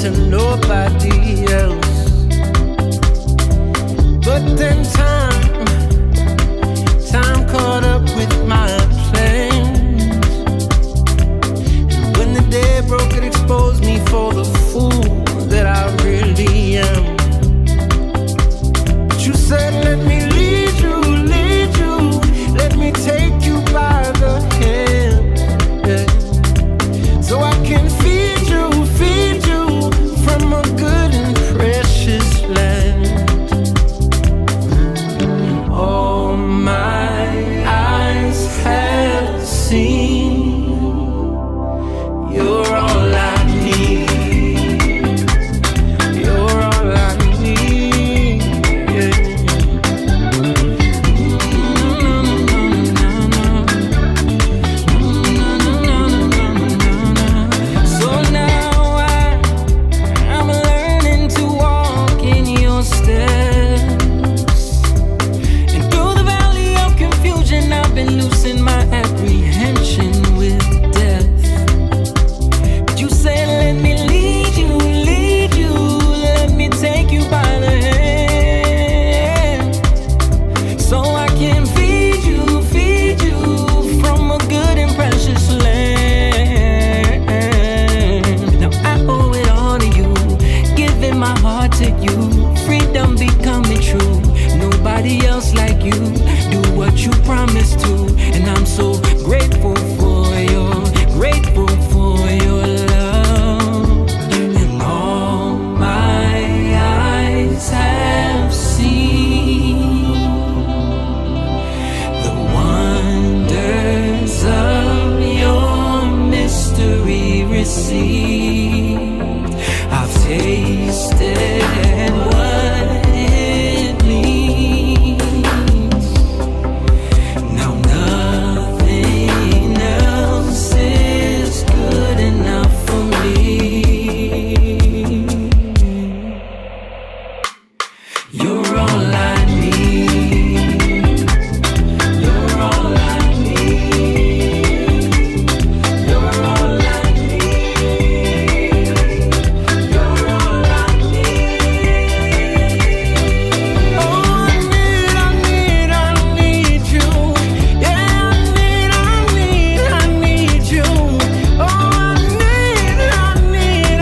to nobody else. But then time caught up with my plans. And when the day broke, it exposed me for the fool that I really am. But you said, let me lead you, let me take you by the hand, yeah. So I can feed you from a good and precious land. All my eyes have seen, you're all I need. You're all I need, yeah. So now I'm learning to walk in your steps. And through the valley of confusion, I've been losing my apprehension with death. But you said, let me lead you, let me take you by the hand. So I can feed you from a good and precious land. Now I owe it all to you, giving my heart to you, freedom becoming true. Nobody else like you, do what you promised to. And I'm so grateful for your love. And all my eyes have seen the wonders of your mystery received. I've tasted what it means. Now nothing else is good enough for me. You're all I need. You're all I need. You're all I need. You're all I need. Oh, I need you. Yeah, I need you. Oh, I need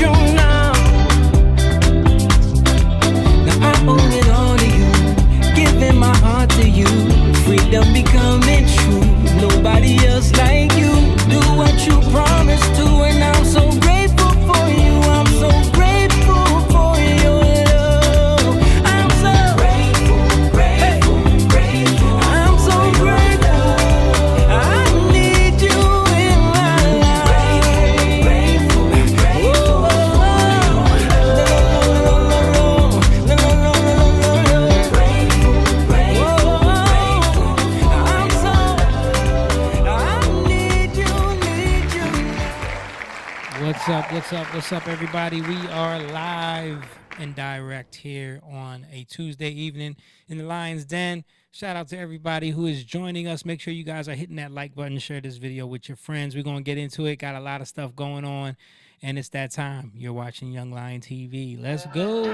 you now. Now I owe it all to you, giving my heart to you, freedom becoming true. Nobody else like you, do what you promised to. And I'm so grateful for you, I'm so grateful for your love. I'm so grateful. I'm so grateful. I need you in my life. What's up, everybody? We are live and direct here on a Tuesday evening in the Lion's Den. Shout out to everybody who is joining us. Make sure you guys are hitting that like button, share this video with your friends. We're going to get into it. Got a lot of stuff going on, and it's that time. You're watching Young Lion TV. Let's go.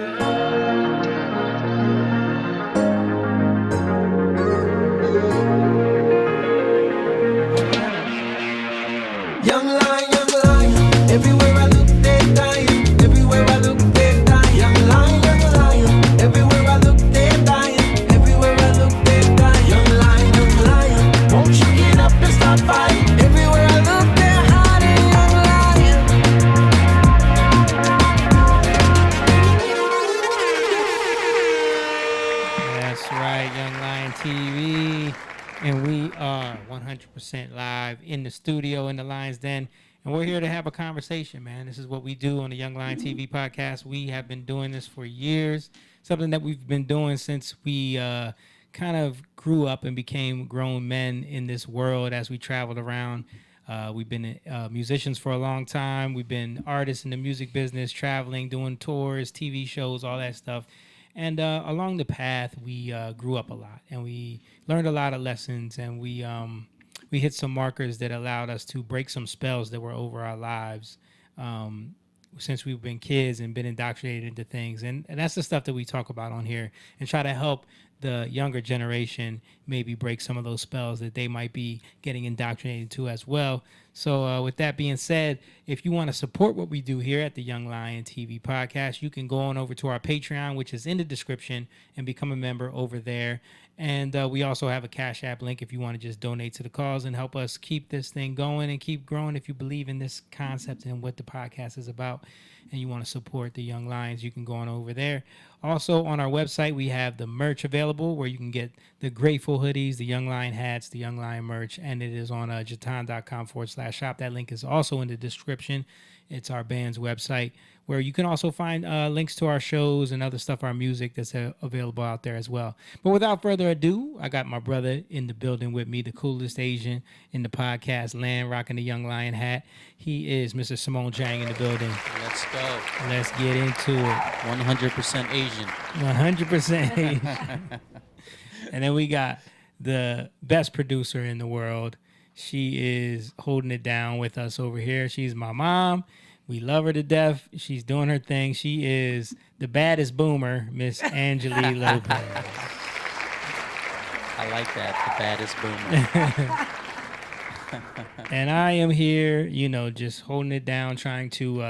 Young lion, everywhere I look, they're dying. Everywhere I look, they're dying. Young lion, everywhere I look, they're dying. Everywhere I look, they're dying. Young lion, won't you get up and start fighting? Everywhere I look, they're hiding. Young lion. That's right, Young Lion TV. And we are 100% live in the studio in the Lion's Den. And we're here to have a conversation, man. This is what we do on the Young Lion TV podcast. We have been doing this for years, something that we've been doing since we kind of grew up and became grown men in this world as we traveled around. We've been musicians for a long time. We've been artists in the music business, traveling, doing tours, TV shows, all that stuff. And along the path, we grew up a lot, and we learned a lot of lessons, and we hit some markers that allowed us to break some spells that were over our lives since we've been kids and been indoctrinated into things. And that's the stuff that we talk about on here and try to help the younger generation maybe break some of those spells that they might be getting indoctrinated to as well. So with that being said, if you want to support what we do here at the Young Lion TV podcast, you can go on over to our Patreon, which is in the description, and become a member over there. And we also have a Cash App link if you want to just donate to the cause and help us keep this thing going and keep growing. If you believe in this concept and what the podcast is about and you want to support the Young Lions, you can go on over there. Also, on our website, we have the merch available where you can get the Grateful hoodies, the Young Lion hats, the Young Lion merch, and it is on jatan.com/shop. That link is also in the description. It's our band's website where you can also find links to our shows and other stuff, our music that's available out there as well. But without further ado, I got my brother in the building with me, the coolest Asian in the podcast land, rocking the Young Lion hat. He is Mr. Simone Jang in the building. Let's go. Let's get into it. 100% Asian. 100% Asian. And then we got the best producer in the world. She is holding it down with us over here. She's my mom. We love her to death. She's doing her thing. She is the baddest boomer, Miss Angeli Lopez. I like that, the baddest boomer. And I am here, just holding it down, trying to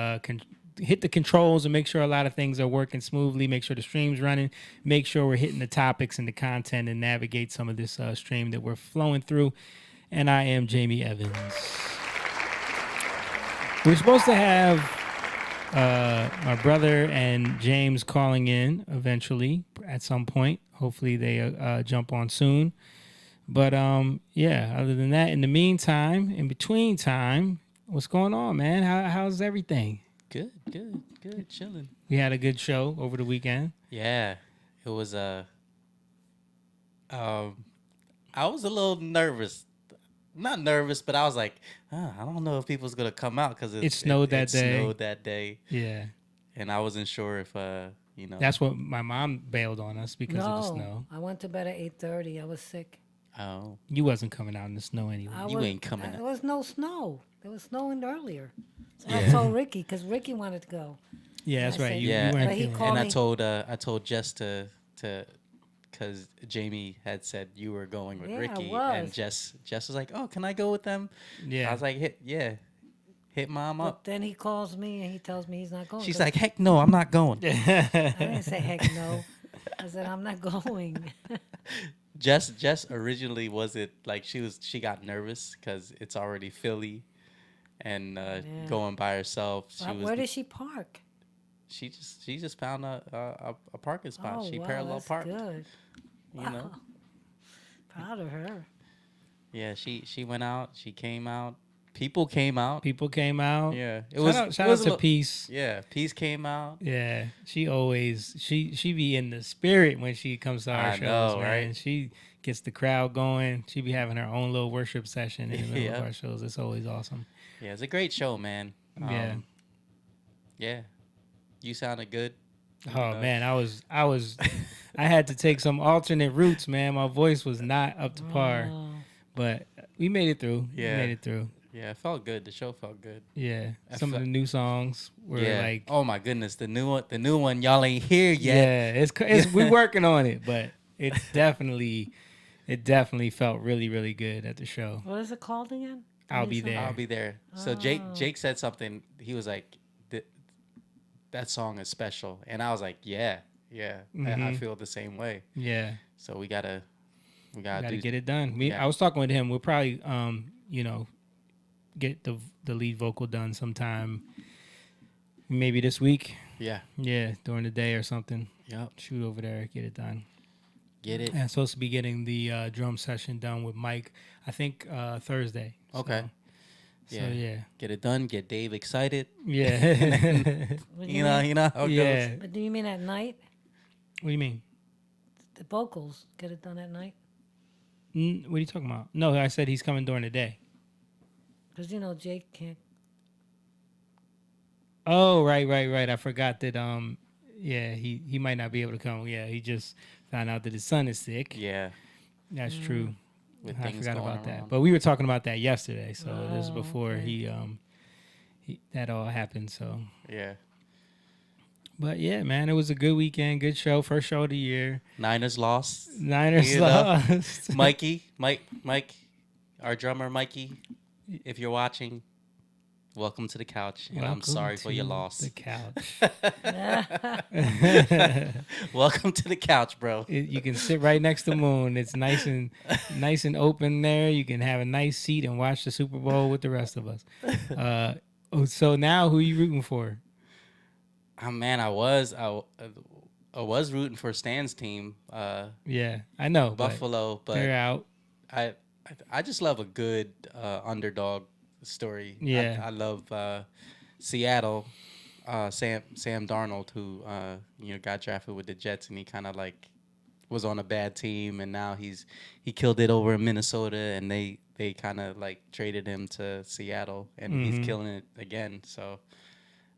hit the controls and make sure a lot of things are working smoothly, make sure the stream's running, make sure we're hitting the topics and the content and navigate some of this stream that we're flowing through. And I am Jamie Evans. We're supposed to have my brother and James calling in eventually at some point. Hopefully they jump on soon. But other than that, in the meantime, in between time, what's going on, man? How's everything? Good, chilling. We had a good show over the weekend. Yeah, it was I was a little nervous. Not nervous, but I was like, I don't know if people's gonna come out because it snowed that day. Snowed that day. Yeah, and I wasn't sure if That's what my mom bailed on us because of the snow. I went to bed at 8:30. I was sick. Oh, you wasn't coming out in the snow anyway. You ain't coming out. There was no snow. There was snowing earlier. So Yeah. I told Ricky because Ricky wanted to go. Yeah, that's I right. said- You Yeah, weren't But he feeling called and me. I told Jess to because Jamie had said you were going with Yeah, I Ricky, was. and Jess was like, "Oh, can I go with them?" Yeah. I was like, hit mom But up." then he calls me and he tells me he's not going. She's But like, "Heck no, I'm not going." I didn't say heck no. I said I'm not going. Jess originally wasn't like she got nervous because it's already Philly, and going by herself. Where did she park? She just found a parking spot. Oh, She wow, parallel that's parked. good. You Wow. know. Proud of her. Yeah, she went out. She came out. People came out. People came out. Yeah, it Shout was out a to Peace. Yeah, Peace came out. Yeah, she always she be in the spirit when she comes to our I shows, know, man. right? She gets the crowd going. She be having her own little worship session in the middle Yeah. of our shows. It's always awesome. Yeah, it's a great show, man. Yeah. Yeah. You sounded good. Oh man, I had to take some alternate routes, man. My voice was not up to par, Oh. but we made it through. Yeah. We made it through. Yeah, it felt good. The show felt good. Yeah, I some of the new songs were Yeah. like, Oh my goodness, the new one y'all ain't here yet. yeah, it's we're working on it, but it definitely felt really, really good at the show. What is it called again? I'll be Tell me there. I'll be there. So Jake said something. He was like, that song is special, and I was like, yeah. I feel the same way. Yeah, So we gotta gotta get it done. Yeah. I was talking with him. We'll probably get the lead vocal done sometime, maybe this week. Yeah. Yeah, during the day or something. Yep. Shoot over there, get it done. Get it. And I'm supposed to be getting the drum session done with Mike, I think Thursday. Okay. So Yeah. yeah. Get it done. Get Dave excited. Yeah. What do You mean? know how it Yeah. goes. But do you mean at night? What do you mean? The vocals get it done at night? What are you talking about? No, I said he's coming during the day. Because Jake can't. Oh, right. I forgot that. He might not be able to come. Yeah, he just found out that his son is sick. Yeah. That's true. With I things forgot going about that. around. But we were talking about that yesterday, so this is Oh, before okay. that all happened. So, Yeah. but yeah, man, it was a good weekend, good show, first show of the year. Niners lost. Niners You know? lost. Mike, our drummer Mikey, if you're watching, welcome to the couch, and I'm Welcome sorry for your to loss. The couch. Welcome to the couch, bro. You can sit right next to Moon. It's nice and open there. You can have a nice seat and watch the Super Bowl with the rest of us. So now, who are you rooting for? Oh man, I was rooting for Stan's team, Yeah, I know. Buffalo, but they're out. I just love a good underdog story. Yeah. I love Seattle. Sam Darnold, who got drafted with the Jets, and he kind of like was on a bad team, and now he killed it over in Minnesota, and they kind of like traded him to Seattle, and he's killing it again. So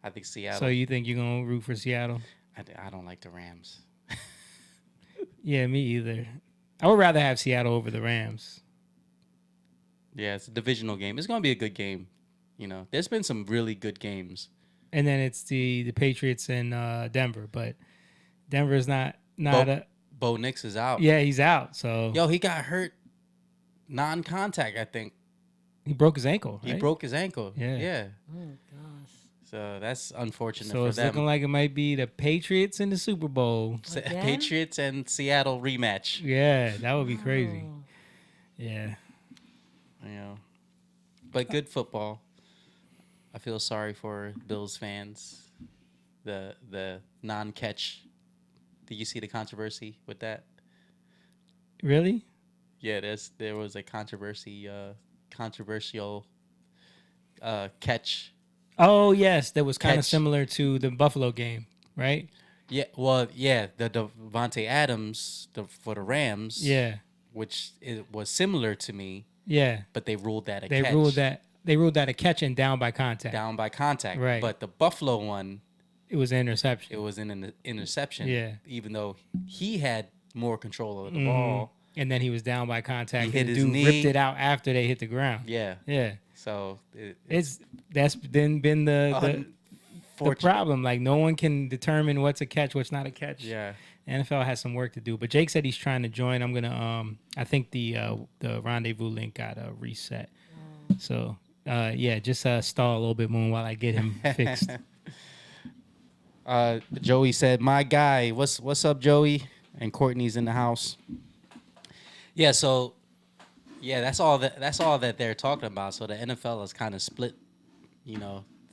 I think Seattle. So you think you're gonna root for Seattle? I don't like the Rams. Yeah, me either. I would rather have Seattle over the Rams. Yeah, it's a divisional game. It's gonna be a good game. There's been some really good games. And then it's the Patriots and Denver, but Denver's not Bo Nix is out. Yeah, he's out. So Yo, he got hurt non-contact, I think. he broke his ankle. He right? broke his ankle. Yeah. Yeah. Oh gosh. So that's unfortunate So for it's them. looking like it might be the Patriots in the Super Bowl. Again? Patriots and Seattle rematch. Yeah, that would be crazy. Oh. Yeah. But good football. I feel sorry for Bills fans. The non-catch. Did you see the controversy with that? Really? Yeah, there was a controversial catch. Oh, yes. That was kind of Catch. similar to the Buffalo game, right? Yeah, well, yeah, the Devontae Adams for the Rams. Yeah. Which was similar to me, Yeah. but they ruled that a They catch. ruled that a catch and down by contact. Down by contact. Right. But the Buffalo one, It was an interception. it was an interception. Yeah. Even though he had more control of the ball. And then he was down by contact. He hit and the his dude knee. ripped it out after they hit the ground. Yeah. Yeah. So That's been the unfortunate. problem. Like, no one can determine what's a catch, what's not a catch. Yeah. NFL has some work to do. But Jake said he's trying to join. I'm gonna I think the rendezvous link got reset. So just stall a little bit more while I get him fixed. Joey said, "My guy, what's up, Joey?" And Courtney's in the house. Yeah, so that's all that they're talking about. So the NFL is kind of split.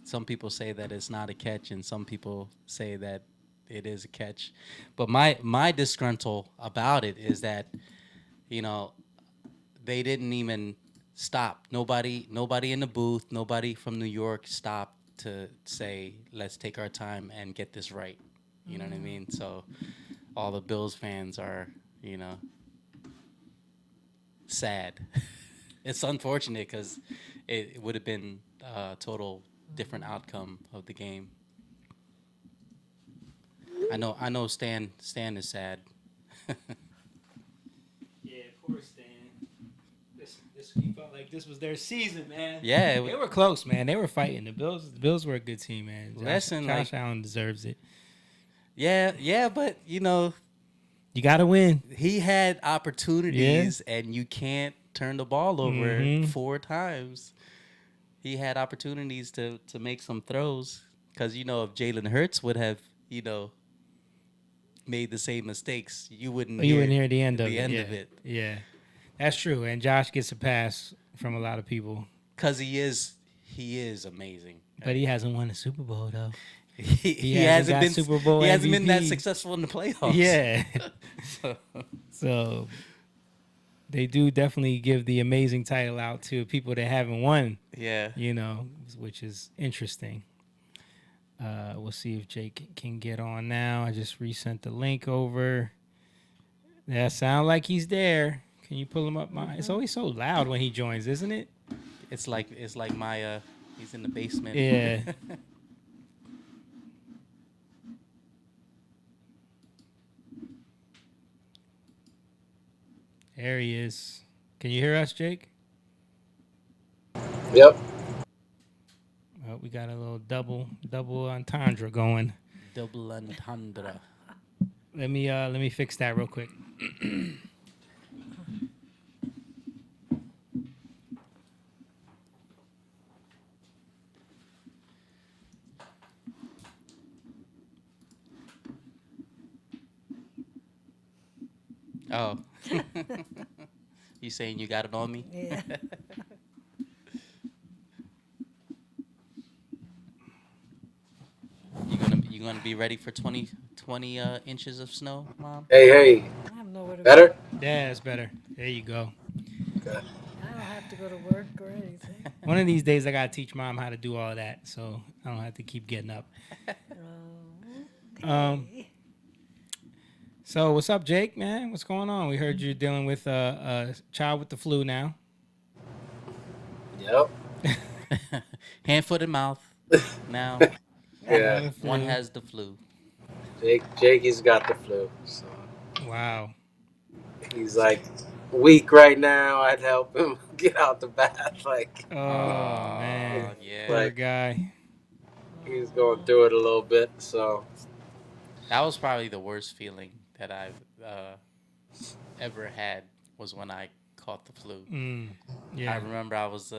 Some people say that it's not a catch, and some people say that it is a catch. But my disgruntle about it is that, they didn't even stop. Nobody in the booth, nobody from New York stopped to say, let's take our time and get this right. You know what I mean? So all the Bills fans are, sad. It's unfortunate because it would have been a total different outcome of the game. I know Stan is sad. Yeah, poor Stan. He felt like this was their season, man. Yeah, they were close, man. They were fighting. The Bills were a good team, man. Josh Allen deserves it. Yeah, but you gotta win. he had opportunities, and you can't turn the ball over 4 times. He had opportunities to make some throws, because if Jalen Hurts would have made the same mistakes, you wouldn't hear the end of it. Yeah, that's true. And Josh gets a pass from a lot of people Because he is amazing. but he hasn't won a Super Bowl though. He hasn't hasn't got been Super Bowl He hasn't been that MVP. successful in the playoffs. Yeah. So they do definitely give the amazing title out to people that haven't won, Yeah. which is interesting. We'll see if Jake can get on now. I just resent the link over. Yeah, sound like he's there. Can you pull him up? It's always so loud when he joins, isn't it? It's like my he's in the basement. Yeah. There he is. Can you hear us, Jake? Yep. Oh, we got a little double entendre going. Double entendre. Let me fix that real quick. Oh. You saying you got it on me? Yeah. You gonna be ready for 20 inches of snow, Mom? Hey, I have nowhere to better? go. Yeah, it's better. There you go. Okay. I don't have to go to work or anything. One of these days, I gotta teach Mom how to do all that, so I don't have to keep getting up. Okay. So what's up, Jake? Man, what's going on? We heard you're dealing with a child with the flu now. Yep. Hand, foot, and mouth. Now, Yeah. one has the flu. Jakey's got the flu, so Wow. he's like weak right now. I'd help him get out the bath. Like Oh man, yeah. poor Like- guy. he's going through it a little bit. So That was probably the worst feeling that I've ever had was when I caught the flu. I Yeah. remember I was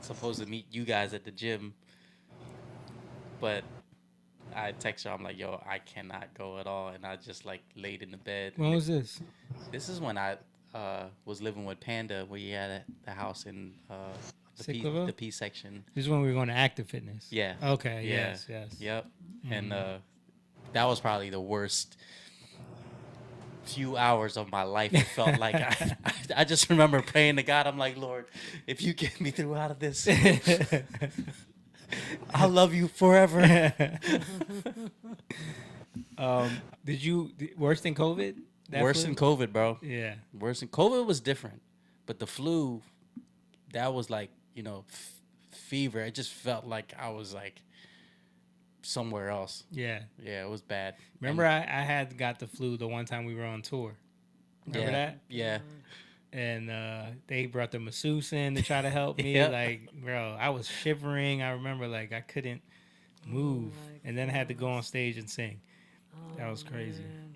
supposed to meet you guys at the gym, but I texted her. I'm like, yo, I cannot go at all, and I just like laid in the bed. When was this? This is when I was living with Panda. We had at the house in Sicklerville? the P section. This is when we were going to Active Fitness. Yeah. Okay. Yeah. Yes. Yep. And that was probably the worst few hours of my life. It felt like I just remember praying to God. I'm like, Lord, if you get me through out of this, I'll love you forever. Did you worse than COVID? That Worse flu? than COVID, bro. Yeah. Worse than COVID was different, but the flu, that was like, fever. It just felt like I was like somewhere else. Yeah. Yeah, it was bad. Remember, I had got the flu the one time we were on tour. Remember that? Yeah. And they brought the masseuse in to try to help me. Yep. Like, bro, I was shivering. I remember, like, I couldn't move. my And then I had to go on stage and sing. That was crazy. Man.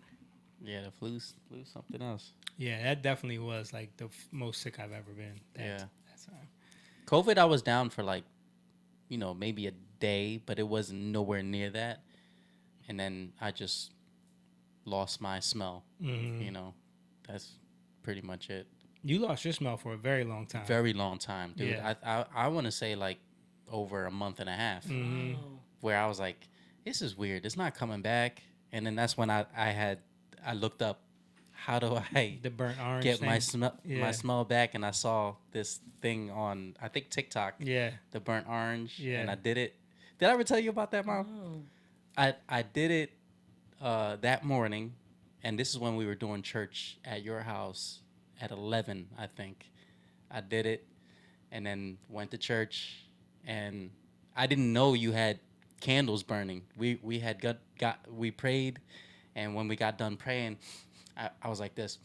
Yeah, the flu's something else. Yeah, that definitely was, like, the most sick I've ever been. Yeah. That time. COVID, I was down for like, maybe a day, but it wasn't nowhere near that. And then I just lost my smell. Mhm. That's pretty much it. You lost your smell for a very long time. Very long time, dude. Yeah. I want to say like over a month and a half, Mhm. where I was like, this is weird. It's not coming back. And then that's when I looked up, how do I The burnt orange get thing. my smell Yeah. back? And I saw this thing on, I think, TikTok. Yeah. The burnt orange. Yeah. And I did it. Did I ever tell you about that, Mom? Oh. I did it that morning, and this is when we were doing church at your house at 11, I think. I did it, and then went to church, and I didn't know you had candles burning. We had we prayed, and when we got done praying, I was like this.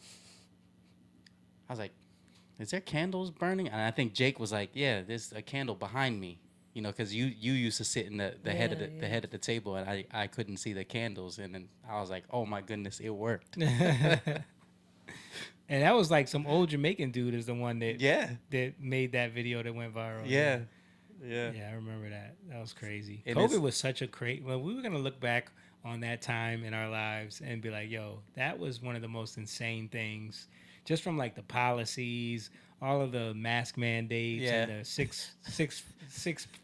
I was like, is there candles burning? And I think Jake was like, yeah, there's a candle behind me. Because you used to sit in the head of the head of the table, and I couldn't see the candles, and then I was like, oh my goodness, it worked. And that was like some old Jamaican dude is the one that Yeah. that made that video that went viral. Yeah. Yeah, I remember that. That was crazy. And COVID it's- was such a crazy. Well, we were gonna look back on that time in our lives and be like, "Yo, that was one of the most insane things." Just from like the policies, all of the mask mandates, Yeah. and the six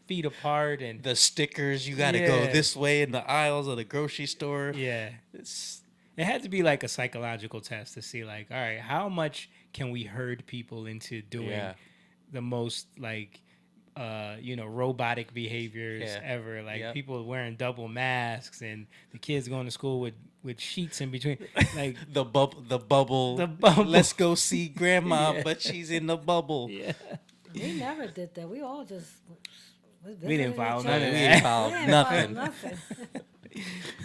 feet apart, and The stickers, you got to go Yeah. this way in the aisles of the grocery store. yeah, It's, it had to be like a psychological test to see, like, all right, how much can we herd people into doing Yeah. the most like robotic behaviors Yeah. ever, like Yep. people wearing double masks and the kids going to school with sheets in between, like the bubble. The bubble. Let's go see grandma, Yeah. but she's in the bubble. yeah, We never did that. We all just. We didn't follow each none other. of We that. ain't found We ain't followed nothing. nothing.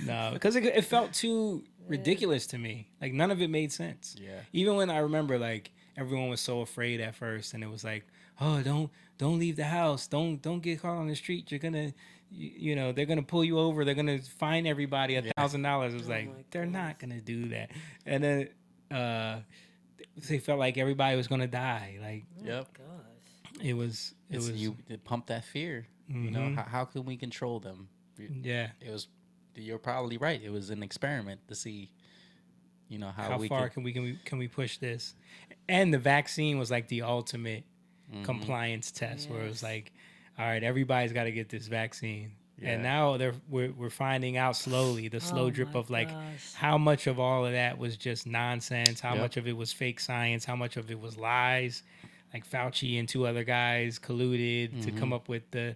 no, because it felt too ridiculous to me. Like none of it made sense. Yeah. Even when I remember, like everyone was so afraid at first, and it was like, oh, don't leave the house, don't get caught on the street. You're gonna, they're gonna pull you over. They're gonna fine everybody $1,000. It was like they're not gonna do that. And then they felt like everybody was gonna die. Like Yep. Gosh. it was You pump that fear. You know, how can we control them? yeah. It was. You're probably right. It was an experiment to see, how far can we push this? And the vaccine was like the ultimate compliance test, where it was like, all right, everybody's got to get this vaccine. Yeah. And now we're finding out slowly the slow drip my of like gosh. how much of all of that was just nonsense, how much of it was fake science, how much of it was lies. Like Fauci and 2 other guys colluded to come up with the,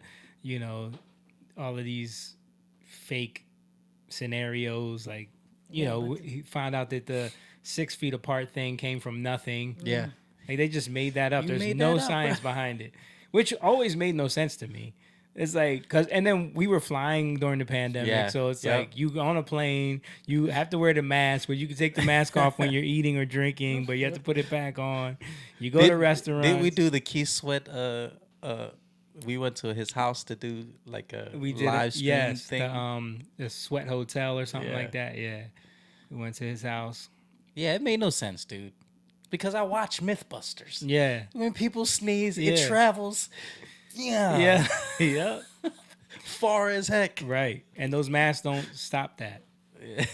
all of these fake scenarios. Like, he found out that the 6 feet apart thing came from nothing. Yeah. Like they just made that up. You There's made no that up, science behind it, which always made no sense to me. It's like, and then we were flying during the pandemic. So it's like you on a plane, you have to wear the mask, but you can take the mask off when you're eating or drinking, but you have to put it back on. You go to restaurants. Did we do the Keith Sweat? We went to his house to do like a live stream thing. The Sweat Hotel or something like that. Yeah. We went to his house. Yeah, it made no sense, dude. Because I watch Mythbusters. Yeah. When people sneeze, it travels. Yeah. Yeah. Yeah. Far as heck. Right. And those masks don't stop that. Yeah.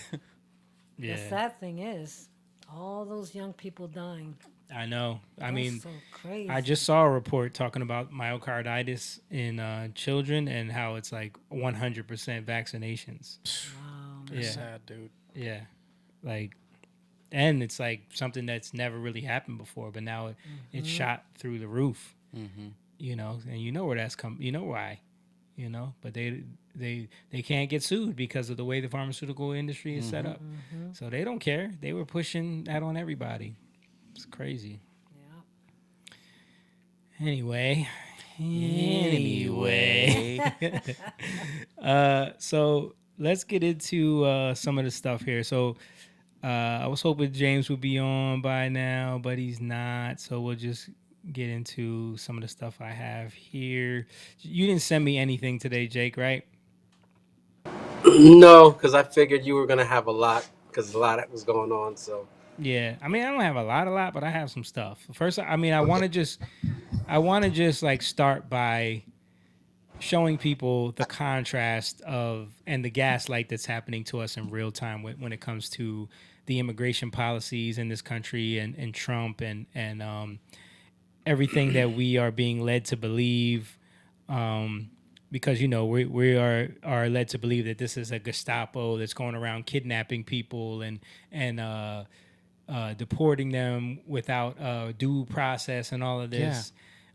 Yeah. The sad thing is, all those young people dying. I know. I mean, so crazy. I just saw a report talking about myocarditis in children and how it's like 100% vaccinations. Wow. That's sad, dude. Yeah. Like, and it's like something that's never really happened before, but now it's shot through the roof. And you know where that's come. You know why, but they can't get sued because of the way the pharmaceutical industry is set up. So they don't care. They were pushing that on everybody. It's crazy. Yeah. Anyway. So let's get into some of the stuff here. So I was hoping James would be on by now, but he's not. So we'll just get into some of the stuff I have here. You didn't send me anything today, Jake, right? No, because I figured you were gonna have a lot because a lot was going on. So Yeah, I mean, I don't have a lot, but I have some stuff. First, I mean, I want to just like start by showing people the contrast of and the gaslight that's happening to us in real time when it comes to the immigration policies in this country and Trump and everything that we are being led to believe. Because we are led to believe that this is a Gestapo that's going around kidnapping people and deporting them without due process and all of this.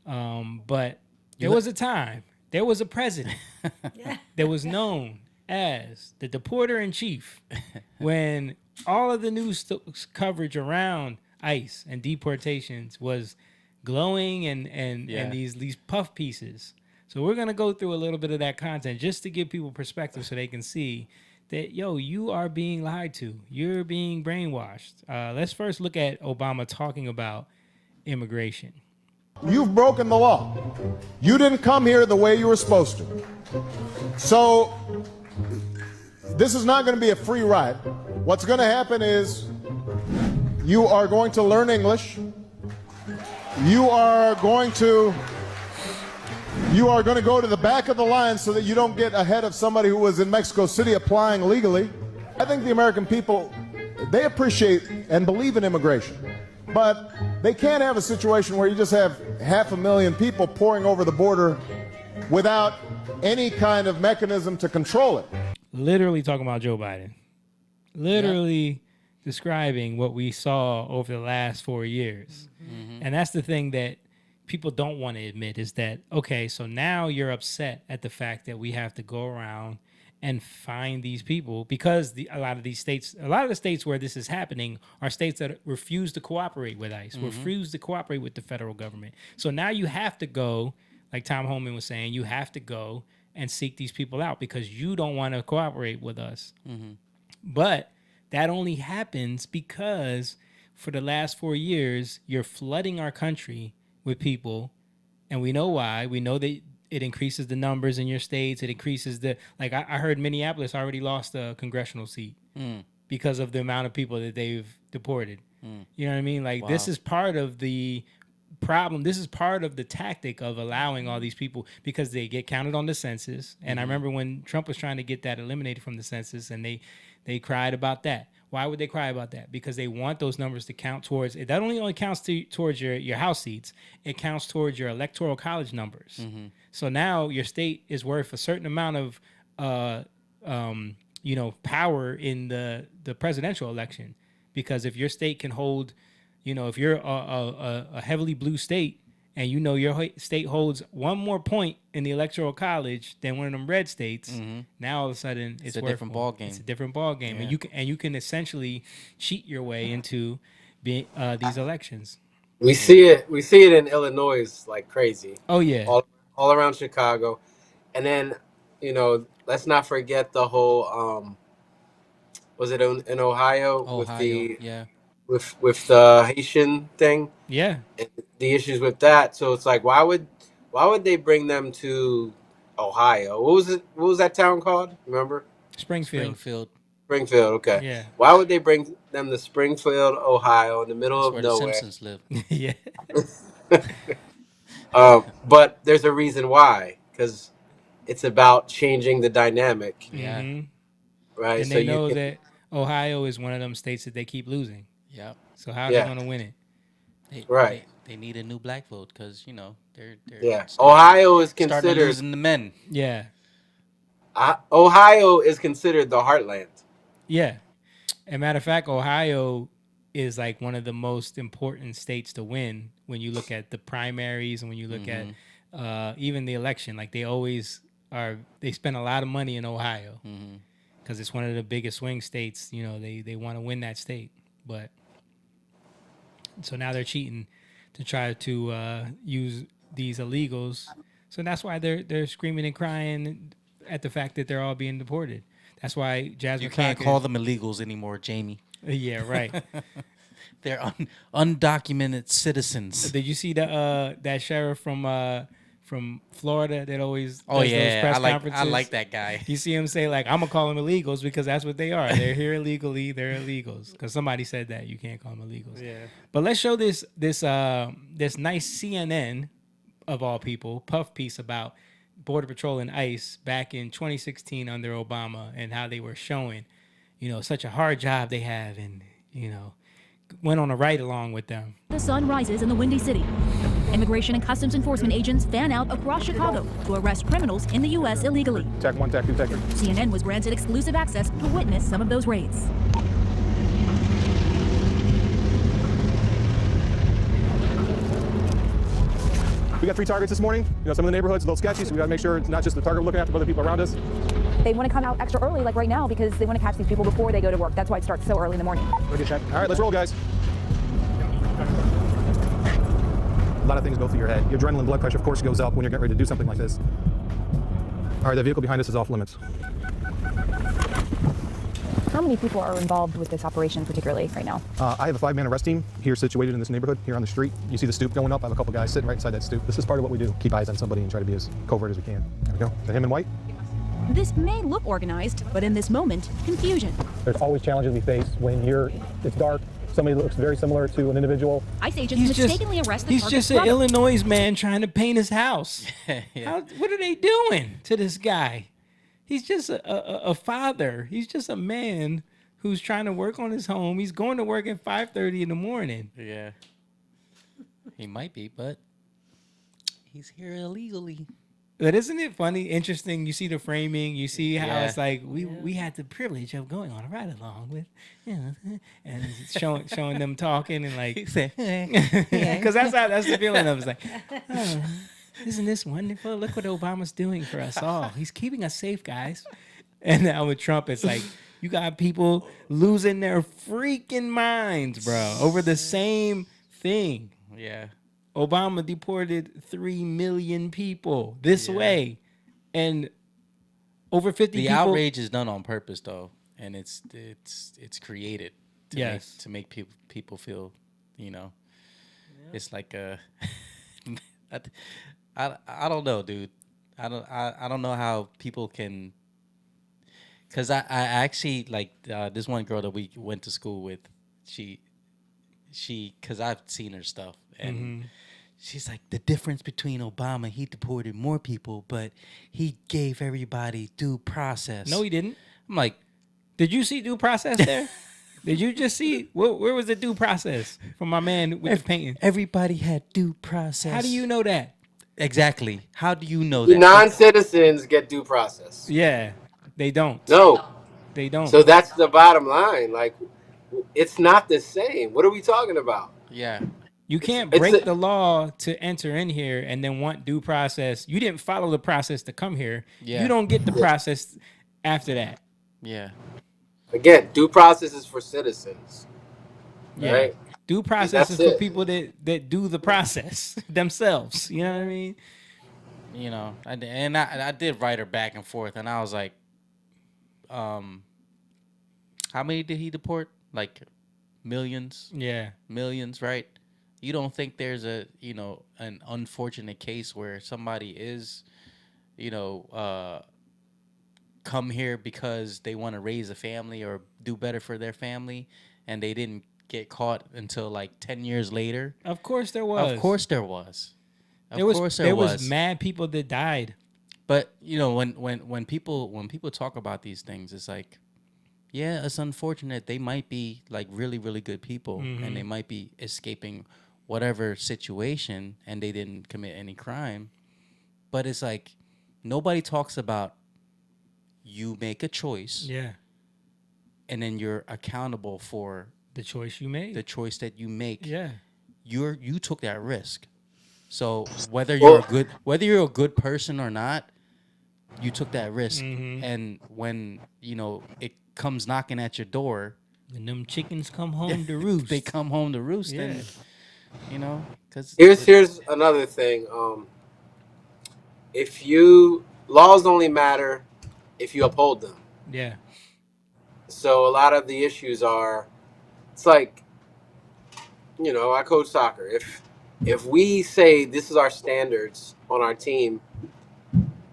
But there was a time, there was a president that was known as the deporter in chief when all of the news coverage around ICE and deportations was glowing and these puff pieces. So we're going to go through a little bit of that content just to give people perspective so they can see that, you are being lied to. You're being brainwashed. Let's first look at Obama talking about immigration. You've broken the law. You didn't come here the way you were supposed to. So this is not going to be a free ride. What's going to happen is you are going to learn English. You are going to go to the back of the line so that you don't get ahead of somebody who was in Mexico City applying legally. I think the American people, they appreciate and believe in immigration. But they can't have a situation where you just have 500,000 people pouring over the border without any kind of mechanism to control it. Literally talking about Joe Biden. Literally describing what we saw over the last 4 years. And that's the thing that people don't want to admit is that, okay, so now you're upset at the fact that we have to go around and find these people because a lot of the states where this is happening are states that refuse to cooperate with ICE, refuse to cooperate with the federal government. So now you have to go, like Tom Homan was saying, you have to go and seek these people out because you don't want to cooperate with us. But that only happens because for the last 4 years, you're flooding our country with people and we know why. We know that it increases the numbers in your states. It increases I heard Minneapolis already lost a congressional seat because of the amount of people that they've deported. You know what I mean? Like, this is part of the problem. This is part of the tactic of allowing all these people, because they get counted on the census. And I remember when Trump was trying to get that eliminated from the census, and they cried about that. Why would they cry about that? Because they want those numbers to count towards it. That only counts towards your House seats. It counts towards your electoral college numbers. So now your state is worth a certain amount of power in the presidential election. Because if your state can hold, if you're a heavily blue state, and your state holds one more point in the electoral college than one of them red states, now all of a sudden it's a different ball game. It's a different ball game, and you can essentially cheat your way into these elections. We see it in Illinois like crazy. Oh yeah, all around Chicago, and then let's not forget the whole was it in Ohio with the Haitian thing? Yeah. And the issues with that. So it's like, why would they bring them to Ohio? What was that town called? Remember? Springfield. Okay. Yeah. Why would they bring them to Springfield, Ohio, in the middle of nowhere? Where the Simpsons live. Yeah. But there's a reason why, because it's about changing the dynamic. Yeah. Right. And so they know that Ohio is one of them states that they keep losing. Yeah. So how are they going to win it? They need a new black vote because they're Ohio is starting considered losing the men. Yeah. Ohio is considered the heartland. Yeah. As a matter of fact, Ohio is like one of the most important states to win when you look at the primaries and when you look at even the election. Like, they spend a lot of money in Ohio because it's one of the biggest swing states. They want to win that state. But so now they're cheating to try to use these illegals. So that's why they're screaming and crying at the fact that they're all being deported. That's why Jasmine. You can't call them illegals anymore, Jamie. Yeah, right. They're undocumented citizens. Did you see that sheriff from Florida that always does those press conferences? I like that guy. You see him say, like, I'm gonna call them illegals because that's what they are. They're here illegally. They're illegals because somebody said that you can't call them illegals. Yeah. But let's show this nice CNN of all people puff piece about Border Patrol and ICE back in 2016 under Obama and how they were showing, such a hard job they have, and went on a ride along with them. The sun rises in the Windy City. Immigration and Customs Enforcement agents fan out across Chicago to arrest criminals in the U.S. illegally. Tech 1, Tech 2, Tech 3. CNN was granted exclusive access to witness some of those raids. We got 3 targets this morning. Some of the neighborhoods a little sketchy, so we got to make sure it's not just the target we're looking after, but other people around us. They want to come out extra early, like right now, because they want to catch these people before they go to work. That's why it starts so early in the morning. All right, let's roll, guys. A lot of things go through your head. Your adrenaline, blood pressure, of course, goes up when you're getting ready to do something like this. All right, the vehicle behind us is off limits. How many people are involved with this operation particularly right now? I have a 5-man arrest team here situated in this neighborhood, here on the street. You see the stoop going up. I have a couple guys sitting right inside that stoop. This is part of what we do. Keep eyes on somebody and try to be as covert as we can. There we go. Is that him in white? This may look organized, but in this moment, confusion. There's always challenges we face when it's dark. Somebody looks very similar to an individual. ICE agents mistakenly arrest the He's target's just an brother. Illinois man trying to paint his house. Yeah. What are they doing to this guy? He's just a father. He's just a man who's trying to work on his home. He's going to work at 5:30 in the morning. Yeah. He might be, but he's here illegally. But isn't it funny, interesting? You see the framing. You see how Yeah. it's like we had the privilege of going on a ride along with, and it's showing them talking and like, because that's the feeling of it's like, oh, isn't this wonderful? Look what Obama's doing for us all. He's keeping us safe, guys. And now with Trump, it's like you got people losing their freaking minds, bro, over the same thing. Yeah. Obama deported 3 million people this way, and over 50 The people. outrage is done on purpose, though, and it's created to make people feel, it's like I don't know, dude. I don't know how people can. Cause I actually like this one girl that we went to school with. She cause I've seen her stuff and she's like the difference between Obama, he deported more people, but he gave everybody due process. No, he didn't. I'm like, Did you see due process there? Did you just see where was the due process from my man with the painting? everybody had due process. How do you know that? Exactly. How do you know The that? non-citizens get due process. Yeah, they don't. No. They don't. So that's the bottom line. Like, it's not the same. What are we talking about? Yeah. You can't it's break a- the law to enter in here and then want due process. You didn't follow the process to come here. Yeah. You don't get the process after that. Yeah. Again, due process is for citizens. Yeah. Right? Due process That's is for it. people that do the process themselves. You know what I mean? You know, I did write her back and forth, and I was like, how many did he deport? Like millions, Yeah. millions, right? You don't think there's an unfortunate case where somebody is, come here because they want to raise a family or do better for their family, and they didn't get caught until like 10 years later? Of course there was. Of course there was. There was mad people that died. But when people talk about these things, it's like, yeah, it's unfortunate. They might be like really, really good people, and they might be escaping whatever situation, and they didn't commit any crime. But it's like nobody talks about you make a choice, Yeah. and then you're accountable for The choice you made. the choice that you make. Yeah. You took that risk. So whether Well- you're a good person or not, you took that risk. And when it comes knocking at your door, And them chickens come home to roost. they come home to roost. Yeah. And because Here's another thing. Laws only matter if you uphold them. Yeah. So a lot of the issues are, it's like, I coach soccer. If we say this is our standards on our team,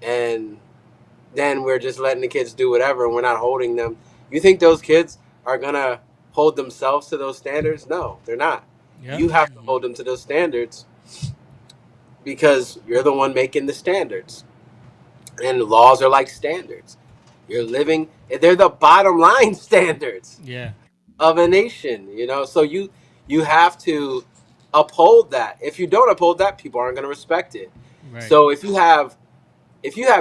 and then we're just letting the kids do whatever and we're not holding them, you think those kids are gonna hold themselves to those standards? No, they're not. Yeah. You have to hold them to those standards because you're the one making the standards. And laws are like standards. They're the bottom line standards Yeah. of a nation, so you have to uphold that. If you don't uphold that, people aren't going to respect it. Right. So if you have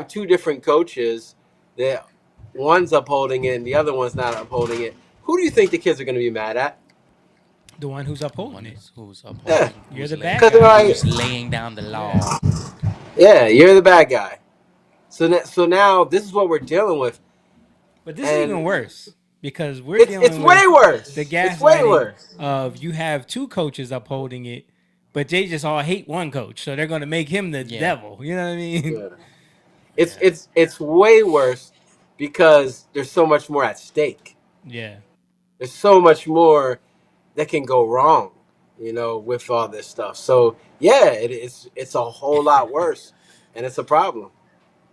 two different coaches, that one's upholding it and the other one's not upholding it, who do you think the kids are going to be mad at? The one who's upholding it. who's Yeah. upholding, You're who's the laying- bad guy. Because they're like, who's laying down the law. yeah, you're the bad guy. So now this is what we're dealing with. But this is And even worse because we're It's dealing way with worse. the It's way gaslighting worse. of you have two coaches upholding it, but they just all hate one coach, so they're going to make him the devil. You know what I mean? Yeah. It's way worse because there's so much more at stake. Yeah. There's so much more that can go wrong, with all this stuff. So yeah, it's a whole lot worse, and it's a problem.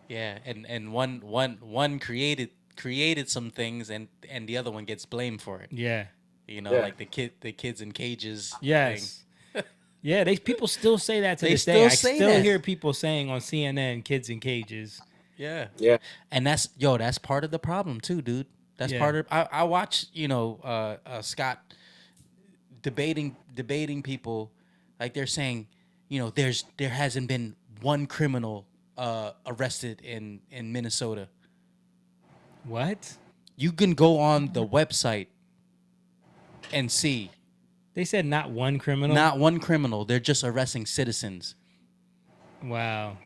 Yeah, and one created some things, and the other one gets blamed for it. Yeah. Yeah. Like the kids in cages. Yes. Yeah, people still say that to They this day. I still say still that. hear people saying on CNN, "Kids in cages." Yeah. Yeah. And that's part of the problem too, dude. That's Yeah. part of. I watch Scott debating people, like they're saying, there hasn't been one criminal arrested in Minnesota. What? You can go on the website and see They said not one criminal. not one criminal. They're just arresting citizens. Wow.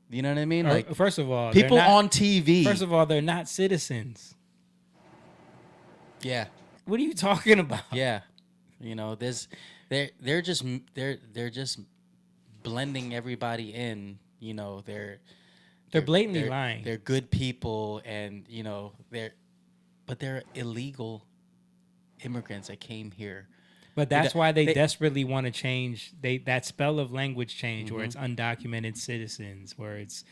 You know what I mean? Or, Like first of all, they're people not- on TV. First of all, they're not citizens. Yeah. What are you talking about? Yeah, they're just blending everybody in. They're blatantly lying. They're good people, and they're illegal immigrants that came here But that's why they they- desperately want to change that spell of language change where it's undocumented citizens, where it's,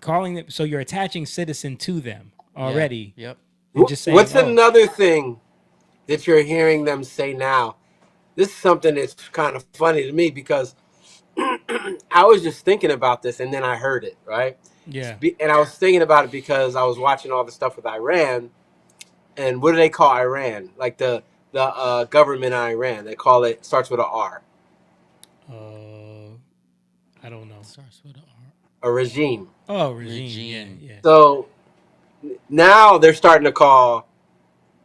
calling them. So you're attaching citizen to them already. Yep. And just saying, What's another thing that you're hearing them say now? This is something that's kind of funny to me because I was just thinking about this and then I heard it, right? Yeah. And I was thinking about it because I was watching all the stuff with Iran. And what do they call Iran? Like the government in Iran. They call it, starts with a R. I don't know. Starts with a R. A regime. Oh, regime. Yeah. So now they're starting to call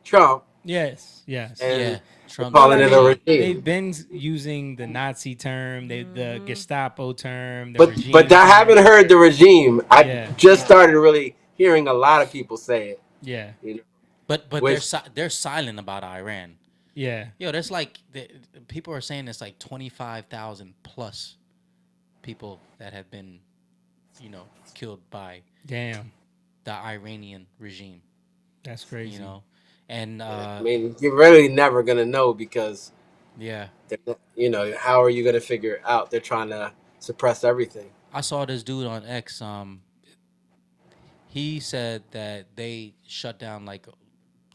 Trump. Yes. And Trump calling it a regime. They've been using the Nazi term, the Gestapo term, the But regime. I haven't heard the regime. I just started really hearing a lot of people say it. Yeah. But they're silent about Iran. Yeah. Yo, there's like people are saying it's like 25,000 plus people that have been, killed by the Iranian regime. That's crazy. And I mean, you're really never gonna know because yeah, how are you gonna figure it out? They're trying to suppress everything. I saw this dude on X. He said that they shut down like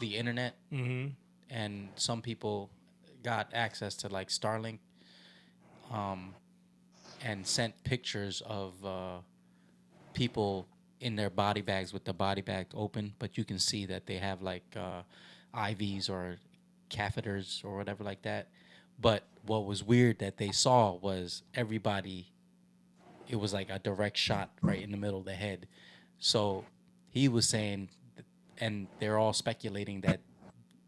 the internet, and some people got access to like Starlink, and sent pictures of people in their body bags with the body bag open, but you can see that they have like IVs or catheters or whatever like that. But what was weird that they saw was everybody, it was like a direct shot right in the middle of the head. So he was saying, and they're all speculating that,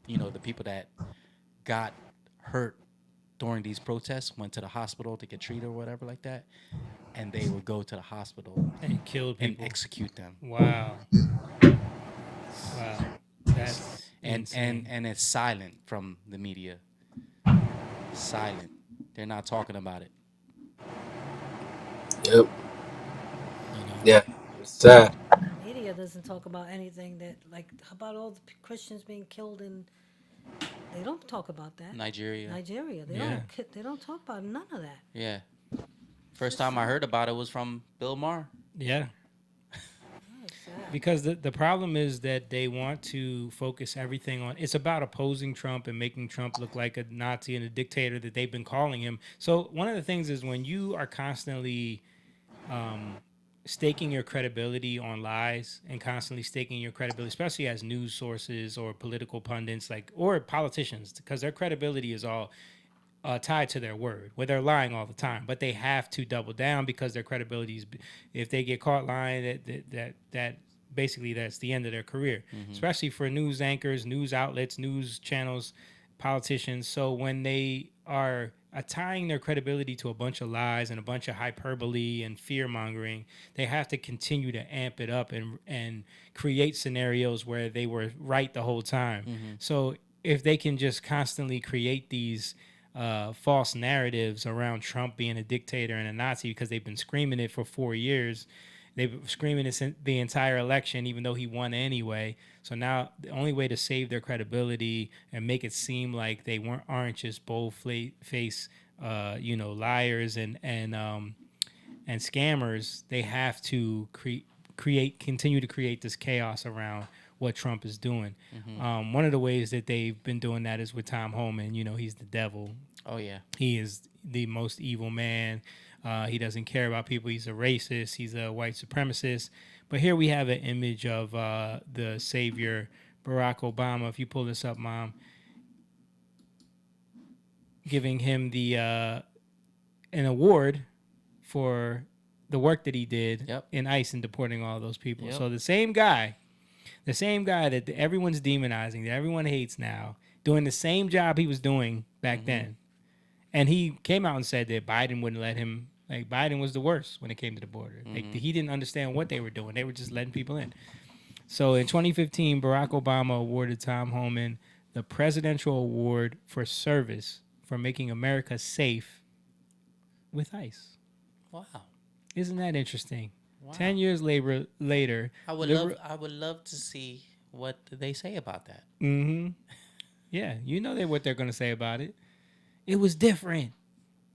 the people that got hurt during these protests went to the hospital to get treated or whatever like that, and they would go to the hospital and kill people and execute them. Wow. That's insane. And it's silent from the media. Silent. They're not talking about it. Yep. Yeah. It's sad. Media doesn't talk about anything that, like, how about all the Christians being killed in? They don't talk about that. Nigeria. They don't talk about none of that. Yeah. First time I heard about it was from Bill Maher. Yeah. Because the problem is that they want to focus everything on, it's about opposing Trump and making Trump look like a Nazi and a dictator that they've been calling him. So one of the things is when you are constantly staking your credibility on lies and constantly staking your credibility, especially as news sources or political pundits, or politicians, because their credibility is all tied to their word, where they're lying all the time, but they have to double down because their credibility is, if they get caught lying, that basically that's the end of their career, especially for news anchors, news outlets, news channels, politicians. So when they are tying their credibility to a bunch of lies and a bunch of hyperbole and fear mongering, they have to continue to amp it up and create scenarios where they were right the whole time. So if they can just constantly create these false narratives around Trump being a dictator and a Nazi, because they've been screaming it for 4 years. They've been screaming it the entire election, even though he won anyway. So now the only way to save their credibility and make it seem like they aren't just bold-face, liars and scammers, they have to continue to create this chaos around what Trump is doing. One of the ways that they've been doing that is with Tom Homan. He's the devil. Oh, yeah. He is the most evil man. He doesn't care about people. He's a racist. He's a white supremacist. But here we have an image of the savior, Barack Obama. If you pull this up, Mom, giving him an award for the work that he did in ICE and deporting all those people. So the same guy that everyone's demonizing, that everyone hates now, doing the same job he was doing back then. And he came out and said that Biden wouldn't let him, Biden was the worst when it came to the border. He didn't understand what they were doing. They were just letting people in. So in 2015, Barack Obama awarded Tom Homan the Presidential Award for Service for making America safe with ICE. Wow. Isn't that interesting? Wow. 10 years later, I would love to see what they say about that. Yeah, you know what they're going to say about it. It was different.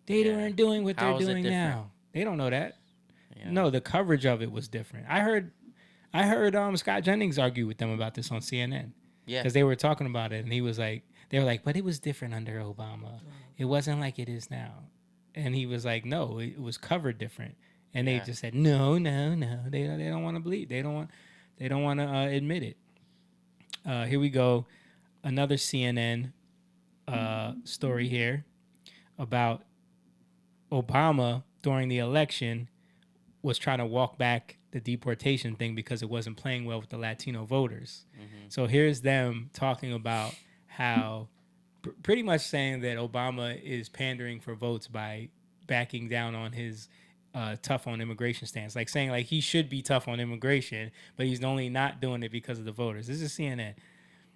They weren't doing what How they're is it doing different? now. They don't know that. Yeah. No, the coverage of it was different. I heard Scott Jennings argue with them about this on CNN. Yeah. Because they were talking about it, and he was like, they were like, but it was different under Obama. It wasn't like it is now. And he was like, no, it was covered different. And they just said, no. They don't want to believe. They don't want to admit it. Here we go. Another CNN story here about Obama during the election was trying to walk back the deportation thing because it wasn't playing well with the Latino voters. So here's them talking about how pretty much saying that Obama is pandering for votes by backing down on his tough on immigration stance, like saying like he should be tough on immigration, but he's only not doing it because of the voters. This is CNN.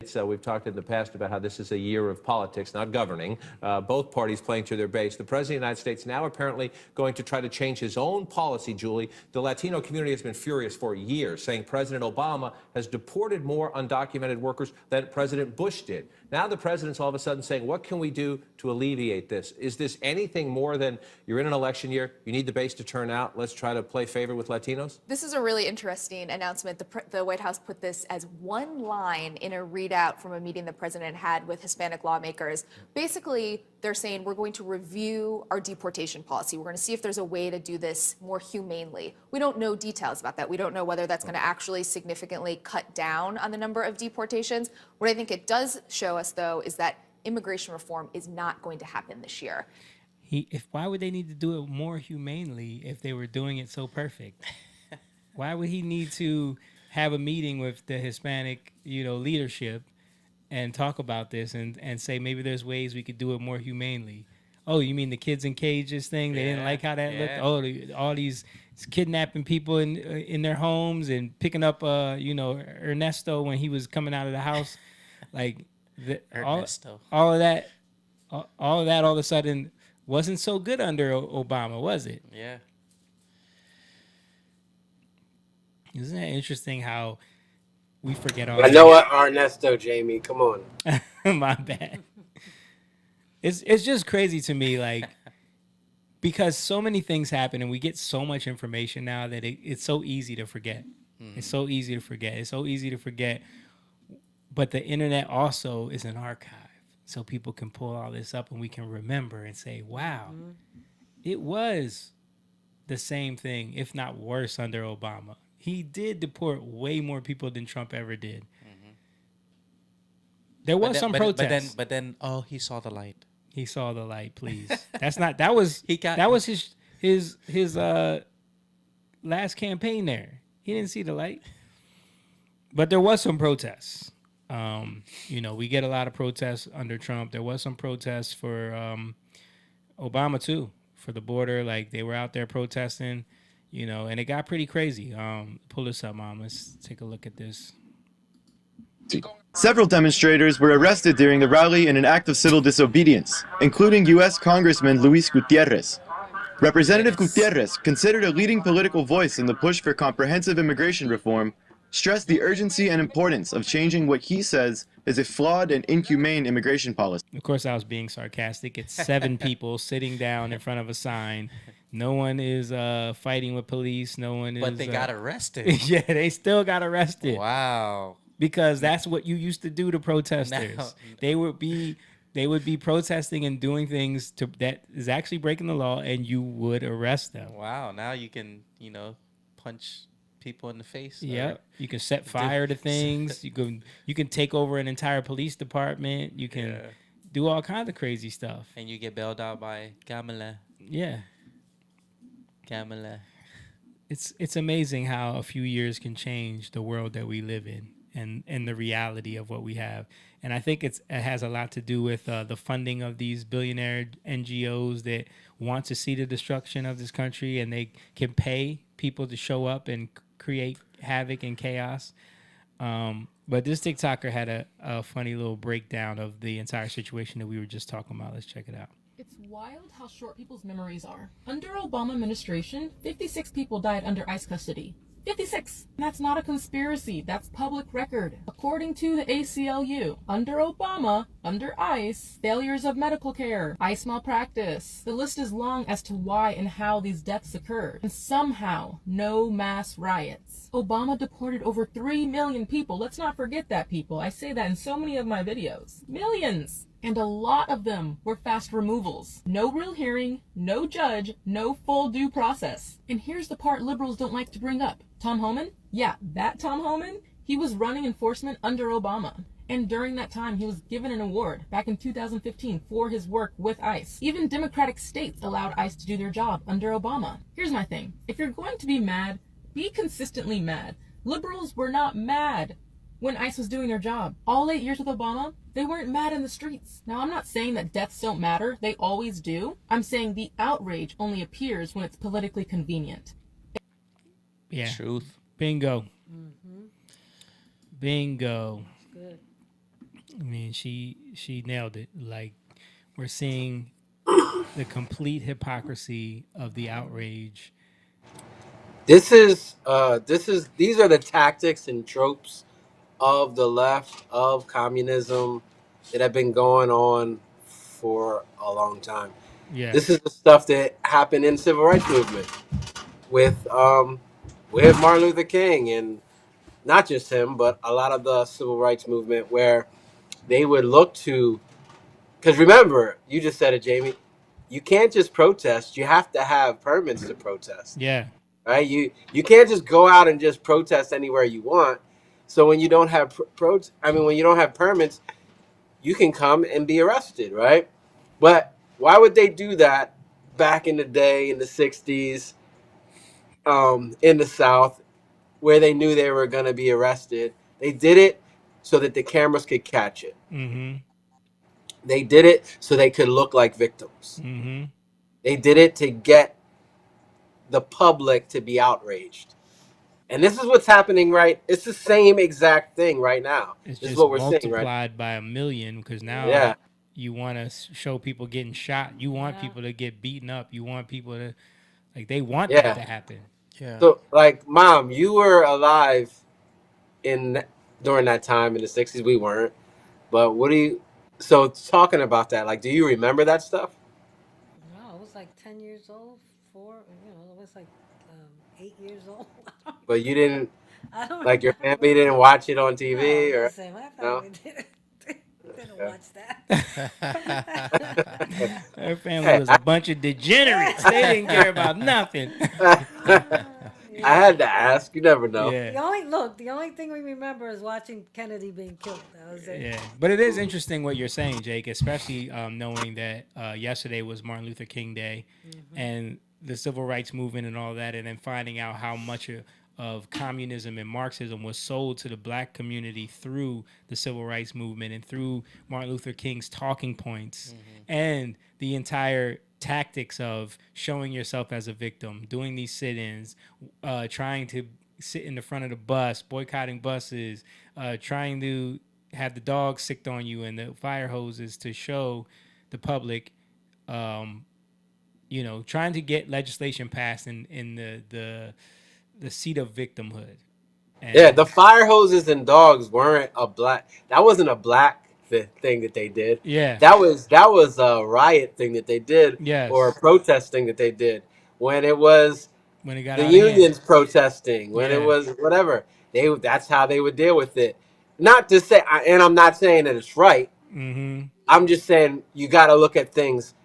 So we've talked in the past about how this is a year of politics, not governing. Both parties playing to their base. The President of the United States now apparently going to try to change his own policy, Julie. The Latino community has been furious for years, saying President Obama has deported more undocumented workers than President Bush did. Now the president's all of a sudden saying, what can we do to alleviate this? Is this anything more than you're in an election year, you need the base to turn out, let's try to play favor with Latinos? This is a really interesting announcement. The White House put this as one line in a readout from a meeting the president had with Hispanic lawmakers. Basically, they're saying we're going to review our deportation policy. We're going to see if there's a way to do this more humanely. We don't know details about that. We don't know whether that's going to actually significantly cut down on the number of deportations. What I think it does show us, though, is that immigration reform is not going to happen this year. Why would they need to do it more humanely if they were doing it so perfect? Why would he need to have a meeting with the Hispanic, leadership and talk about this and say maybe there's ways we could do it more humanely? Oh, you mean the kids in cages thing? They didn't like how that looked. Oh, all these kidnapping people in their homes and picking up, Ernesto when he was coming out of the house, like all of that, all of a sudden wasn't so good under Obama, was it? Yeah. Isn't that interesting how we forget all I know what Ernesto, Jamie. Come on. My bad. It's just crazy to me, like, because so many things happen and we get so much information now that it's so easy to forget. It's so easy to forget. It's so easy to forget. But the internet also is an archive. So people can pull all this up and we can remember and say, wow, it was the same thing, if not worse, under Obama. He did deport way more people than Trump ever did. There was some protests. But then, he saw the light. He saw the light, please. That was his last campaign there. He didn't see the light. But there was some protests. We get a lot of protests under Trump. There was some protests for Obama too, for the border. Like they were out there protesting, and it got pretty crazy. Pull this up, Mom. Let's take a look at this. Several demonstrators were arrested during the rally in an act of civil disobedience, including U.S. Congressman Luis Gutierrez. Representative Gutierrez, considered a leading political voice in the push for comprehensive immigration reform, stressed the urgency and importance of changing what he says is a flawed and inhumane immigration policy. Of course, I was being sarcastic. It's 7 people sitting down in front of a sign. No one is fighting with police. No one is. But they got arrested. Yeah, they still got arrested. Wow. Because that's what you used to do to protesters. Now, they would be protesting and doing things that is actually breaking the law, and you would arrest them. Wow. Now you can, punch people in the face. Yeah. You can set fire to things. You can take over an entire police department. You can do all kinds of crazy stuff. And you get bailed out by Kamala. Yeah. Kamala. It's amazing how a few years can change the world that we live in and the reality of what we have. And I think it has a lot to do with the funding of these billionaire NGOs that want to see the destruction of this country, and they can pay people to show up and create havoc and chaos. But this TikToker had a funny little breakdown of the entire situation that we were just talking about. Let's check it out. It's wild how short people's memories are. Under Obama administration, 56 people died under ICE custody. 56. That's not a conspiracy. That's public record. According to the ACLU, under Obama, under ICE, failures of medical care, ICE malpractice. The list is long as to why and how these deaths occurred. And somehow, no mass riots. Obama deported over 3 million people. Let's not forget that, people. I say that in so many of my videos. Millions. And a lot of them were fast removals. No real hearing, no judge, no full due process. And here's the part liberals don't like to bring up. Tom Homan? Yeah, that Tom Homan, he was running enforcement under Obama. And during that time, he was given an award back in 2015 for his work with ICE. Even Democratic states allowed ICE to do their job under Obama. Here's my thing. If you're going to be mad, be consistently mad. Liberals were not mad when ICE was doing their job. All 8 years with Obama, they weren't mad in the streets. Now, I'm not saying that deaths don't matter. They always do. I'm saying the outrage only appears when it's politically convenient. Yeah. Truth. Bingo. Mm-hmm. Bingo. Good. I mean, she nailed it. Like, we're seeing the complete hypocrisy of the outrage. These are the tactics and tropes of the left, of communism, that have been going on for a long time. Yeah. This is the stuff that happened in civil rights movement with Martin Luther King, and not just him, but a lot of the civil rights movement, where they would look to, because remember, you just said it, Jamie, you can't just protest, you have to have permits to protest. Yeah. Right? You can't just go out and just protest anywhere you want. So when you don't have when you don't have permits, you can come and be arrested, right? But why would they do that back in the day, in the 60s, in the South, where they knew they were going to be arrested? They did it so that the cameras could catch it. Mm-hmm. They did it so they could look like victims. Mm-hmm. They did it to get the public to be outraged. And this is what's happening, right? It's the same exact thing right now. It's this just is what we're seeing, multiplied right? by 1 million, because now Yeah. you want to show people getting shot. You want Yeah. people to get beaten up. You want people to, like, they want Yeah. that to happen. Yeah. So, like, Mom, you were alive during that time in the 60s. We weren't. But so talking about that, like, do you remember that stuff? No, I was like 10 years old, I was like 8 years old. But you didn't, I don't like, your remember. family didn't watch it on TV? No, or listen, my no? family didn't Okay. watch that. Her family was a bunch of degenerates. They didn't care about nothing. I had to ask. You never know. Yeah. The only thing we remember is watching Kennedy being killed. That was it. Yeah, but it is interesting what you're saying, Jake, especially knowing that yesterday was Martin Luther King Day, and the civil rights movement and all that, and then finding out how much of communism and Marxism was sold to the black community through the civil rights movement and through Martin Luther King's talking points and the entire tactics of showing yourself as a victim, doing these sit-ins, trying to sit in the front of the bus, boycotting buses, trying to have the dogs sicked on you and the fire hoses to show the public, trying to get legislation passed in the seat of victimhood. And Yeah, the fire hoses and dogs weren't that wasn't a black thing that they did. Yeah. That was a riot thing that they did. Yes. Or a protest thing that they did. When it was when it got the out of hand. unions protesting, when it Yeah. was whatever, that's how they would deal with it. Not to say, and I'm not saying that it's right. Mm-hmm. I'm just saying you got to look at things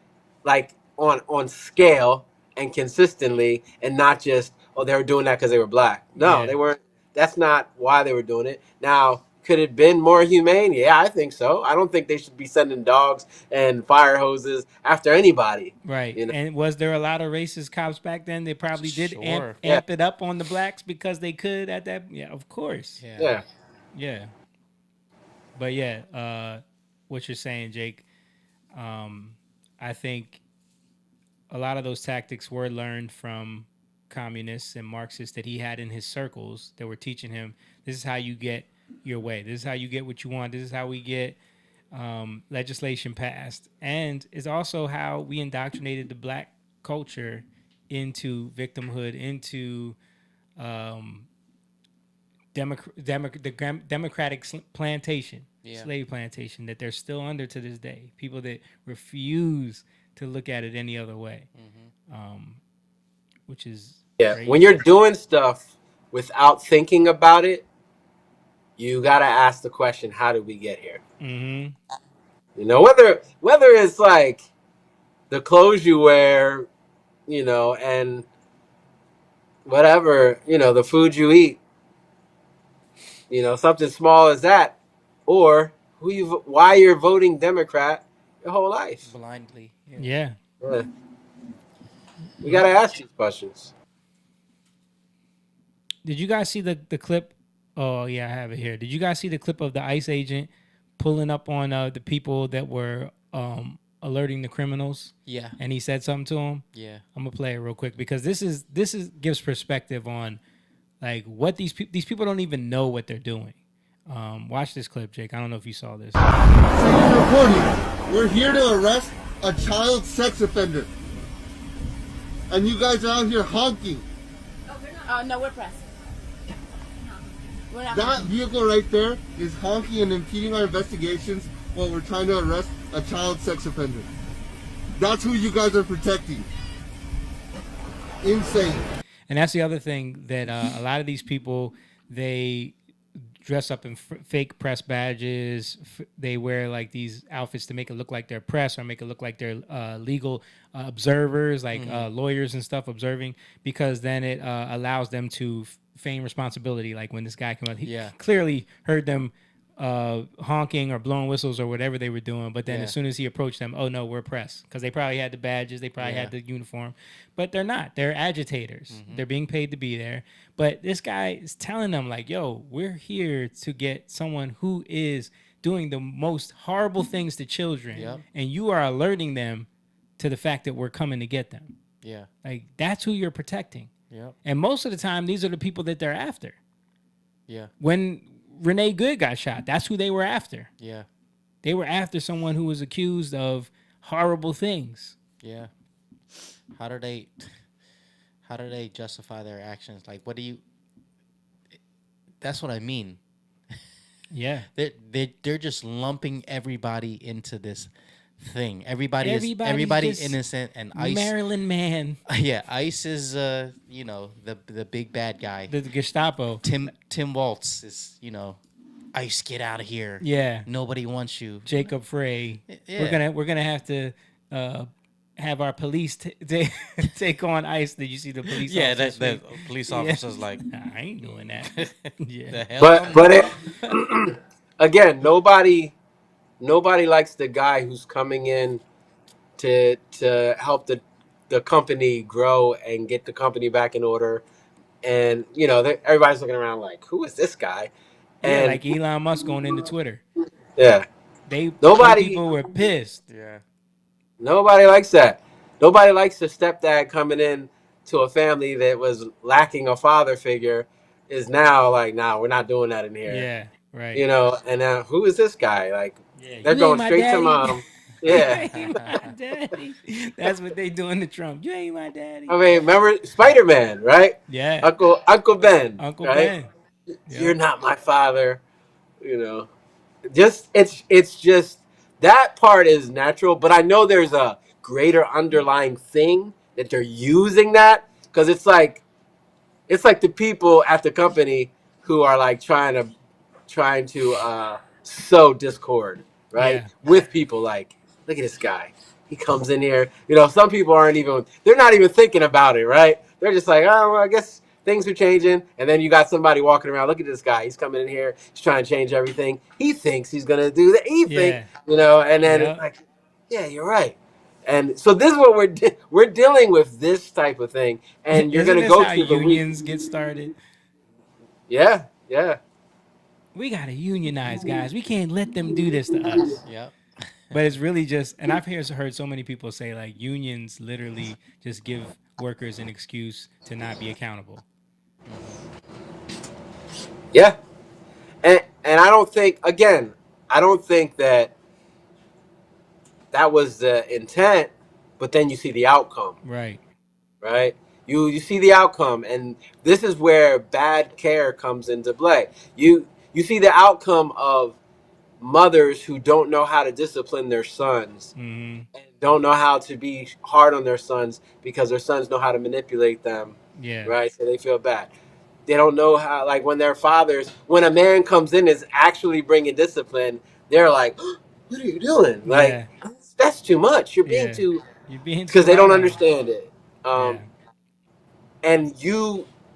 like on scale and consistently, and not just, oh, they were doing that because they were black. No, Yeah. they weren't. That's not why they were doing it. Now, could it have been more humane? Yeah, I think so. I don't think they should be sending dogs and fire hoses after anybody. Right. You know? And was there a lot of racist cops back then? They probably did Sure. amp it up on the blacks because they could at that. Yeah, of course. Yeah. Yeah. But yeah, what you're saying, Jake, I think a lot of those tactics were learned from communists and Marxists that he had in his circles that were teaching him, this is how you get your way. This is how you get what you want. This is how we get legislation passed. And it's also how we indoctrinated the black culture into victimhood, into Democratic plantation, Yeah. slave plantation that they're still under to this day. People that refuse to look at it any other way, which is crazy. When you're doing stuff without thinking about it, you gotta ask the question, how did we get here? Mm-hmm. You know, whether it's like the clothes you wear, you know, and whatever, you know, the food you eat, you know, something small as that, or why you're voting Democrat your whole life. Blindly. Yeah. Yeah. We gotta ask these questions. Did you guys see the clip? Oh yeah, I have it here. Did you guys see the clip of the ICE agent pulling up on the people that were alerting the criminals? Yeah. And he said something to them. Yeah. I'm gonna play it real quick because this gives perspective on like what these people don't even know what they're doing. Watch this clip, Jake. I don't know if you saw this. Reporting. We're here to arrest a child sex offender, and you guys are out here honking. No, we're pressed. We're not. That vehicle right there is honking and impeding our investigations while we're trying to arrest a child sex offender. That's who you guys are protecting. Insane. And that's the other thing that a lot of these people, they dress up in fake press badges. They wear like these outfits to make it look like they're press or make it look like they're legal observers, like lawyers and stuff observing, because then it allows them to feign responsibility. Like when this guy came out, he clearly heard them honking or blowing whistles or whatever they were doing. But then as soon as he approached them, oh no, we're press. Because they probably had the badges, they probably had the uniform. But they're not. They're agitators. They're being paid to be there. But this guy is telling them like, yo, we're here to get someone who is doing the most horrible things to children. And you are alerting them to the fact that we're coming to get them. Yeah. Like that's who you're protecting. Yep. And most of the time, these are the people that they're after. Yeah. When Renee Good got shot, that's who they were after. Yeah. They were after someone who was accused of horrible things. Yeah. How do they justify their actions? Like, what do you? That's what I mean. Yeah. They're just lumping everybody into this thing. Everybody's innocent, and ICE. Maryland man. Yeah, ICE is you know, the big bad guy. The Gestapo. Tim Waltz is, you know, ICE, get out of here. Yeah. Nobody wants you. Jacob Frey. Yeah. We're gonna have to have our police take on ICE. Did you see the police? Yeah, officers the police officers like, nah, I ain't doing that. Yeah. But again, nobody likes the guy who's coming in to help the company grow and get the company back in order. And, you know, everybody's looking around like, who is this guy? Yeah, And like Elon Musk going into Twitter. Yeah. People were pissed. Yeah. Nobody likes that. Nobody likes the stepdad coming in to a family that was lacking a father figure is now like, nah, we're not doing that in here. Yeah, right. You know, and now who is this guy? Like, yeah, they're going straight to mom. Yeah. You ain't my daddy. That's what they doing to Trump. You ain't my daddy. I mean, remember Spider-Man, right? Yeah. Uncle Ben. Uncle right? Ben. You're not my father. You know, it's just that part is natural, but I know there's a greater underlying thing that they're using that because it's like the people at the company who are like trying to sow discord, right? With people like, look at this guy. He comes in here. You know, some people they're not even thinking about it, right? They're just like, oh, well, I guess things are changing. And then you got somebody walking around, look at this guy. He's coming in here. He's trying to change everything. He thinks he's going to do that. He thinks, you know, and then it's like, yeah, you're right. And so this is what we're dealing with, this type of thing. And you're going to go to the unions get started. Yeah, yeah. We got to unionize, guys. We can't let them do this to us. Yep. But it's really just, and I've heard so many people say like unions literally just give workers an excuse to not be accountable. Yeah. And I don't think that was the intent, but then you see the outcome. Right. Right? You see the outcome, and this is where bad care comes into play. You see the outcome of mothers who don't know how to discipline their sons, Mm-hmm. and don't know how to be hard on their sons because their sons know how to manipulate them, Yeah. right? So they feel bad. They don't know how, like when their fathers, when a man comes in is actually bringing discipline, they're like, what are you doing? Like, that's too much. You're being too, You're being because too they don't hard on 'em. understand it.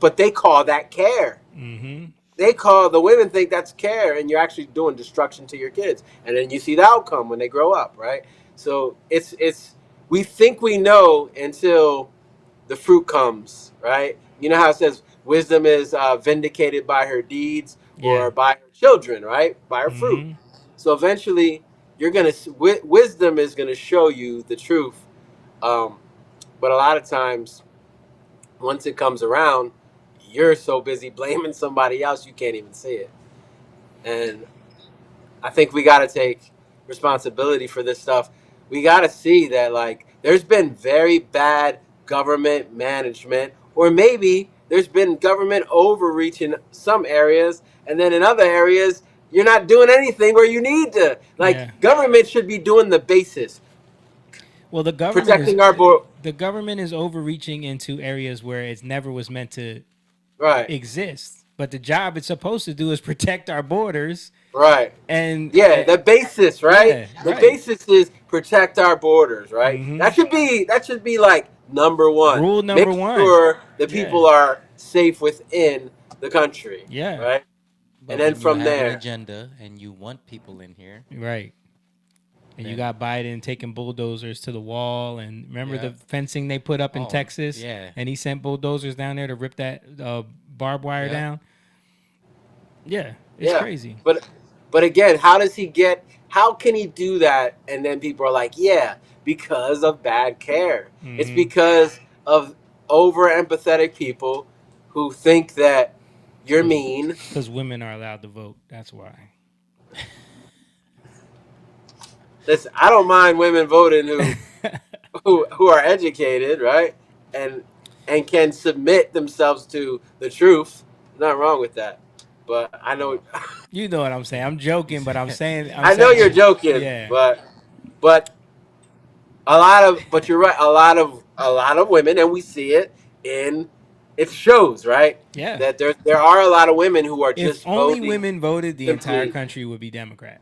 But they call that care. Mm-hmm. They call, the women think that's care, and you're actually doing destruction to your kids. And then you see the outcome when they grow up, right? So it's we think we know until the fruit comes, right? You know how it says wisdom is vindicated by her deeds or by her children, right? By her fruit. So eventually, you're gonna wisdom is gonna show you the truth. But a lot of times, once it comes around, you're so busy blaming somebody else you can't even see it. And I think we got to take responsibility for this stuff. We got to see that, like, there's been very bad government management, or maybe there's been government overreach in some areas, and then in other areas you're not doing anything where you need to. Like, government should be doing the basis. Well, the government protecting our border. The government is overreaching into areas where it never was meant to exist. But the job it's supposed to do is protect our borders. Right. And the basis, right? Yeah, the basis is protect our borders, right? That should be like number one. Rule number Make one. sure the people are safe within the country. Yeah. Right. But and then when from you have there, an agenda and you want people in here, right? And you got Biden taking bulldozers to the wall, and remember the fencing they put up in Texas? yeah. And he sent bulldozers down there to rip that barbed wire down. Yeah, it's crazy. But again, how can he do that? And then people are like, yeah, because of bad care. It's because of over empathetic people who think that you're mean. Because women are allowed to vote. That's why. Listen, I don't mind women voting who are educated, right? And can submit themselves to the truth. Nothing wrong with that. But I know you know what I'm saying. I'm joking, but I'm saying I know you're joking. Yeah. But you're right. A lot of women, and we see it in it shows, right? Yeah. That there are a lot of women who are just if only voting women voted, the entire simply- country would be Democrat.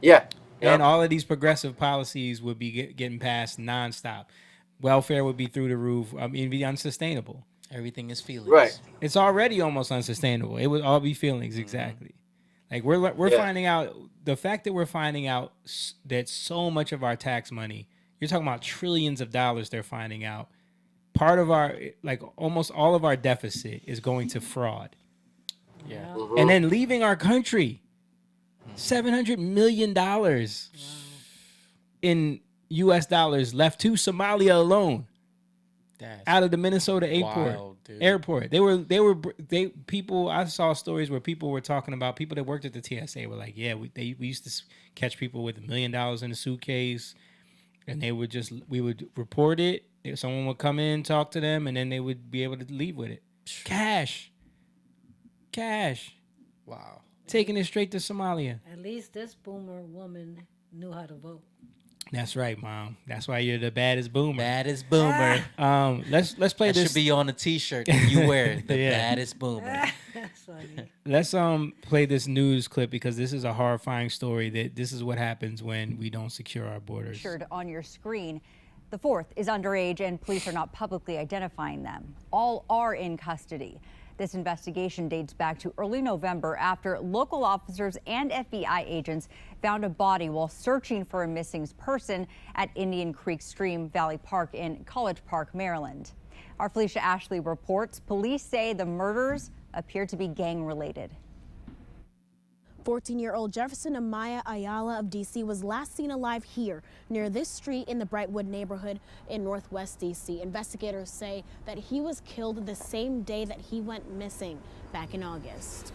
Yeah. And all of these progressive policies would be getting passed nonstop. Welfare would be through the roof. I mean, it'd be unsustainable. everything is feelings. Right. It's already almost unsustainable. It would all be feelings, exactly. Like we're finding out, the fact that we're finding out that so much of our tax money, you're talking about trillions of dollars, they're finding out. Part of our, like almost all of our deficit is going to fraud. Yeah. Mm-hmm. And then leaving our country. $700 million in US dollars left to Somalia alone. Out of the Minnesota airport. People, I saw stories where people were talking about, people that worked at the TSA were like, yeah, we used to catch people with $1 million in a suitcase, and we would report it. Someone would come in, talk to them, and then they would be able to leave with it. Cash. Wow. Taking it straight to Somalia. At least this boomer woman knew how to vote. That's right, Mom. That's why you're the baddest boomer. Baddest boomer. Let's play that this. Should be on a T-shirt that you wear. The baddest boomer. That's funny. Let's play this news clip because this is a horrifying story. That this is what happens when we don't secure our borders. On your screen, the fourth is underage, and police are not publicly identifying them. All are in custody. This investigation dates back to early November after local officers and FBI agents found a body while searching for a missing person at Indian Creek Stream Valley Park in College Park, Maryland. Our Felicia Ashley reports police say the murders appear to be gang-related. 14-year-old Jefferson Amaya Ayala of D.C. was last seen alive here near this street in the Brightwood neighborhood in Northwest D.C. Investigators say that he was killed the same day that he went missing back in August.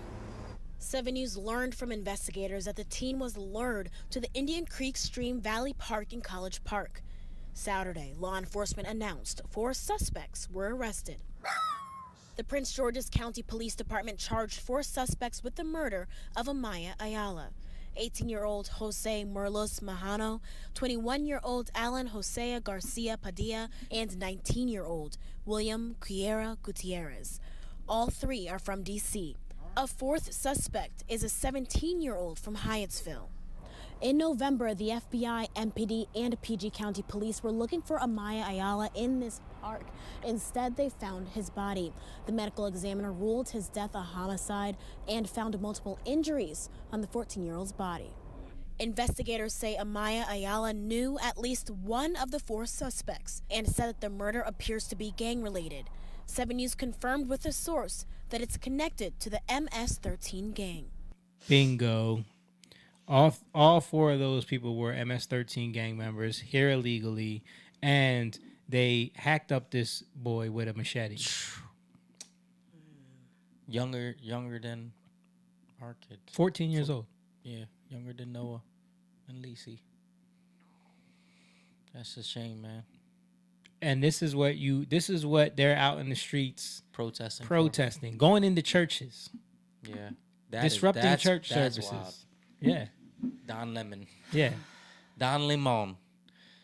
7 News learned from investigators that the teen was lured to the Indian Creek Stream Valley Park in College Park. Saturday, law enforcement announced 4 suspects were arrested. The Prince George's County Police Department charged 4 suspects with the murder of Amaya Ayala. 18-year-old Jose Merlos Mahano, 21-year-old Alan Josea Garcia Padilla, and 19-year-old William Quiera Gutierrez. All 3 are from D.C. A 4th suspect is a 17-year-old from Hyattsville. In November, the FBI, MPD, and PG County Police were looking for Amaya Ayala in this park. Instead, they found his body. The medical examiner ruled his death a homicide and found multiple injuries on the 14-year-old's body. Investigators say Amaya Ayala knew at least one of the 4 suspects and said that the murder appears to be gang-related. 7 News confirmed with a source that it's connected to the MS-13 gang. Bingo. All 4 of those people were MS-13 gang members here illegally, and they hacked up this boy with a machete. Younger than our kids. 14 years old. Yeah, younger than Noah and Lacey. That's a shame, man. And this is what they're out in the streets protesting, going into churches. Yeah, disrupting church services. Wild. Yeah. Don Lemon. Yeah. Don Lemon.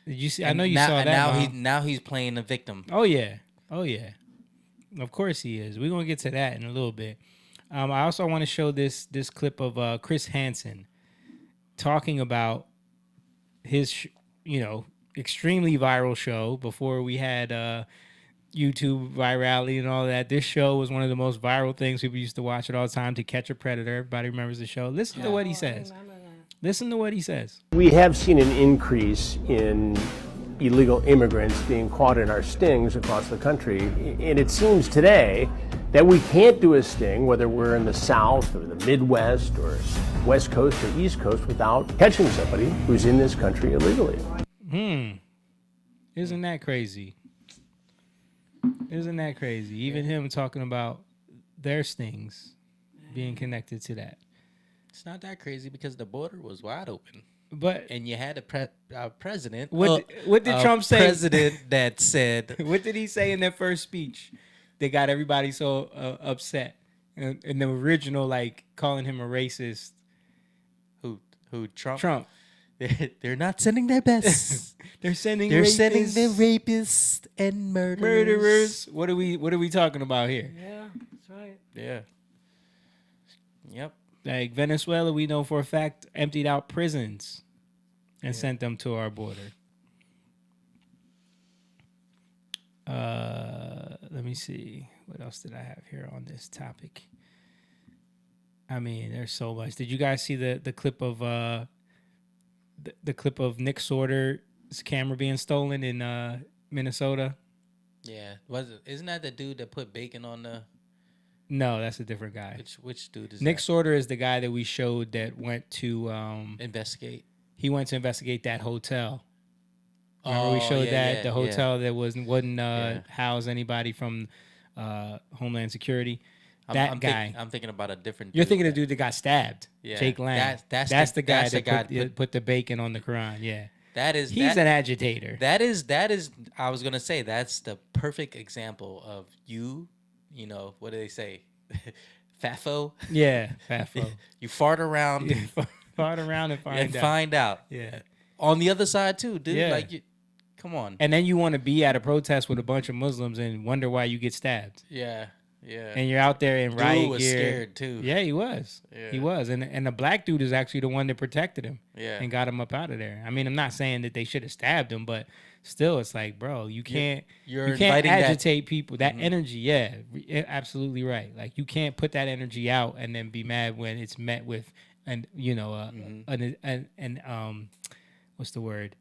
Did you see? And I know you saw that. Now he's playing the victim. Oh yeah. Of course he is. We're gonna get to that in a little bit. I also want to show this clip of Chris Hansen talking about his extremely viral show before we had YouTube virality and all that. This show was one of the most viral things people used to watch it all the time, To Catch a Predator. Everybody remembers the show. Listen to what he says. Listen to what he says. We have seen an increase in illegal immigrants being caught in our stings across the country. And it seems today that we can't do a sting, whether we're in the South or the Midwest or West Coast or East Coast, without catching somebody who's in this country illegally. Isn't that crazy? Isn't that crazy? Even him talking about their stings being connected to that. It's not that crazy because the border was wide open. And you had a president. What did Trump say? President that said. What did he say in that first speech that got everybody so upset? And the original, calling him a racist. Who? Trump? Trump. They're not sending their best. They're sending the rapists and murderers. What are we talking about here? Yeah, that's right. Yeah. Yep. Like Venezuela, we know for a fact, emptied out prisons and sent them to our border. Let me see. What else did I have here on this topic? I mean, there's so much. Did you guys see the clip of the clip of Nick Sorter's camera being stolen in Minnesota? Yeah. Isn't that the dude that put bacon on the... No, that's a different guy. Which dude is Nick that? Sorter is the guy that we showed that went to investigate. He went to investigate that hotel. Remember we showed the hotel that wouldn't house anybody from Homeland Security. I'm thinking about a different. You're thinking of the dude that got stabbed. Yeah, Jake Lang. That's the guy that put the bacon on the Quran. Yeah. He's an agitator. That is. I was gonna say that's the perfect example of you. You know, what do they say? FAFO? Yeah, FAFO. You fart around. Fart around and find out. Yeah. On the other side, too, dude. Yeah. Come on. And then you want to be at a protest with a bunch of Muslims and wonder why you get stabbed. Yeah, yeah. And you're out there in riot gear. Dude was scared, too. Yeah, he was. Yeah. He was. And the black dude is actually the one that protected him. Yeah. And got him up out of there. I mean, I'm not saying that they should have stabbed him, but still, it's like, bro, you can't agitate people. That energy, absolutely right. Like, you can't put that energy out and then be mad when it's met with, what's the word?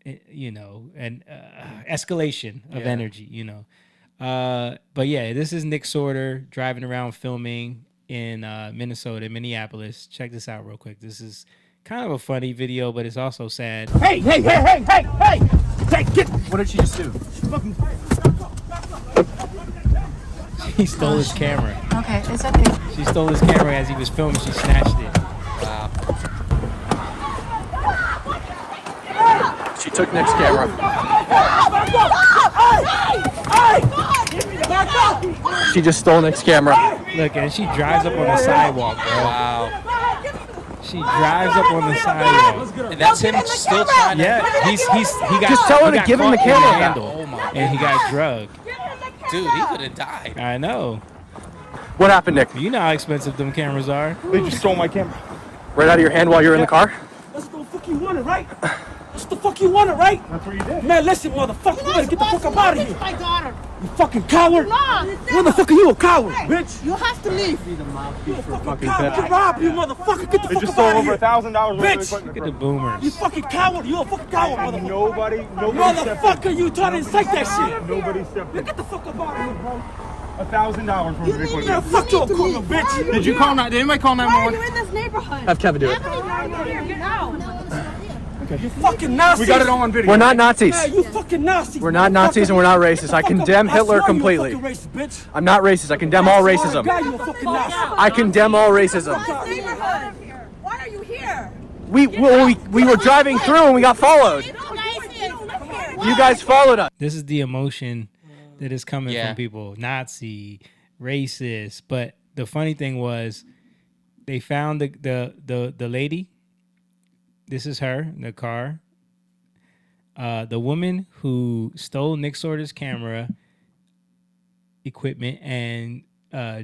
An escalation of energy, But yeah, this is Nick Sorter driving around filming in Minnesota, Minneapolis. Check this out real quick. This is kind of a funny video, but it's also sad. Hey, get! What did she just do? She stole his camera. Okay, it's okay. She stole his camera as he was filming. She snatched it. Wow. She took Nick's camera. She just stole Nick's camera. Look, and she drives up on the sidewalk, bro. Wow. She drives up on the sidewalk. And that's him still trying to. Yeah, he got. Just tell her he to got give him the caught in camera back. handle, Oh my and he got drugged. Dude, he could have died. I know. What happened, Nick? You know how expensive them cameras are. They just stole my camera. Right out of your hand while you were in the car? That's what the fuck you wanted, right? That's what the fuck you wanted, right? That's what you did. Man, listen, motherfucker, you better get the fuck up out of here. My daughter. You fucking coward. What the fuck are you, a coward, bitch? You have to leave. You a fucking coward. Get robbed, you motherfucker. Get the fuck up out of here. $1,000 Bitch. Look at the boomers. You fucking coward. You a fucking coward, motherfucker. Nobody Motherfucker, you trying to incite that shit. Nobody stepped in. Get the fuck up out of here, bro. $1,000 worth of equipment. Yeah, fuck your equipment, bitch. Did you call 9? Did anybody call 911? You're in this neighborhood. Have Kevin do it. Get out. You fucking Nazis. We got it all on video. We're not Nazis. Yeah, you fucking Nazis. We're not Nazis and we're not racist. I condemn Hitler completely. I'm not racist. I condemn all racism. I condemn all racism. Why are you here? We were driving through and we got followed. You guys followed us. This is the emotion that is coming from people. Nazi, racist. But the funny thing was, they found the lady. This is her in the car. The woman who stole Nick Sorter's camera equipment and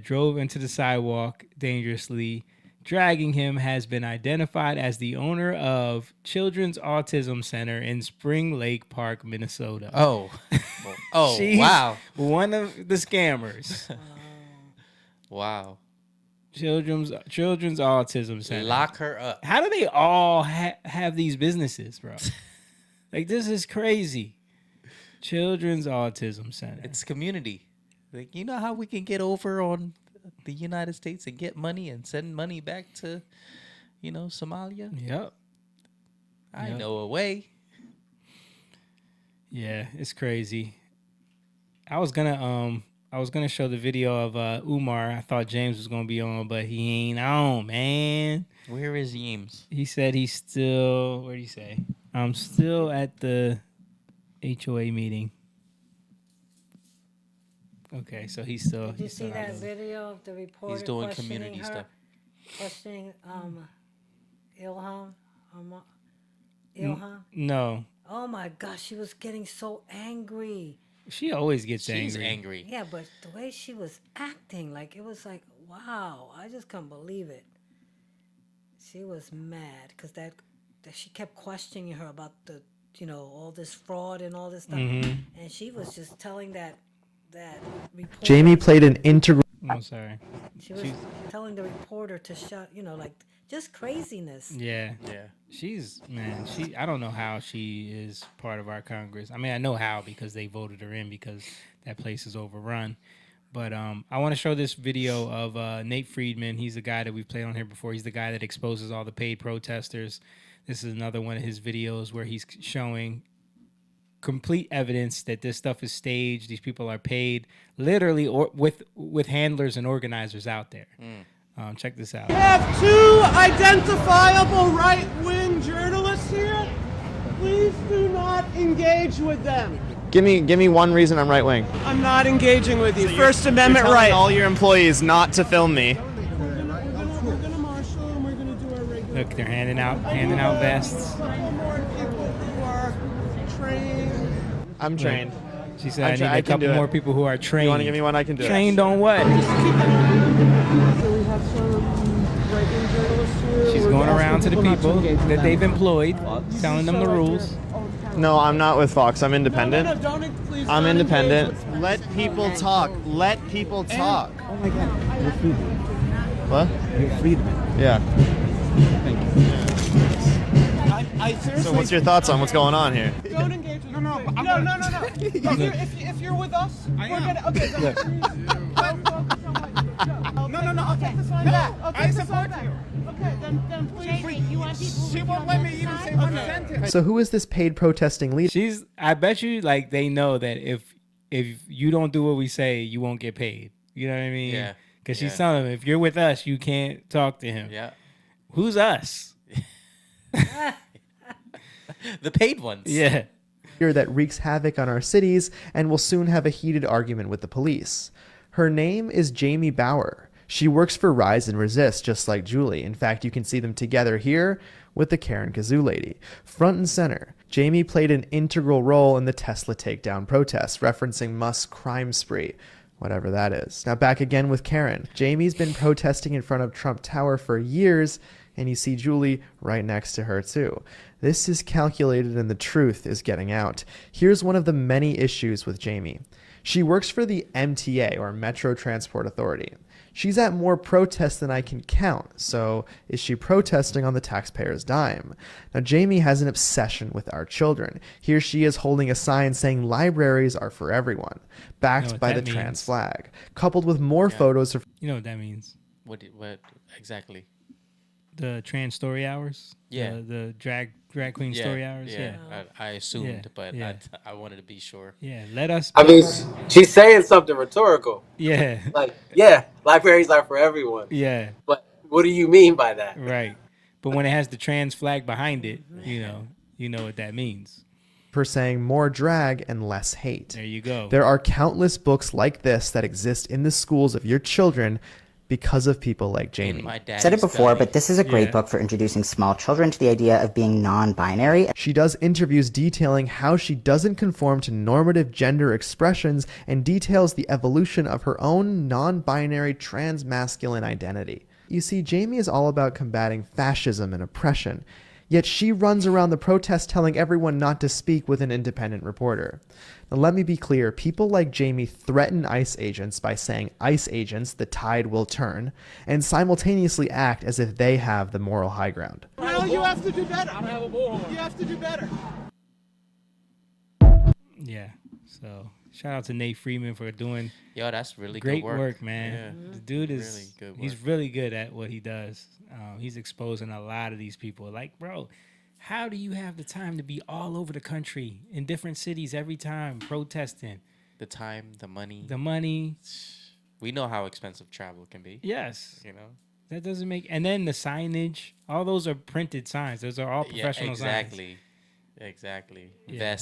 drove into the sidewalk dangerously, dragging him, has been identified as the owner of Children's Autism Center in Spring Lake Park, Minnesota. Oh. Oh, She's wow. one of the scammers. Wow. Children's Autism Center. Lock her up. How do they all have these businesses, bro? Like, this is crazy. Children's Autism Center. It's community. Like, you know how we can get over on the United States and get money and send money back to, Somalia? Yep. I know a way. Yeah, it's crazy. I was gonna show the video of Umar. I thought James was gonna be on, but he ain't on, man. Where is James? He said he's still. What did he say? I'm still at the HOA meeting. Okay, so he's still. Did you see that video of the reporter? He's doing questioning community her, stuff. Questioning Ilham. Ilham. No. Oh my gosh, she was getting so angry. She always gets She's angry. angry. Yeah, but the way she was acting, like, it was like, wow, I just couldn't believe it. She was mad because that she kept questioning her about the, all this fraud and all this stuff, and she was just telling that reporter. Jamie played an integral. I'm sorry. She was telling the reporter to shut, just craziness. Yeah. I don't know how she is part of our Congress. I mean, I know how because they voted her in because that place is overrun. But I want to show this video of Nate Friedman. He's the guy that we've played on here before. He's the guy that exposes all the paid protesters. This is another one of his videos where he's showing complete evidence that this stuff is staged. These people are paid literally or with handlers and organizers out there. Check this out. We have two identifiable right-wing journalists here. Please do not engage with them. Give me one reason I'm right wing. I'm not engaging with you. First Amendment You're telling right. all your employees not to film me. We're gonna marshal and we're gonna do our regular. Look, they're handing out vests. More people who are trained. I'm trained. She said, I need a couple more people who are trained. You want to give me one? I can do it. Trained on what? So we have some right-wing journalists here. She's going around to the people that they've employed, telling them the rules. No, I'm not with Fox. I'm independent. Please I'm don't independent. engage with- Let people talk. Let people talk. Oh my God, you're Friedman. What? You're Friedman. Yeah. Thank you. I seriously. So what's your thoughts on what's going on here? Don't engage with no. If you're with us, we're gonna. Okay. No. I'll take this line back. I support you. Okay, then please. You want people She won't let me even say one sentence. So who is this paid protesting leader? I bet you they know that if you don't do what we say, you won't get paid. You know what I mean? Yeah. Because she's telling them, if you're with us, you can't talk to him. Yeah. Who's us? The paid ones. Yeah. That wreaks havoc on our cities and will soon have a heated argument with the police. Her name is Jamie Bauer. She works for Rise and Resist, just like Julie. In fact, you can see them together here with the Karen Kazoo lady. Front and center, Jamie played an integral role in the Tesla takedown protests, referencing Musk's crime spree, whatever that is. Now back again with Karen. Jamie's been protesting in front of Trump Tower for years, and you see Julie right next to her too. This is calculated and the truth is getting out. Here's one of the many issues with Jamie. She works for the MTA, or Metro Transport Authority. She's at more protests than I can count, so is she protesting on the taxpayer's dime? Now, Jamie has an obsession with our children. Here she is holding a sign saying libraries are for everyone, backed by the trans flag, coupled with more photos of... You know what that means? What exactly? The trans story hours? Yeah. The drag queen story hours? Yeah. I assumed, but I wanted to be sure. Yeah, let us... I mean, she's saying something rhetorical. Yeah. Like, yeah, libraries are for everyone. Yeah. But what do you mean by that? Right. But when it has the trans flag behind it, you know what that means. For saying more drag and less hate. There you go. There are countless books like this that exist in the schools of your children because of people like Jamie. I've said it before, but this is a great book for introducing small children to the idea of being non-binary. She does interviews detailing how she doesn't conform to normative gender expressions and details the evolution of her own non-binary trans-masculine identity. You see, Jamie is all about combating fascism and oppression, yet she runs around the protest telling everyone not to speak with an independent reporter. Now, let me be clear. People like Jamie threaten ICE agents by saying, ICE agents, the tide will turn, and simultaneously act as if they have the moral high ground. Well, you have to do better. You have to do better. Yeah. So shout out to Nate Freeman for doing that's really great good work, man. Yeah. The dude is really good work. He's really good at what he does. He's exposing a lot of these people. Like, bro, how do you have the time to be all over the country in different cities every time protesting? The time, the money. The money. We know how expensive travel can be. Yes. You know? That doesn't make... And then the signage. All those are printed signs. Those are all professional signs. Exactly. Yeah.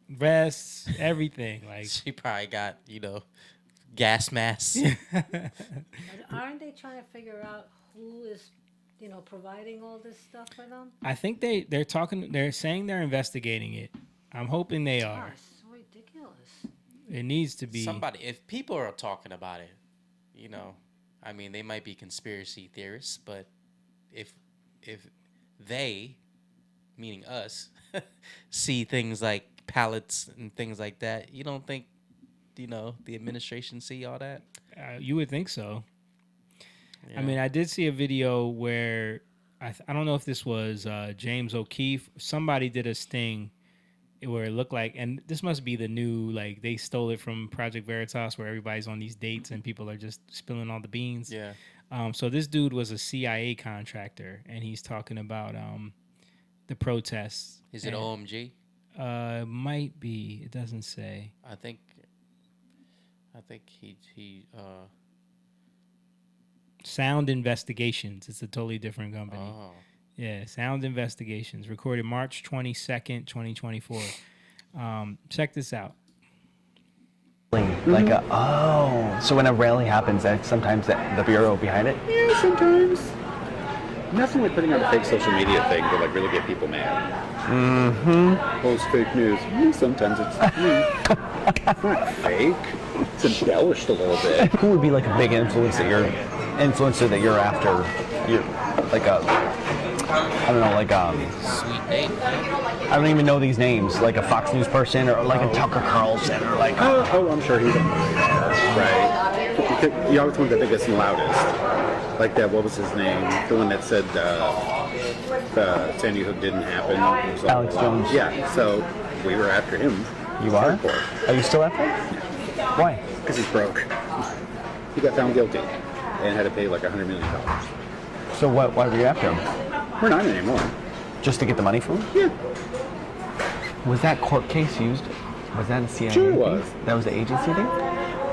Vests, everything. Like, she probably got, gas masks. Aren't they trying to figure out who is, providing all this stuff for them? I think they're saying they're investigating it. I'm hoping they are. It's so ridiculous. It needs to be somebody. If people are talking about it, I mean, they might be conspiracy theorists, but if they, meaning us, see things like pallets and things like that, you don't think, the administration see all that? You would think so. Yeah. I mean, I did see a video where I don't know if this was James O'Keefe. Somebody did a sting where it looked like, and this must be the new, like, they stole it from Project Veritas, where everybody's on these dates and people are just spilling all the beans. Yeah. So this dude was a CIA contractor, and he's talking about the protests. Is it OMG? Might be. It doesn't say. I think he Sound Investigations. It's a totally different company. Oh. Yeah, Sound Investigations. Recorded March 22nd, 2024. Check this out. So when a rally happens, sometimes the bureau behind it? Yeah, sometimes. Nothing like putting out a fake social media thing to like really get people mad. Mm-hmm. Post fake news. Yeah, sometimes it's not fake. It's embellished a little bit. Who would be like a big influencer that you're after? You're like Sweet Nate. I don't even know these names. Like a Fox News person or like a Tucker Carlson or like. Oh, I'm sure he's on the radar, right? You always want the biggest and loudest. Like that, what was his name? The one that said Sandy Hook didn't happen. Alex Jones. Yeah, so we were after him. You are? Are you still after him? Why? Because he's broke. He got found guilty and had to pay like $100 million. So why were you after him? We're not anymore. Just to get the money from him? Yeah. Was that court case used? Was that a CIA Sure thing? was. That was the agency thing?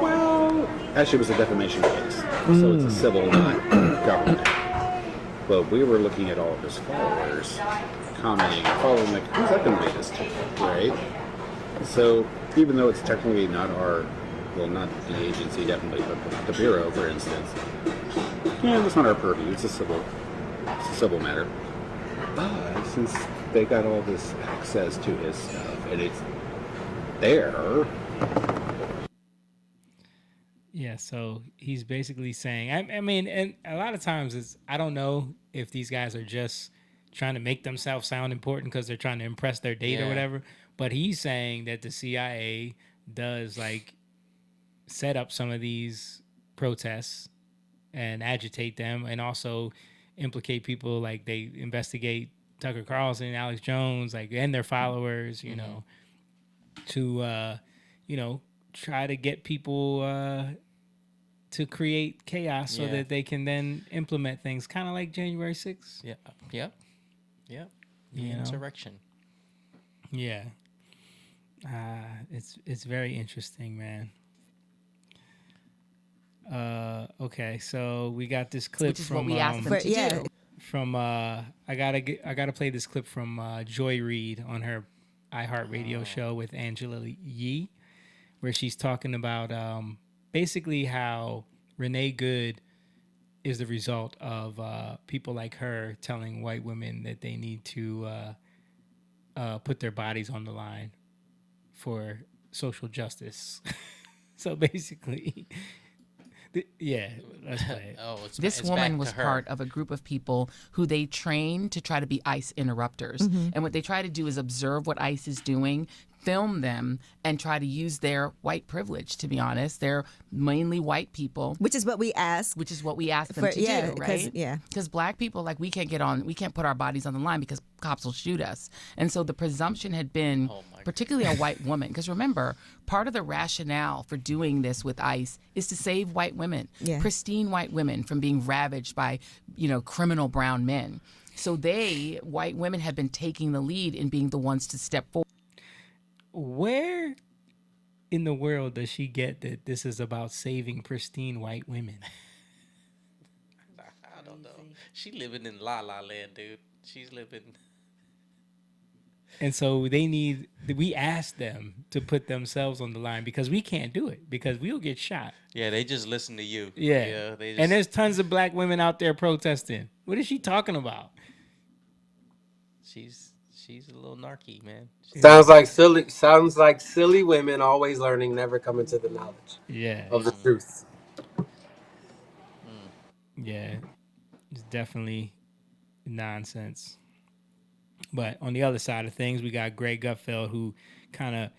Well, actually it was a defamation case. So it's a civil, not government. but we were looking at all of his followers, commenting and following, like, who's that going to be this to, right? So even though it's technically not our, well, not the agency definitely, but the Bureau, for instance, yeah, that's not our purview. It's a civil matter. But since they got all this access to his stuff and it's there. Yeah, so he's basically saying, I mean, and a lot of times I don't know if these guys are just trying to make themselves sound important because they're trying to impress their date or whatever. But he's saying that the CIA does like set up some of these protests and agitate them, and also implicate people, like they investigate Tucker Carlson and Alex Jones, like, and their followers, you know, to try to get people to create chaos so that they can then implement things, kind of like January 6th. Yeah. The insurrection. Yeah. It's very interesting, man. Okay, so we got this clip Which is from what we asked them to do. From I gotta play this clip from Joy Reid on her iHeartRadio show with Angela Yee, where she's talking about basically how Renee Good is the result of people like her telling white women that they need to put their bodies on the line for social justice. So basically, let's play it. This woman was part of a group of people who they train to try to be ICE interrupters. And what they try to do is observe what ICE is doing, film them, and try to use their white privilege, to be honest. They're mainly white people. Which is what we ask. Which is what we ask them to do, right? Yeah. Because black people, like, we can't put our bodies on the line because cops will shoot us. And so the presumption had been, particularly a white woman, because remember, part of the rationale for doing this with ICE is to save white women, pristine white women, from being ravaged by, criminal brown men. So white women, have been taking the lead in being the ones to step forward. Where in the world does she get that this is about saving pristine white women? I don't know. She living in La La Land, dude. She's living. And so we asked them to put themselves on the line because we can't do it because we'll get shot. Yeah, they just listen to you. Yeah. And there's tons of black women out there protesting. What is she talking about? She's a little narky, man. Sounds like silly women always learning, never coming to the knowledge of the truth. Yeah, it's definitely nonsense. But on the other side of things, we got Greg Gutfeld, who kind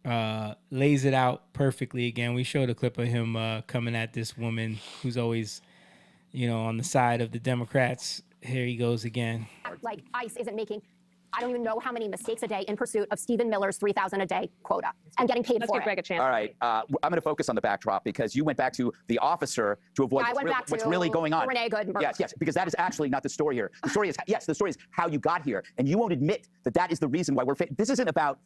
of lays it out perfectly again. We showed a clip of him coming at this woman who's always, on the side of the Democrats. Here he goes again. Like ICE isn't making, I don't even know how many mistakes a day in pursuit of Stephen Miller's 3,000 a day quota and getting paid for it. Greg a chance. All right, I'm going to focus on the backdrop because you went back to the officer to avoid what's really going on. Renee Good. Yes, because that is actually not the story here. The story is the story is how you got here, and you won't admit that is the reason why this isn't about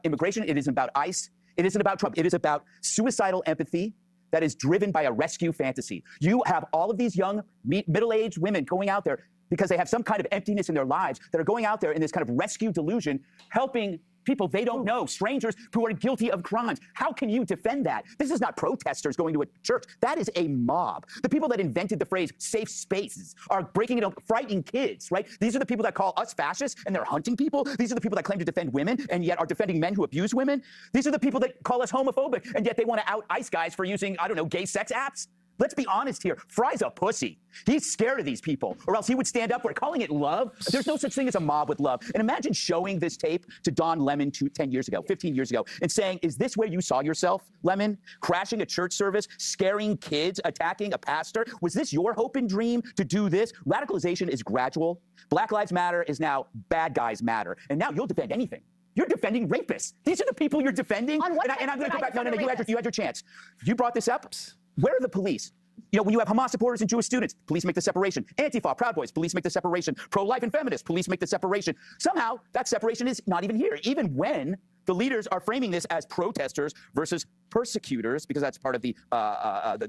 immigration. It isn't about ICE. It isn't about Trump. It is about suicidal empathy that is driven by a rescue fantasy. You have all of these young middle-aged women going out there because they have some kind of emptiness in their lives that are going out there in this kind of rescue delusion, helping people they don't know, strangers who are guilty of crimes. How can you defend that? This is not protesters going to a church. That is a mob. The people that invented the phrase safe spaces are breaking it up, frightening kids, right? These are the people that call us fascists and they're hunting people. These are the people that claim to defend women and yet are defending men who abuse women. These are the people that call us homophobic and yet they want to out ICE guys for using, gay sex apps. Let's be honest here. Fry's a pussy. He's scared of these people, or else he would stand up for it. Calling it love? There's no such thing as a mob with love. And imagine showing this tape to Don Lemon 10 years ago, 15 years ago, and saying, is this where you saw yourself, Lemon? Crashing a church service, scaring kids, attacking a pastor? Was this your hope and dream to do this? Radicalization is gradual. Black Lives Matter is now bad guys matter. And now you'll defend anything. You're defending rapists. These are the people you're defending. And I'm going to go back. No, you had your chance. You brought this up. Where are the police? When you have Hamas supporters and Jewish students, police make the separation. Antifa, Proud Boys, police make the separation. Pro-life and feminists, police make the separation. Somehow, that separation is not even here, even when the leaders are framing this as protesters versus persecutors, because that's part of the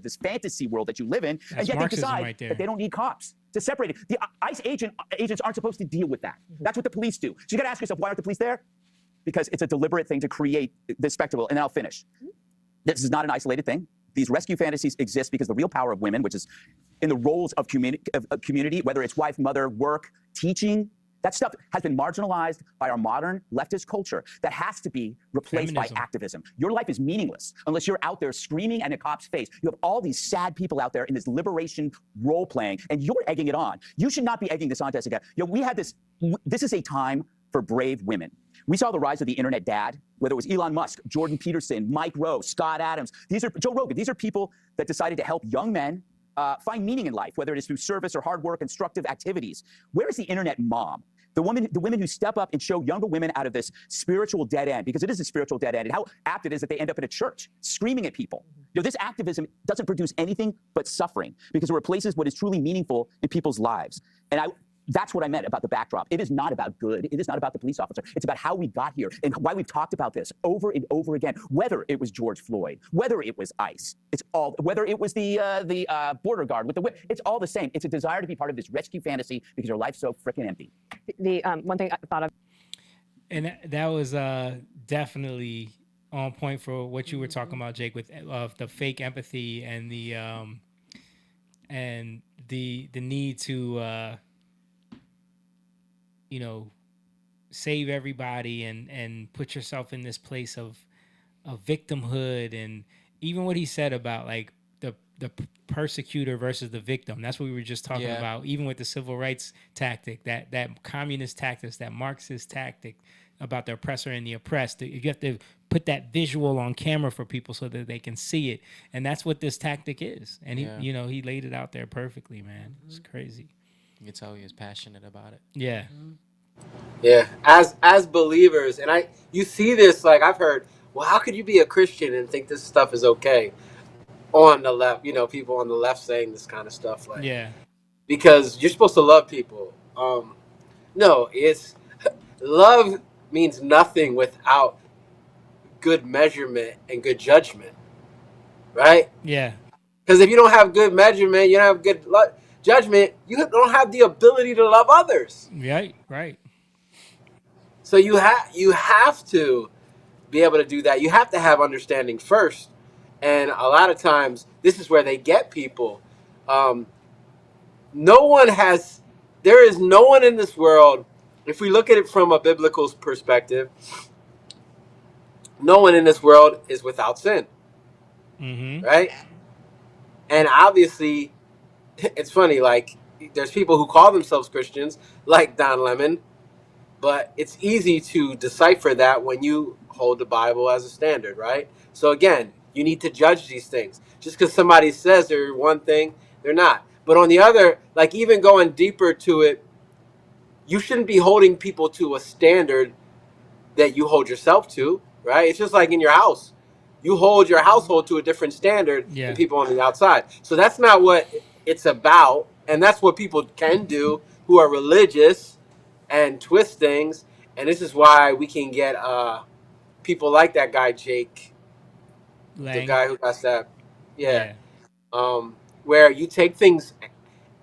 this fantasy world that you live in. And yet they decide that they don't need cops. to separate it. The ICE agents aren't supposed to deal with that. That's what the police do. So you got to ask yourself, why aren't the police there? Because it's a deliberate thing to create this spectacle. And then I'll finish. This is not an isolated thing. These rescue fantasies exist because the real power of women, which is in the roles of community, whether it's wife, mother, work, teaching, that stuff has been marginalized by our modern leftist culture. That has to be replaced by activism. Your life is meaningless unless you're out there screaming in a cop's face. You have all these sad people out there in this liberation role playing, and you're egging it on. You should not be egging this on, Jessica. We had this is a time for brave women. We saw the rise of the internet dad, whether it was Elon Musk, Jordan Peterson, Mike Rowe, Scott Adams. These are Joe Rogan. These are people that decided to help young men find meaning in life, whether it is through service or hard work, constructive activities. Where is the internet mom? The women who step up and show younger women out of this spiritual dead end, because it is a spiritual dead end, and how apt it is that they end up in a church screaming at people. This activism doesn't produce anything but suffering because it replaces what is truly meaningful in people's lives. And that's what I meant about the backdrop. It is not about good. It is not about the police officer. It's about how we got here and why we've talked about this over and over again. Whether it was George Floyd, whether it was ICE, whether it was the border guard with the whip, it's all the same. It's a desire to be part of this rescue fantasy because your life's so freaking empty. The one thing I thought of, and that was definitely on point for what you were talking about, Jake, with the fake empathy and the need to save everybody and put yourself in this place of victimhood, and even what he said about like the persecutor versus the victim. That's what we were just talking about, even with the civil rights tactic, that communist tactic, that Marxist tactic about the oppressor and the oppressed. You have to put that visual on camera for people so that they can see it. And that's what this tactic is. And he laid it out there perfectly, man. It's crazy. You can tell he was passionate about it. Yeah. Yeah. As believers, and you see this, like I've heard, well, how could you be a Christian and think this stuff is okay? On the left, people on the left saying this kind of stuff, like, because you're supposed to love people. No, it's love means nothing without good measurement and good judgment, right? Yeah. Because if you don't have good measurement, you don't have good judgment, you don't have the ability to love others. Right. So you have to be able to do that. You have to have understanding first. And a lot of times, this is where they get people. There is no one in this world, if we look at it from a biblical perspective, no one in this world is without sin. Mm-hmm. Right? And obviously, it's funny, like, there's people who call themselves Christians, like Don Lemon, but it's easy to decipher that when you hold the Bible as a standard, right? So again, you need to judge these things. Just because somebody says they're one thing, they're not. But on the other, like even going deeper to it, you shouldn't be holding people to a standard that you hold yourself to, right? It's just like in your house. You hold your household to a different standard than people on the outside. So that's not what it's about. And that's what people can do who are religious and twist things. And this is why we can get people like that guy, Jake. The guy who got stabbed. Yeah. Where you take things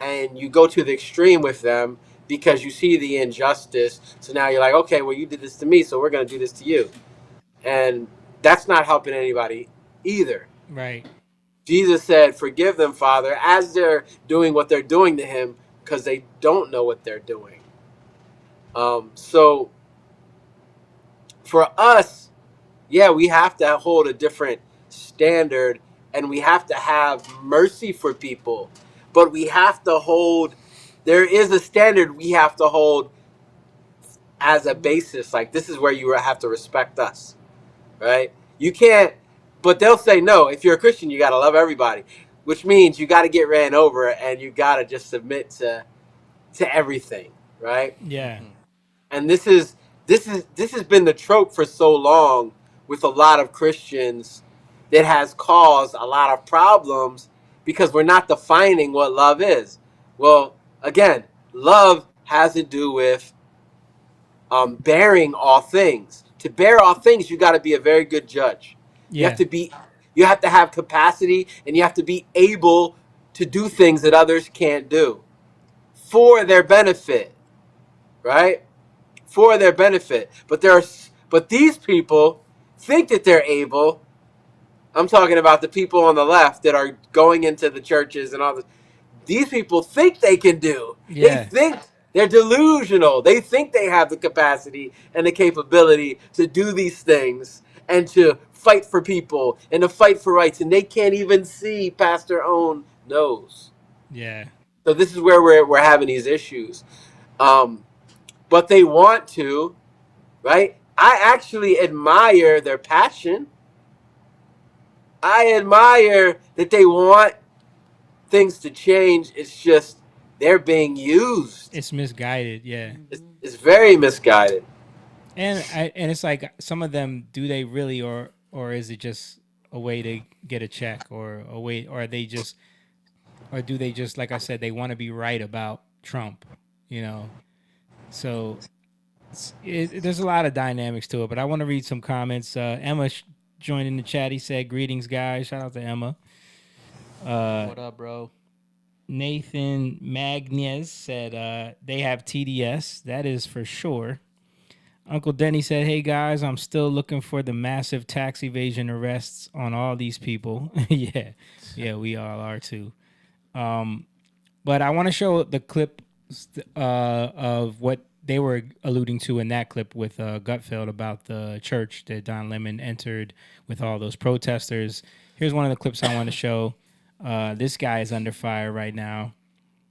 and you go to the extreme with them because you see the injustice. So now you're like, okay, well, you did this to me, so we're going to do this to you. And that's not helping anybody either. Right. Jesus said, forgive them, Father, as they're doing what they're doing to him because they don't know what they're doing. So for us, we have to hold a different standard, and we have to have mercy for people, but we have to there is a standard we have to hold as a basis. Like, this is where you have to respect us, right? You can't, but they'll say, no, if you're a Christian, you got to love everybody, which means you got to get ran over and you got to just submit to everything, right? Yeah. And this has been the trope for so long with a lot of Christians that has caused a lot of problems because we're not defining what love is. Well, again, love has to do with bearing all things. To bear all things, you got to be a very good judge. Yeah. You have to have capacity, and you have to be able to do things that others can't do. for their benefit, right? For their benefit. But these people think that they're able. I'm talking about the people on the left that are going into the churches and all this. These people think they can do. Yeah. They think they're delusional. They think they have the capacity and the capability to do these things and to fight for people and to fight for rights. And they can't even see past their own nose. Yeah. So this is where we're having these issues. But they want to, right? I actually admire their passion. I admire that they want things to change. It's just they're being used. It's misguided. Yeah. It's very misguided. And it's like some of them, do they really, or is it just a way to get a check, or a way, or are they just, or do they just, like I said, they want to be right about Trump, you know? So there's a lot of dynamics to it, but I want to read some comments. Emma joined in the chat. He said, "Greetings, guys." Shout out to Emma. What up, bro? Nathan Magnez said, they have TDS. That is for sure. Uncle Denny said, "Hey, guys, I'm still looking for the massive tax evasion arrests on all these people." Yeah, we all are too. But I want to show the clip of what they were alluding to in that clip with Gutfeld about the church that Don Lemon entered with all those protesters. Here's one of the clips I want to show. This guy is under fire right now.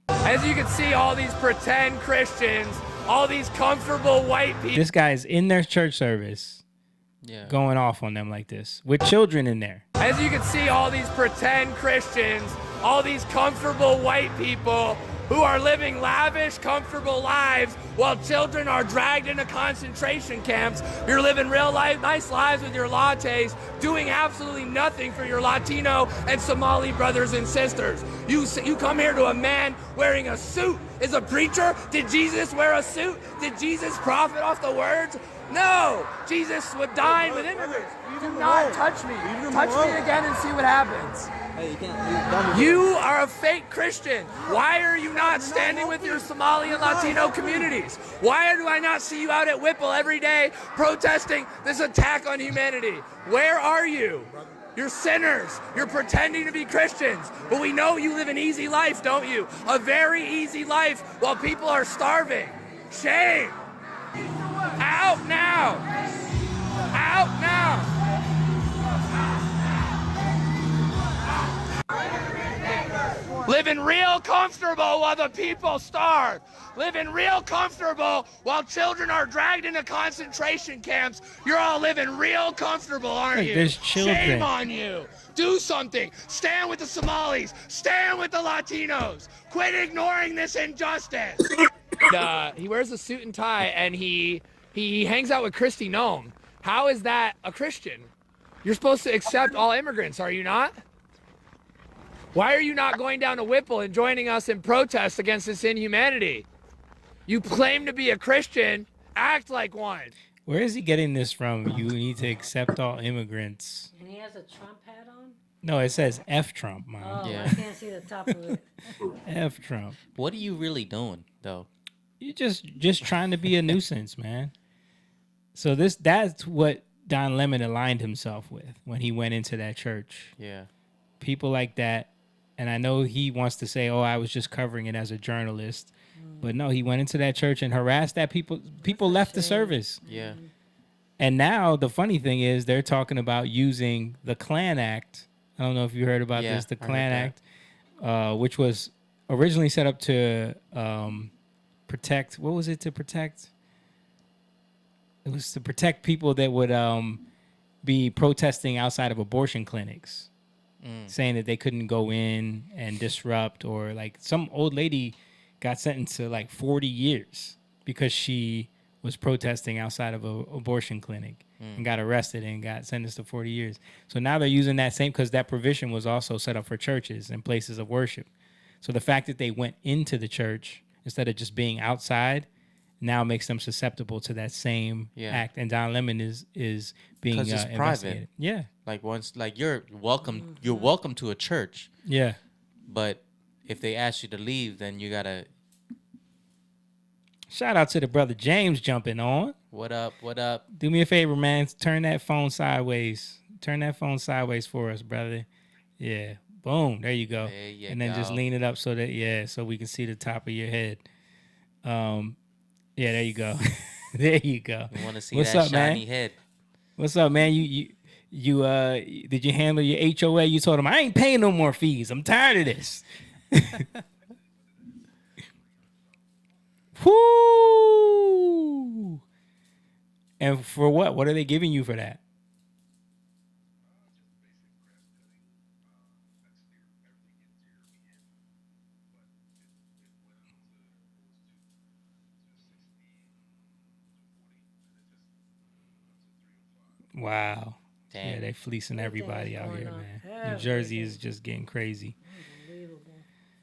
As you can see, all these pretend Christians, all these comfortable white people. This guy is in their church service, going off on them like this, with children in there. As you can see, all these pretend Christians, all these comfortable white people who are living lavish, comfortable lives while children are dragged into concentration camps. You're living real life, nice lives with your lattes, doing absolutely nothing for your Latino and Somali brothers and sisters. You come here to a man wearing a suit. Is a preacher? Did Jesus wear a suit? Did Jesus profit off the words? No! Jesus would dine with immigrants. Do not touch me. Touch me again and see what happens. You are a fake Christian. Why are you not standing with your Somali and Latino communities? Why do I not see you out at Whipple every day protesting this attack on humanity? Where are you? You're sinners. You're pretending to be Christians. But we know you live an easy life, don't you? A very easy life while people are starving. Shame. Out now. Out now. Living real comfortable while the people starve. Living real comfortable while children are dragged into concentration camps. You're all living real comfortable, aren't you? There's children. Shame on you. Do something. Stand with the Somalis. Stand with the Latinos. Quit ignoring this injustice. He wears a suit and tie, and he hangs out with Kristi Noem. How is that a Christian? You're supposed to accept all immigrants, are you not? Why are you not going down to Whipple and joining us in protest against this inhumanity? You claim to be a Christian, act like one. Where is he getting this from? You need to accept all immigrants. And he has a Trump hat on? No, it says F Trump, Mom. Oh, I can't see the top of it. F Trump. What are you really doing, though? You're just trying to be a nuisance, man. So that's what Don Lemon aligned himself with when he went into that church. Yeah. People like that. And I know he wants to say, "Oh, I was just covering it as a journalist," but no, he went into that church and harassed that people. People left the service. Yeah. And now the funny thing is, they're talking about using the Klan Act. I don't know if you heard about this. The Klan Act, which was originally set up to protect. What was it to protect? It was to protect people that would be protesting outside of abortion clinics. Saying that they couldn't go in and disrupt, or like some old lady got sentenced to like 40 years because she was protesting outside of an abortion clinic and got arrested and got sentenced to 40 years. So now they're using that same, because that provision was also set up for churches and places of worship. So the fact that they went into the church instead of just being outside now makes them susceptible to that same act. And Don Lemon is being because it's investigated. private. Yeah. Like once, like you're welcome to a church. Yeah. But if they ask you to leave, then you gotta Shout out to the brother James jumping on. What up? What up? Do me a favor, man. Turn that phone sideways. Turn that phone sideways for us, brother. Yeah. Boom. There you go. There you and then just go. lean it up so that so we can see the top of your head. Yeah, there you go. There you go. You want to see What's that up, shiny man? head? What's up, man? You did you handle your HOA? You told him I ain't paying no more fees. I'm tired of this. Whoo! And for what? What are they giving you for that? Wow. Damn. Yeah, they fleecing everybody out here, man. New everything. Jersey is just getting crazy.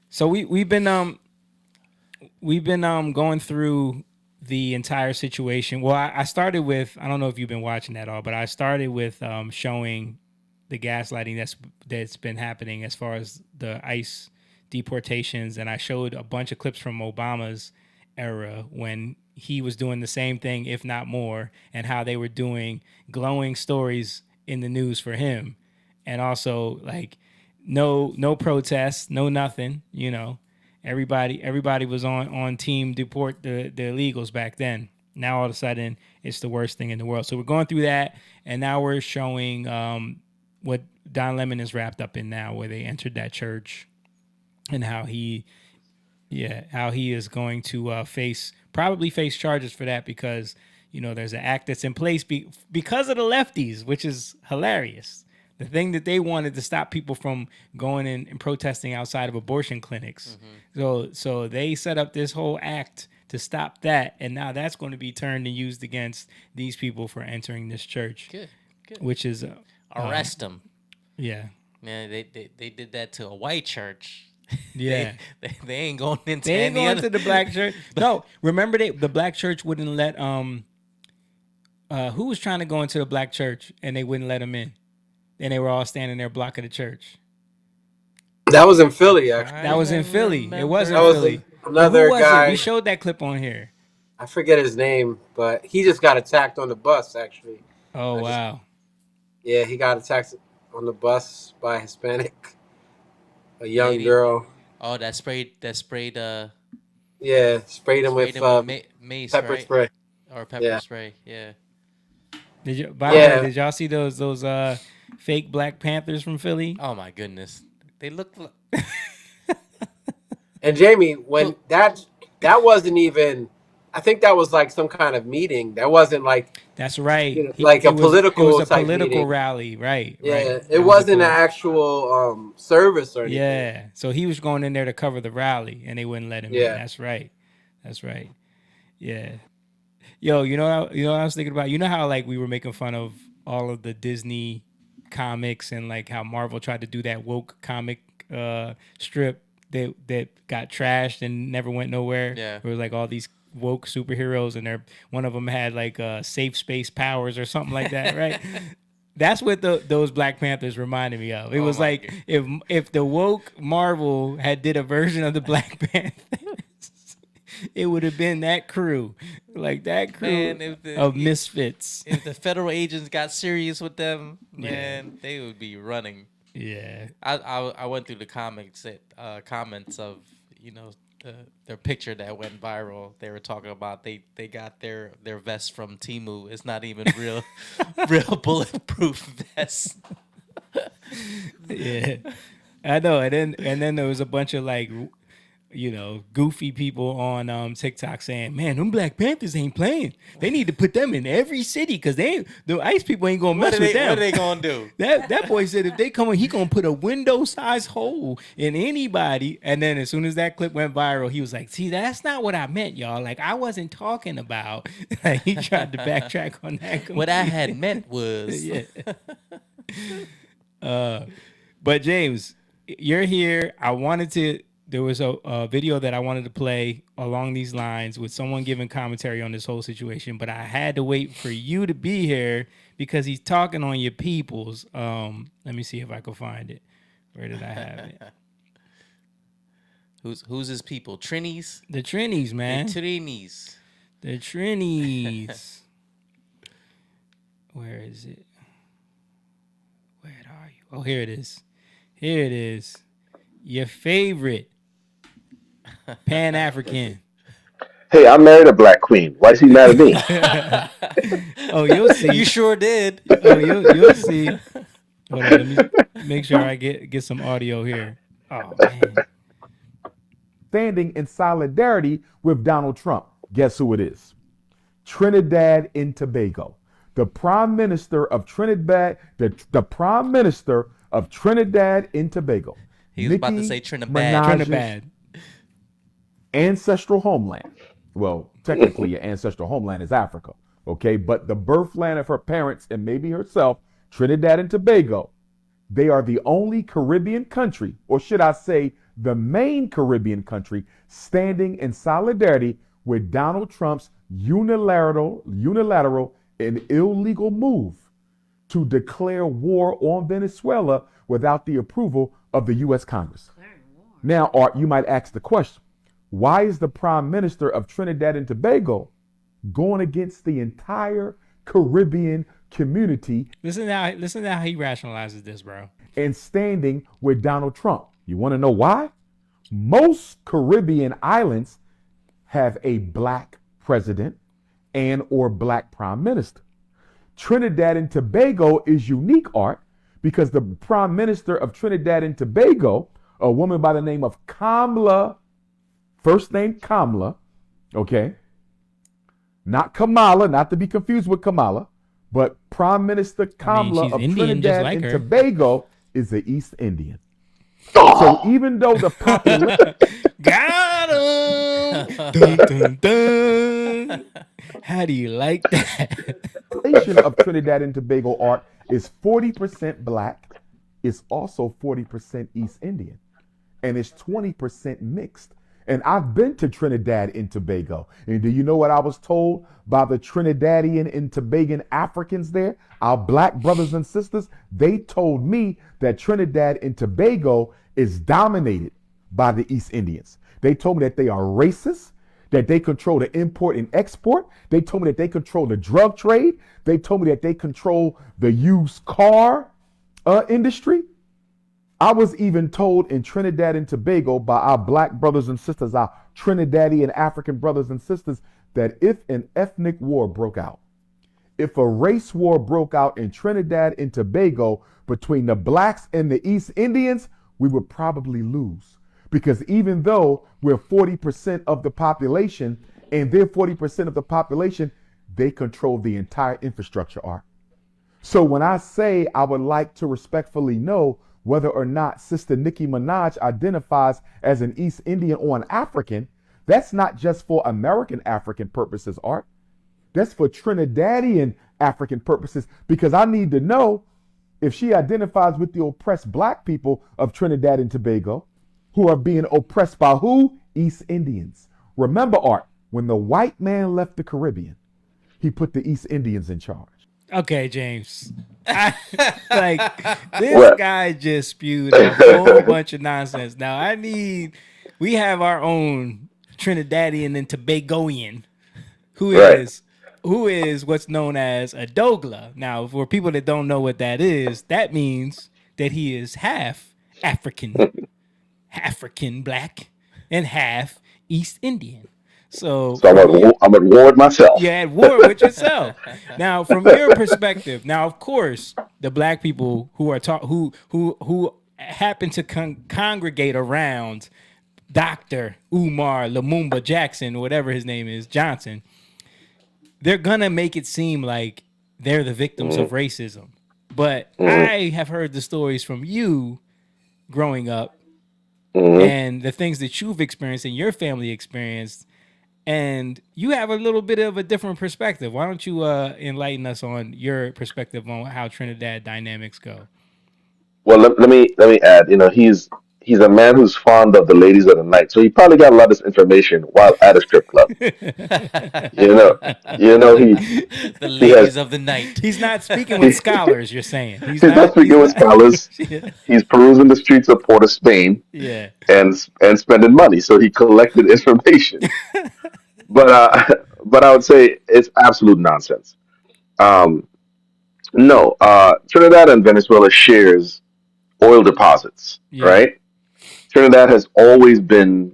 So we've been going through the entire situation. Well, I started with, I don't know if you've been watching that all, but I started with showing the gaslighting that's been happening as far as the ICE deportations, and I showed a bunch of clips from Obama's era when he was doing the same thing, if not more, and how they were doing glowing stories in the news for him. And also, like, no protests, no nothing, you know. Everybody was on team deport the illegals back then. Now all of a sudden it's the worst thing in the world. So we're going through that, and now we're showing what Don Lemon is wrapped up in now, where they entered that church, and how he is going to probably face charges for that, because you know there's an act that's in place because of the lefties, which is hilarious. The thing that they wanted to stop people from going in and protesting outside of abortion clinics. Mm-hmm. So they set up this whole act to stop that, and now that's going to be turned and used against these people for entering this church. Good. Which is arrest them. Yeah. Man, they did that to a white church. Yeah. they ain't going into they ain't any going other. to the black church. No, remember the black church wouldn't let who was trying to go into the black church and they wouldn't let them in. And they were all standing there blocking the church. That was in Philly, actually. That was in Philly. It was in That was Philly. another Who was guy. it? We showed that clip on here. I forget his name, but he just got attacked on the bus, actually. Oh, wow. Yeah, he got attacked on the bus by a Hispanic, a young Lady. girl. Oh, that sprayed. Yeah, sprayed him with mace, pepper right? spray. Or pepper spray, yeah. By the way, did y'all see those fake Black Panthers from Philly? Oh my goodness, they look. And Jamie, when that wasn't even, I think that was like some kind of meeting. That wasn't like. That's right. You know, like a political. It was a type political meeting. Rally, right? Yeah, right. it wasn't an actual service or anything. Yeah, so he was going in there to cover the rally, and they wouldn't let him in. That's right. Yeah. Yo, you know what I was thinking about? You know how like we were making fun of all of the Disney comics and like how Marvel tried to do that woke comic strip that got trashed and never went nowhere. Yeah. It was like all these woke superheroes, and one of them had like safe space powers or something like that, right? That's what those Black Panthers reminded me of. It was like if the woke Marvel had did a version of the Black Panthers, it would have been that crew, like that crew of misfits. If the federal agents got serious with them, man, they would be running. Yeah, I went through the comments of their picture that went viral. They were talking about they got their vest from Temu. It's not even real bulletproof vest. Yeah, I know. And then there was a bunch of like, goofy people on TikTok saying, "Man, them Black Panthers ain't playing. They need to put them in every city because the ICE people ain't gonna mess with them. What are they gonna do?" That boy said if they come in, he gonna put a window-sized hole in anybody. And then as soon as that clip went viral, he was like, "See, that's not what I meant, y'all. Like I wasn't talking about." Like, he tried to backtrack on that. What I had meant was, yeah. But James, you're here. There was a video that I wanted to play along these lines with someone giving commentary on this whole situation, but I had to wait for you to be here because he's talking on your peoples. Let me see if I can find it. Where did I have it? Who's his people? Trinities? The Trinities, man. The Trinities. The Trinities. Where is it? Where are you? Oh, here it is. Here it is. Your favorite Pan-African. Hey, I married a black queen. Why is he mad at me? Oh, you'll see. You sure did. Oh, you'll see. Hold on, let me make sure I get some audio here. Oh man. Standing in solidarity with Donald Trump. Guess who it is? Trinidad and Tobago. The Prime Minister of Trinidad, the Prime Minister of Trinidad and Tobago. He was about to say Trinidad. Trinidad. Ancestral homeland. Well, technically your ancestral homeland is Africa. Okay, but the birthland of her parents and maybe herself, Trinidad and Tobago, they are the only Caribbean country, or should I say the main Caribbean country, standing in solidarity with Donald Trump's unilateral and illegal move to declare war on Venezuela without the approval of the U.S. Congress. Now, Art, you might ask the question, why is the Prime Minister of Trinidad and Tobago going against the entire Caribbean community? Listen to how he rationalizes this, bro. And standing with Donald Trump. You want to know why? Most Caribbean islands have a black president and or black prime minister. Trinidad and Tobago is unique, Art, because the Prime Minister of Trinidad and Tobago, a woman by the name of Kamala, first name Kamala, okay? Not Kamala, not to be confused with Kamala, but Prime Minister Kamala of Indian, Trinidad like and her. Tobago is the East Indian. So even though the population Got him. Dun, dun, dun. How do you like that? of Trinidad and Tobago, Art, is 40% black, it's also 40% East Indian, and it's 20% mixed. And I've been to Trinidad and Tobago. And do you know what I was told by the Trinidadian and Tobagan Africans there? Our black brothers and sisters, they told me that Trinidad and Tobago is dominated by the East Indians. They told me that they are racist, that they control the import and export. They told me that they control the drug trade. They told me that they control the used car industry. I was even told in Trinidad and Tobago by our black brothers and sisters, our Trinidadian African brothers and sisters, that if an ethnic war broke out, if a race war broke out in Trinidad and Tobago between the blacks and the East Indians, we would probably lose. Because even though we're 40% of the population and they're 40% of the population, they control the entire infrastructure, Art. So when I say I would like to respectfully know whether or not Sister Nicki Minaj identifies as an East Indian or an African, that's not just for American African purposes, Art. That's for Trinidadian African purposes, because I need to know if she identifies with the oppressed black people of Trinidad and Tobago, who are being oppressed by who? East Indians. Remember, Art, when the white man left the Caribbean, he put the East Indians in charge. Okay, James. This guy just spewed a whole bunch of nonsense. Now, we have our own Trinidadian and Tobagoan, who is what's known as a Dogla. Now, for people that don't know what that is, that means that he is half African black, and half East Indian. So I'm at war with myself. You're at war with yourself. Now, from your perspective, now of course, the black people who are who happen to congregate around Dr. Umar Lumumba Jackson, whatever his name is, Johnson, they're gonna make it seem like they're the victims of racism. But I have heard the stories from you growing up and the things that you've experienced and your family experienced. And you have a little bit of a different perspective. Why don't you enlighten us on your perspective on how Trinidad dynamics go? Well, let me add. He's a man who's fond of the ladies of the night, so he probably got a lot of this information while at a strip club. He the ladies of the night. He's not speaking with scholars. You're saying he's not speaking with scholars. He's perusing the streets of Port of Spain. Yeah, and spending money, so he collected information. But but I would say it's absolute nonsense. Um, no, Trinidad and Venezuela shares oil deposits, Yeah. right? Trinidad has always been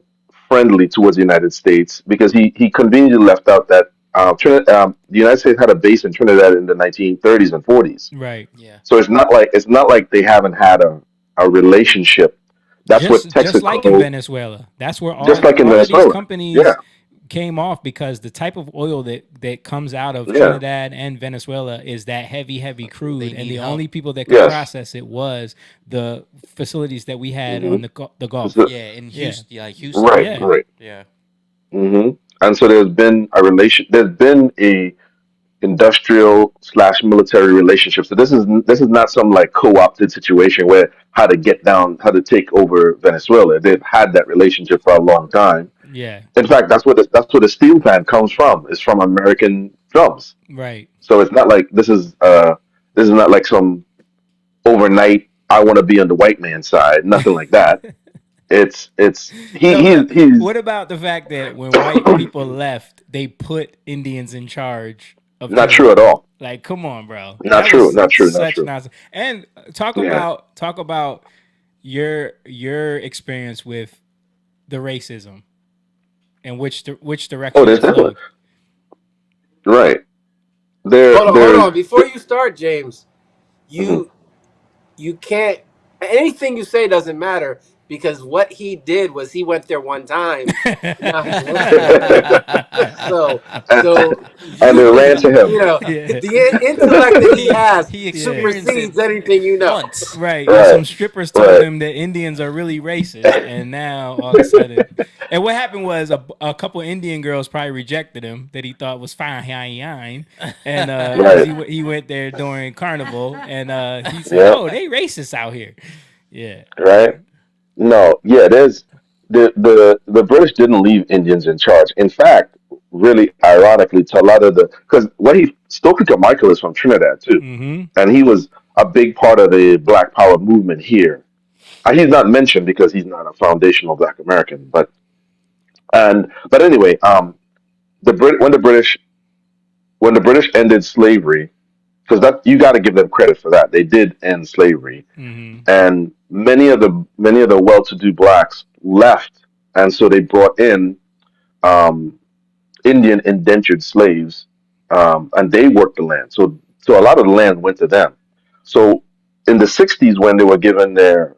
friendly towards the United States because he conveniently left out that the United States had a base in Trinidad in the 1930s and 40s. Right. Yeah. So it's not like they haven't had a relationship. That's what Just like in Texaco, Venezuela. That's where just like in all of these Venezuela. Yeah, companies came off, because the type of oil that comes out of yeah, Trinidad and Venezuela is that heavy crude, and need the help. only people that could yes. process it was the facilities that we had hmm on the Gulf. So, Yeah, in Yeah. Houston, like Houston right, Yeah. right. Yeah. And so there's been a industrial slash military relationship. So this is not some like co-opted situation where how to take over Venezuela. They've had that relationship for a long time. Yeah. In fact, that's where the steel plant comes from. It's from American drums. Right. So it's not like this is not like some overnight I want to be on the white man's side. Nothing like that. It's No, but he's what about the fact that when white people left, they put Indians in charge of not true Trinidad? at all. Like, come on, bro. Not That true. was Not true. Not such true. nonsense. And talk Yeah. about your experience with the racism and which Oh, direction there's it definitely flowed. right. There Hold on, hold there's on. Before you start, James, mhm. you can't. Anything you say doesn't matter because what he did was he went there one time. Now he works there. So, and, so and you they ran can, to him. Yeah. the intellect that he has He Yeah. experienced it supersedes anything you know. once. Right. And Right. some strippers told Right. him that Indians are really racist. And now all of a sudden. And what happened was a couple Indian girls probably rejected him that he thought was fine. And 'cause Right. he went there during carnival, and he said, Yeah. "Oh, they racist out here." Yeah. Right. No. Yeah. There's the British didn't leave Indians in charge. In fact, really ironically, to a lot of because Stokely Carmichael is from Trinidad too, Mm-hmm. and he was a big part of the Black Power movement here. He's not mentioned because he's not a foundational Black American, but anyway, the Brit when the British ended slavery, because that you got to give them credit for that. They did end slavery, Mm-hmm. and many of the well-to-do blacks left, and so they brought in um, Indian indentured slaves, and they worked the land. So a lot of the land went to them. So in the '60s, when they were given the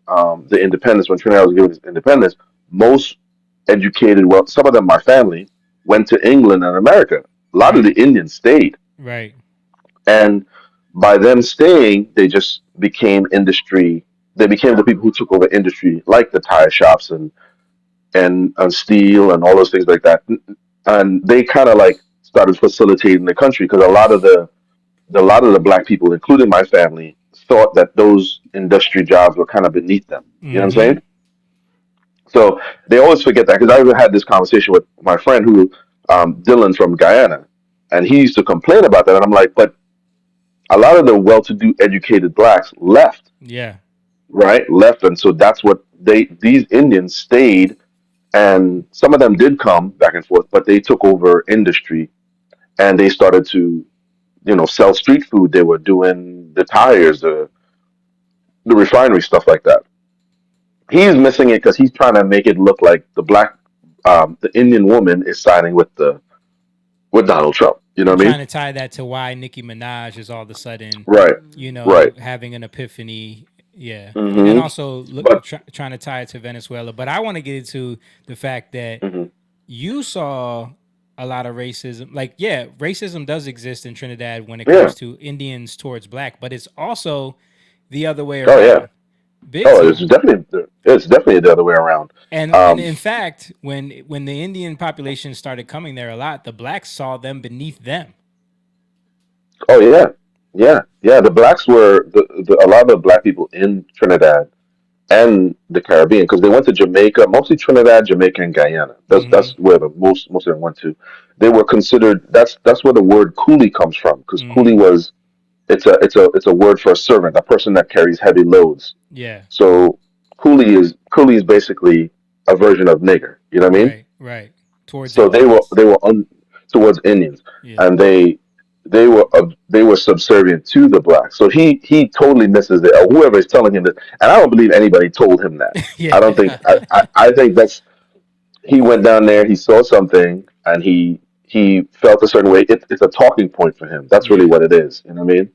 independence, when Trinidad was given its independence, most educated, well, some of them, my family, went to England and America. A lot of the Right. Indians stayed, Right. and by them staying, they just became industry. They became the people who took over industry, like the tire shops and steel and all those things like that. And they kind of like started facilitating the country because a lot of the black people, including my family, thought that those industry jobs were kind of beneath them. You know what I'm Mm-hmm. saying? So they always forget that because I had this conversation with my friend Dylan from Guyana, and he used to complain about that. And I'm like, but a lot of the well-to-do, educated blacks left, Yeah. right? Left, and so that's what these Indians stayed, and some of them did come back and forth, but they took over industry and they started to, sell street food. They were doing the tires, the refinery stuff like that. He's missing it because he's trying to make it look like the Indian woman is siding with Donald Trump. You know And what I trying mean? to tie that to why Nicki Minaj is all of a sudden, Right, right. having an epiphany. Yeah. And then hmm also But trying to tie it to Venezuela. But I want to get into the fact that mhm. you saw a lot of racism. Like, yeah, racism does exist in Trinidad when it Yeah. comes to Indians towards black, but it's also the other way Oh yeah. around. Big Oh, time. it's definitely the other way around. And in fact, when the Indian population started coming there a lot, the blacks saw them beneath them. Oh yeah, yeah. The blacks were a lot of the black people in Trinidad and the Caribbean because they went to Jamaica, mostly Trinidad, Jamaica, and Guyana. That's Mm-hmm. that's where the most of them went to. They were considered. That's where the word coolie comes from because Mm-hmm. coolie was it's a word for a servant, a person that carries heavy loads. Yeah. So coolie is basically a version of nigger. You know what I mean? Right. Towards So they were Indians. they were un, towards Indians, Yeah. and they were subservient to the blacks. So he totally misses it. Or whoever is telling him that, and I don't believe anybody told him that. Yeah. I don't think. I think that's he went down there. He saw something, and he felt a certain way. It's a talking point for him. That's really Yeah. what it is. You know what I mean?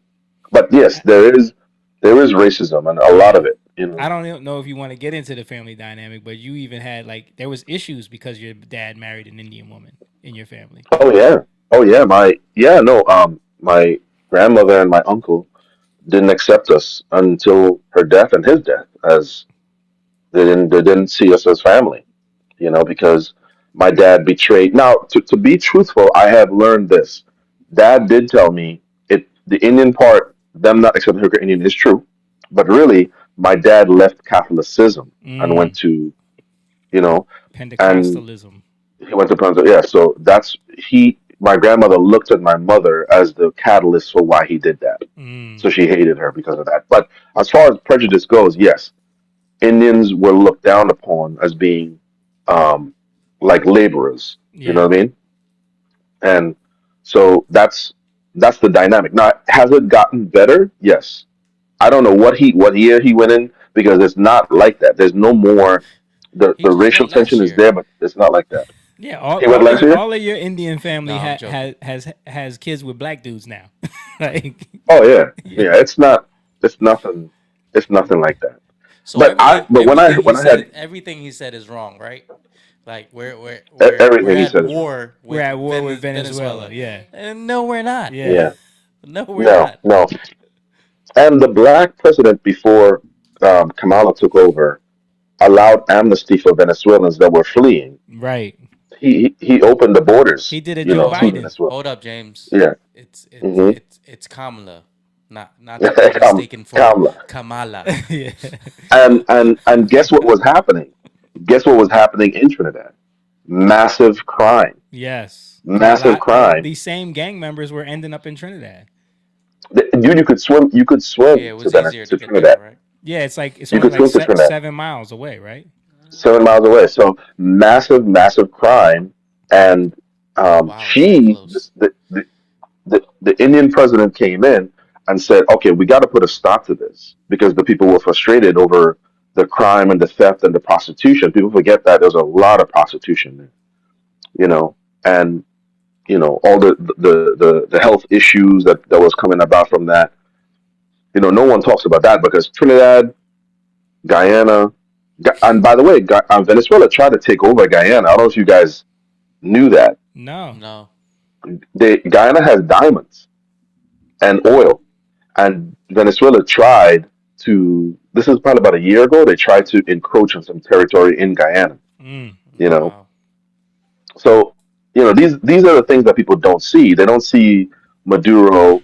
But yes, there is racism and a lot Yeah. of it. You know. I don't even know if you want to get into the family dynamic, but you even had like there was issues because your dad married an Indian woman in your family. Oh yeah. Oh yeah. My grandmother and my uncle didn't accept us until her death and his death, as they didn't see us as family. You know, because my dad betrayed. Now, to be truthful, I have learned this. Dad did tell me the Indian part, them not accepting her Indian is true, but really, my dad left Catholicism and went to, you know, and Pentecostalism. he went to Pennsylvania. Yeah, so that's he. My grandmother looked at my mother as the catalyst for why he did that. So she hated her because of that. But as far as prejudice goes, yes, Indians were looked down upon as being like laborers. You know Yeah. what I mean? And so that's the dynamic. Now, has it gotten better? Yes. I don't know what year he went in, because it's not like that. There's no more. The just racial went last tension is year. there, but it's not like that. Yeah, He went last year. all of your Indian family No, I'm joking. has kids with black dudes now. Like, Oh yeah, yeah. It's not. It's nothing. It's nothing like that. So But when I everything he said is wrong, right? Like we're everything he at said is wrong. war we're at war with Venezuela. Venezuela. Yeah. And no, we're not. Yeah. Yeah. No, we're No, not. no. And the black president before Kamala took over allowed amnesty for Venezuelans that were fleeing. Right. He opened the borders. He did a You Joe know, to Biden. Venezuela. Hold up, James. Yeah. It's it's Kamala, not to be mistaken for Kamala. Kamala. Yeah. And guess what was happening? Guess what was happening in Trinidad? Massive crime. Yes. Massive crime. These same gang members were ending up in Trinidad. You could swim. You could swim Yeah, it to, was easier to to get Trinidad. there, right? Yeah, it's You only could like swim to Trinidad. 7 miles away, right? 7 miles away. So massive crime, and the Indian president came in and said, "Okay, we got to put a stop to this because the people were frustrated over the crime and the theft and the prostitution. People forget that there's a lot of prostitution there, you know, and all the health issues that was coming about from that. You know, no one talks about that because Trinidad, Guyana, and by the way, Venezuela tried to take over Guyana. I don't know if you guys knew that. No. Guyana has diamonds and oil, and Venezuela tried to. This is probably about a year ago. They tried to encroach on some territory in Guyana. You know, so these are the things that people don't see. They don't see Maduro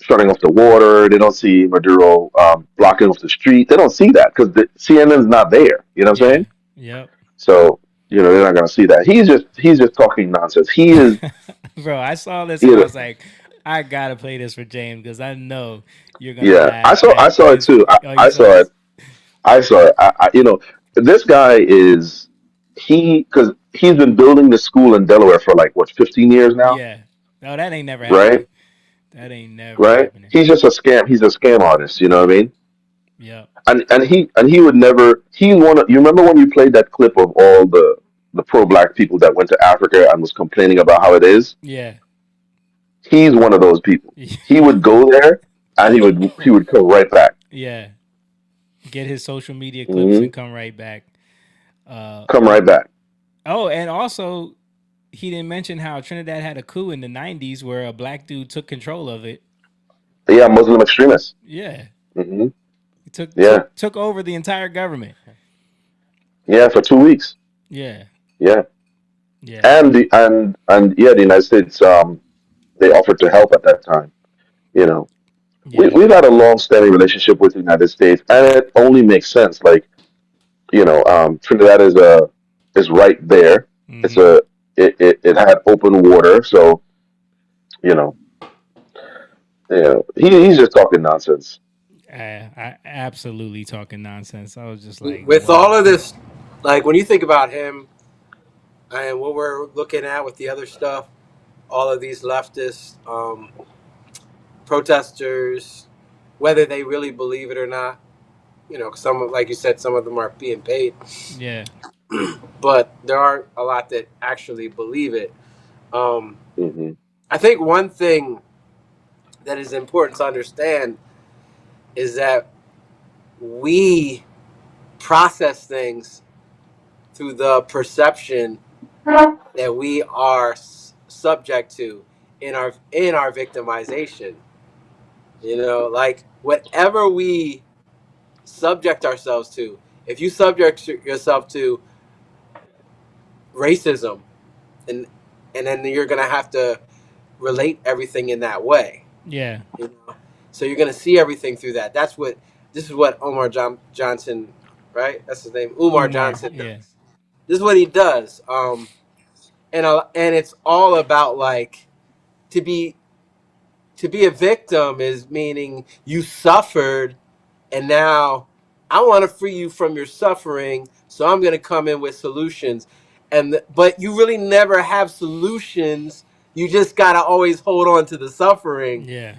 shutting off the water. They don't see Maduro blocking off the street. They don't see that because the CNN's not there. You know what I'm saying? Yep. So they're not gonna see that. He's just talking nonsense. He is. Bro, I saw this and I was like, I gotta play this for James because I know you're gonna. Yeah, I saw it too. I saw it. This guy is because he's been building the school in Delaware for like what 15 years now. Yeah. No, that ain't never happened. Right. That ain't never Right. happening. He's just a scam. He's a scam artist. You know what I mean? Yeah. And he would never. He's one of. You remember when you played that clip of all the pro-black people that went to Africa and was complaining about how it is? Yeah. He's one of those people. He would go there and he would come right back. Yeah. Get his social media clips and come right back. Come right back. Oh, and also he didn't mention how Trinidad had a coup in the 90s where a black dude took control of it. Yeah, Muslim extremists. Yeah. Mm-hmm. He took over the entire government. Yeah, for 2 weeks. Yeah. Yeah. Yeah. And the United States they offered to help at that time. Yeah. We've had a long-standing relationship with the United States, and it only makes sense. Like, Trinidad is right there. Mm-hmm. It had open water, so he's just talking nonsense. I absolutely talking nonsense. I was just like, with wow. all of this, like when you think about him and what we're looking at with the other stuff, all of these leftist protesters, whether they really believe it or not. You know, some, like you said, some of them are being paid. Yeah. But there are a lot that actually believe it. Mm-hmm. I think one thing that is important to understand is that we process things through the perception that we are subject to in our victimization. You know, like whatever we subject ourselves to, if you subject yourself to racism, and then you're gonna have to relate everything in that way. Yeah. You know? So you're gonna see everything through that. This is what Omar Johnson, right? That's his name, Umar Johnson. Yeah. This is what he does. And it's all about like to be a victim is meaning you suffered, and now I want to free you from your suffering, so I'm going to come in with solutions. But you really never have solutions. You just got to always hold on to the suffering. Yeah.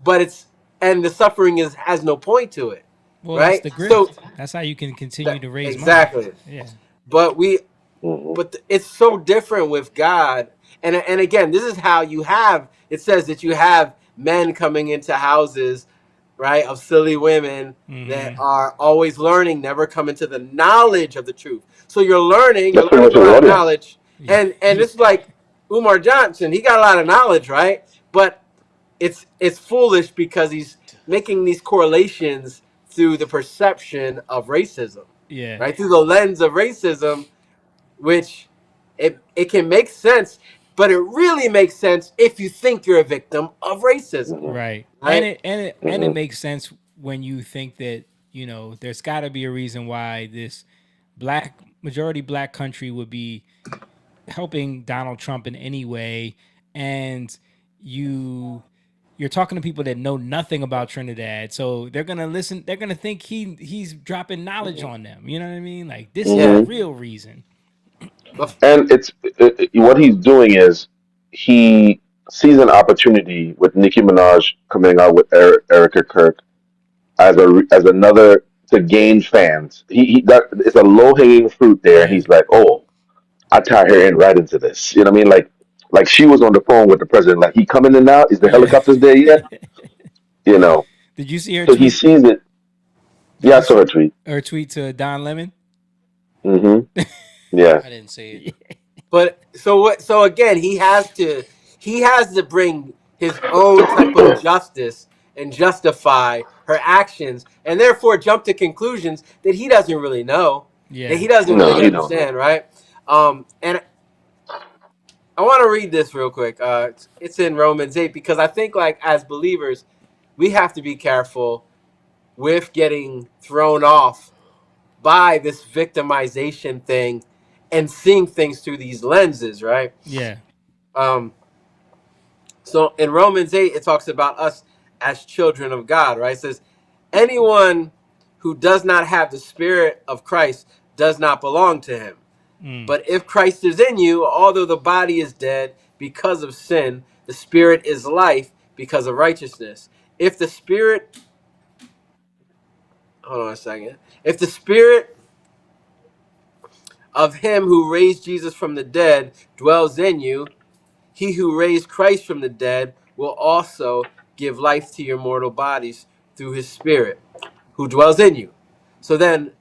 But the suffering has no point to it. Well, right? that's the grift. So That's how you can continue to raise exactly. money. Yeah. But it's so different with God. And again, this is how it says that you have men coming into houses, right, of silly women that are always learning, never come into the knowledge of the truth. So you're learning a lot of knowledge. And it's like Umar Johnson, he got a lot of knowledge, right? But it's foolish because he's making these correlations through the perception of racism. Yeah. Right? Through the lens of racism, which it can make sense, but it really makes sense if you think you're a victim of racism. Right. And it makes sense when you think that, you know, there's got to be a reason why this majority black country would be helping Donald Trump in any way, and you're talking to people that know nothing about Trinidad, so they're gonna listen. They're gonna think he's dropping knowledge on them. You know what I mean? Like this is the real reason. And what he's doing is he sees an opportunity with Nicki Minaj coming out with Erica Kirk as another to gain fans. It's a low hanging fruit there, and he's like, oh, I tie her in right into this. You know what I mean? Like she was on the phone with the president. Like, he coming in now? Is the helicopters there yet? You know. Did you see her? So tweet? He sees it. Yeah, I saw her tweet. Her tweet to Don Lemon. Mm-hmm. Yeah. I didn't see it. But so again, he has to bring his own type of justice and justify her actions, and therefore jump to conclusions that he doesn't really know. Yeah. That he doesn't really understand, right? And I want to read this real quick. It's in Romans 8, because I think, like, as believers, we have to be careful with getting thrown off by this victimization thing and seeing things through these lenses, right? Yeah. So in Romans 8, it talks about us as children of God, right? It says, anyone who does not have the Spirit of Christ does not belong to him. But if Christ is in you, although the body is dead because of sin, the Spirit is life because of righteousness. If the Spirit... Hold on a second. If the Spirit of him who raised Jesus from the dead dwells in you, he who raised Christ from the dead will also give life to your mortal bodies through his Spirit who dwells in you. So then,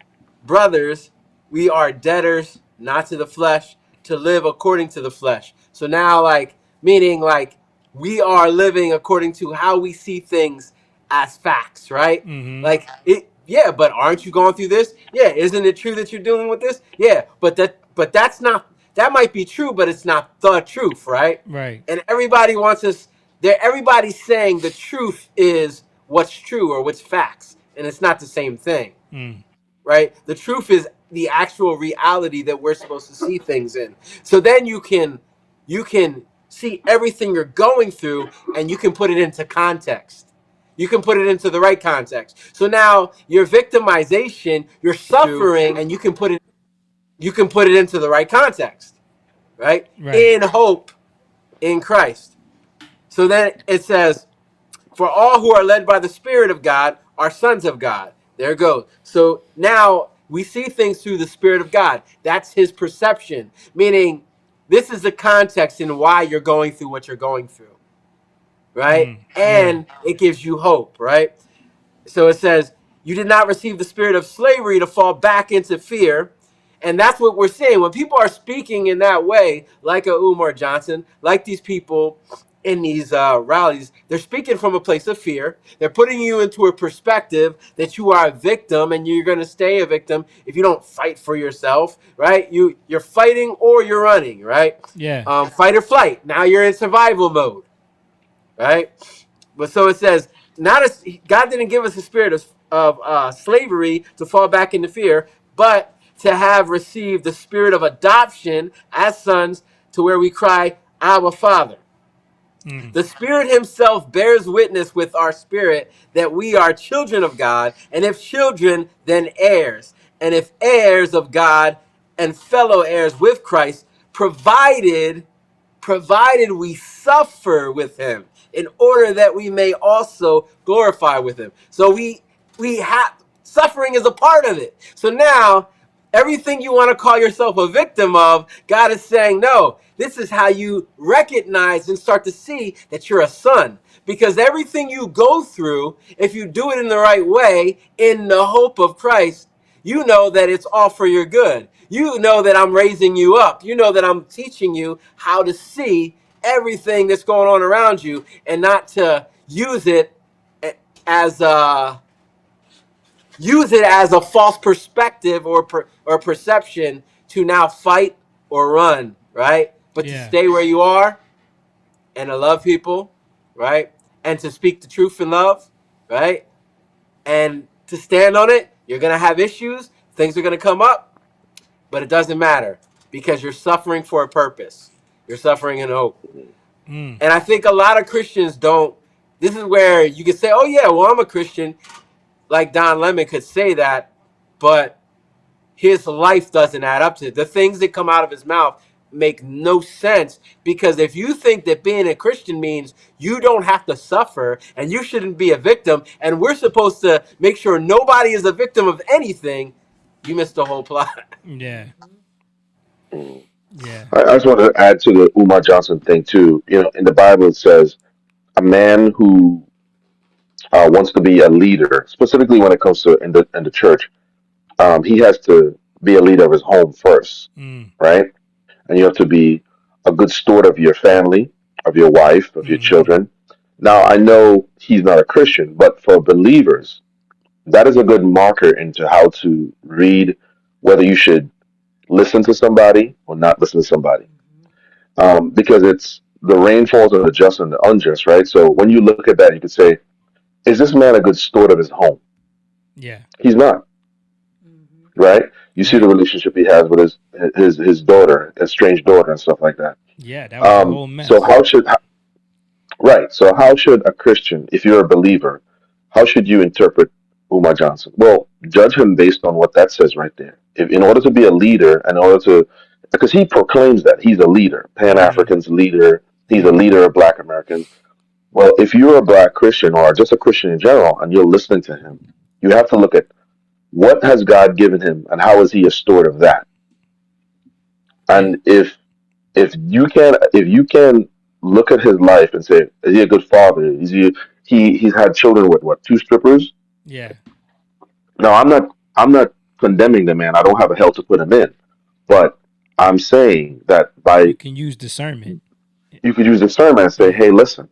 brothers, we are debtors not to the flesh, to live according to the flesh. So now, meaning we are living according to how we see things as facts, right? Yeah, but aren't you going through this? Yeah, isn't it true that you're dealing with this? Yeah, but that's not, that might be true, but it's not the truth, right? Right. And everybody wants us there. Everybody's saying the truth is what's true or what's facts, and it's not the same thing, right? The truth is the actual reality that we're supposed to see things in. So then you can see everything you're going through, and you can put it into context. You can put it into the right context. So now your victimization, your suffering, and you can put it into the right context, right? In hope in Christ. So then it says, for all who are led by the Spirit of God are sons of God. There it goes. So now we see things through the Spirit of God. That's his perception, meaning this is the context in why you're going through what you're going through, right? And it gives you hope, right? So it says, you did not receive the spirit of slavery to fall back into fear. And that's what we're saying. When people are speaking in that way, like a Umar Johnson, like these people in these rallies, they're speaking from a place of fear. They're putting you into a perspective that you are a victim and you're going to stay a victim if you don't fight for yourself, right? You're fighting or you're running, right? Yeah. Fight or flight. Now you're in survival mode, right? But so it says, God didn't give us a spirit of slavery to fall back into fear, but to have received the spirit of adoption as sons, to where we cry, Abba, Father. The Spirit himself bears witness with our spirit that we are children of God, and if children, then heirs, and if heirs of God and fellow heirs with Christ, provided we suffer with him, in order that we may also glorify with him. So we have, suffering is a part of it. So now everything you want to call yourself a victim of, God is saying, no, this is how you recognize and start to see that you're a son. Because everything you go through, if you do it in the right way, in the hope of Christ, you know that it's all for your good. You know that I'm raising you up. You know that I'm teaching you how to see everything that's going on around you, and not to use it as a false perspective or perception to now fight or run, right? But to stay where you are and to love people, right? And to speak the truth in love, right? And to stand on it. You're going to have issues. Things are going to come up, but it doesn't matter because you're suffering for a purpose. You're suffering in hope. And I think a lot of Christians don't. This is where you can say, oh, yeah, well, I'm a Christian. Like Don Lemon could say that, but his life doesn't add up to it. The things that come out of his mouth make no sense, because if you think that being a Christian means you don't have to suffer and you shouldn't be a victim, and we're supposed to make sure nobody is a victim of anything, you missed the whole plot. Yeah. I just want to add to the Umar Johnson thing too. You know, in the Bible it says a man who wants to be a leader, specifically when it comes to in the church, he has to be a leader of his home first, right? And you have to be a good steward of your family, of your wife, of your children. Now, I know he's not a Christian, but for believers, that is a good marker into how to read whether you should listen to somebody or not listen to somebody. Because it's the rain falls on the just and the unjust, right? So when you look at that, you could say, is this man a good steward of his home? Yeah. He's not, right? You see the relationship he has with his daughter, estranged daughter, and stuff like that. Yeah, that was a whole mess. So right? So how should a Christian, if you're a believer, how should you interpret Umar Johnson? Well, judge him based on what that says right there. If, in order to be a leader, in order to, because he proclaims that he's a leader, Pan African's leader, he's a leader of Black Americans. Well, if you're a Black Christian or just a Christian in general, and you're listening to him, you have to look at what has God given him, and how is he a steward of that? And if you can look at his life and say, is he a good father? Is he's had children with what, 2 strippers? Yeah. No, I'm not condemning the man. I don't have a hell to put him in, but I'm saying that you can use discernment. You could use discernment and say, hey, listen,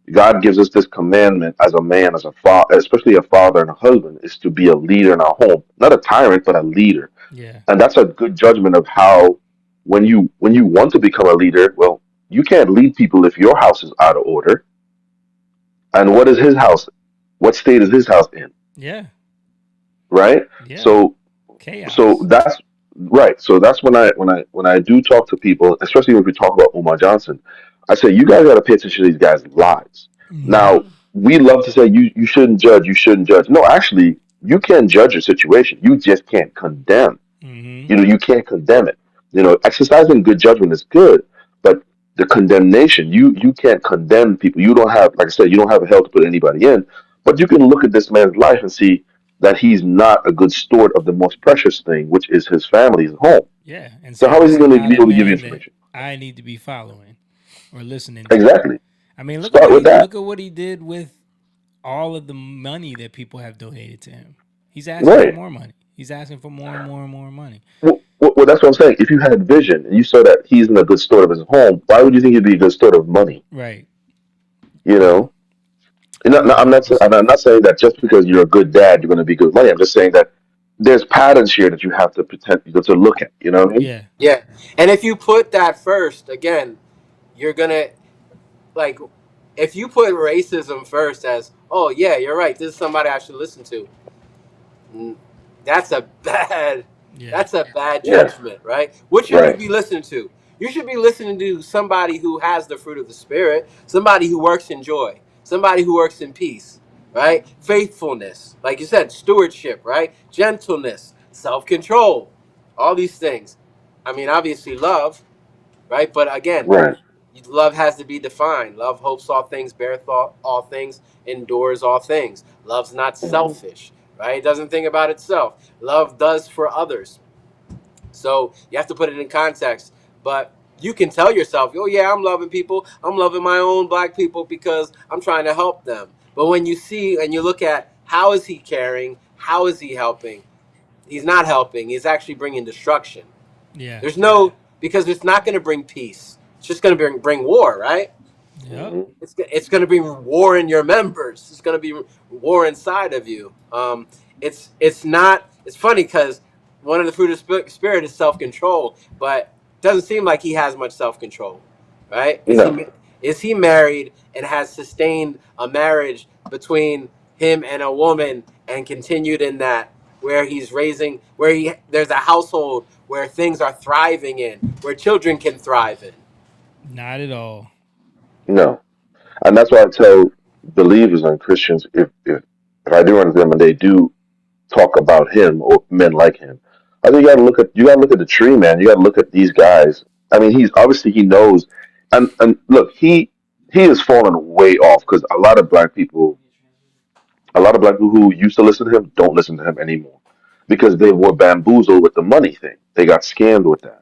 God gives us this commandment as a man, as a father, especially a father and a husband, is to be a leader in our home, not a tyrant, but a leader. Yeah. And that's a good judgment of how, when you want to become a leader, well, you can't lead people if your house is out of order. And what is his house? What state is his house in? Yeah. Right. Yeah. So chaos. So that's right. So that's when I do talk to people, especially when we talk about Umar Johnson, I say you guys got to pay attention to these guys' lives. Now, we love to say you shouldn't judge. You shouldn't judge. No, actually, you can judge a situation. You just can't condemn. You know, you can't condemn it. You know, exercising good judgment is good, but the condemnation. You can't condemn people. You don't have, like I said, you don't have a hell to put anybody in. But you can look at this man's life and see that he's not a good steward of the most precious thing, which is his family, his home. Yeah, and So say how is this he is going to not be a able to give you man that information? I need to be following or listening to. Exactly. I mean, look Start with that. look at what he did with all of the money that people have donated to him. He's asking for Right. more money. He's asking for more and more and more money. Well, that's what I'm saying. If you had vision and you saw that he's in a good steward of his home, why would you think he'd be a good steward of money? Right. You know, I'm not saying that just because you're a good dad, you're going to be good with money. I'm just saying that there's patterns here that you have to pretend to look at. You know what I mean? Yeah. Yeah. And if you put that first, again, you're gonna like if you put racism first as, oh yeah, you're right, this is somebody I should listen to. That's a bad that's a bad Yeah. judgment, right? What should you Right. be listening to? You should be listening to somebody who has the fruit of the spirit, somebody who works in joy, somebody who works in peace, right? Faithfulness, like you said, stewardship, right? Gentleness, self-control, all these things. I mean, obviously love, right? But again, Right. love has to be defined. Love hopes all things, beareth all things, endures all things. Love's not selfish, right? It doesn't think about itself. Love does for others. So you have to put it in context. But you can tell yourself, oh yeah, I'm loving people. I'm loving my own black people because I'm trying to help them. But when you see and you look at how is he caring, how is he helping, he's not helping. He's actually bringing destruction. Yeah. There's no, because it's not going to bring peace. It's just going to bring war, right? Yep. It's going to be war in your members. It's going to be war inside of you. It's not. It's funny because one of the fruit of spirit is self-control, but it doesn't seem like he has much self-control, right? No. Is he married and has sustained a marriage between him and a woman and continued in that, where he's raising, there's a household where things are thriving in, where children can thrive in. Not at all. No. And that's why I tell believers and Christians, if I do run into them and they do talk about him or men like him, I think you gotta look at the tree, man. You gotta look at these guys. I mean, he's obviously he knows, and look, he has fallen way off because a lot of black people who used to listen to him don't listen to him anymore because they were bamboozled with the money thing. They got scammed with that.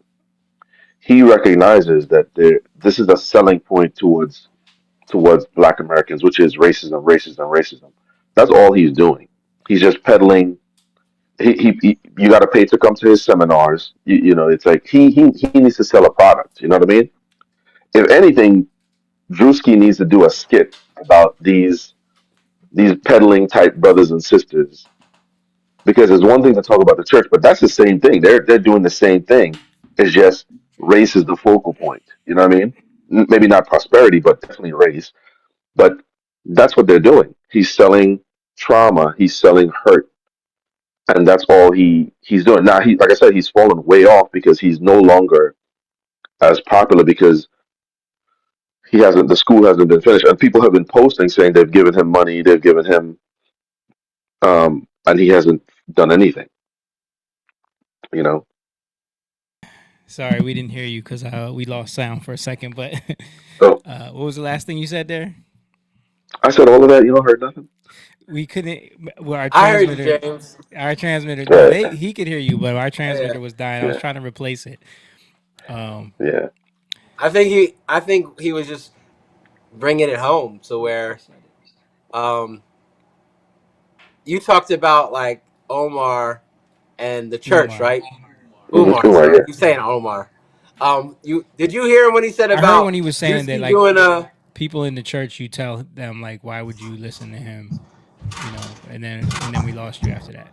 He recognizes that this is a selling point towards black Americans, which is racism, racism, racism. That's all he's doing. He's just peddling. You got to pay to come to his seminars. You know, it's like he needs to sell a product. You know what I mean? If anything, Drewski needs to do a skit about these peddling type brothers and sisters, because it's one thing to talk about the church, but that's the same thing. They're doing the same thing. It's just race is the focal point. You know what I mean? Maybe not prosperity, but definitely race. But that's what they're doing. He's selling trauma. He's selling hurt, and that's all he's doing. Now, like I said, he's fallen way off because he's no longer as popular because the school hasn't been finished, and people have been posting saying they've given him money, they've given him, and he hasn't done anything. You know. Sorry, we didn't hear you because we lost sound for a second. But Oh. What was the last thing you said there? I said all of that. You don't heard nothing. We couldn't. Well, our I heard you, transmitter. James. Our transmitter. Right. He could hear you, but our transmitter Yeah. was dying. I was Yeah. trying to replace it. Yeah. I think he was just bringing it home to where, you talked about like Omar and the church, Umar. right? Umar, Sorry, yeah. you saying Omar. Did you hear him when he said I about heard when he was saying that, Drewski like, doing people in the church, you tell them like, why would you listen to him? You know, and then we lost you after that.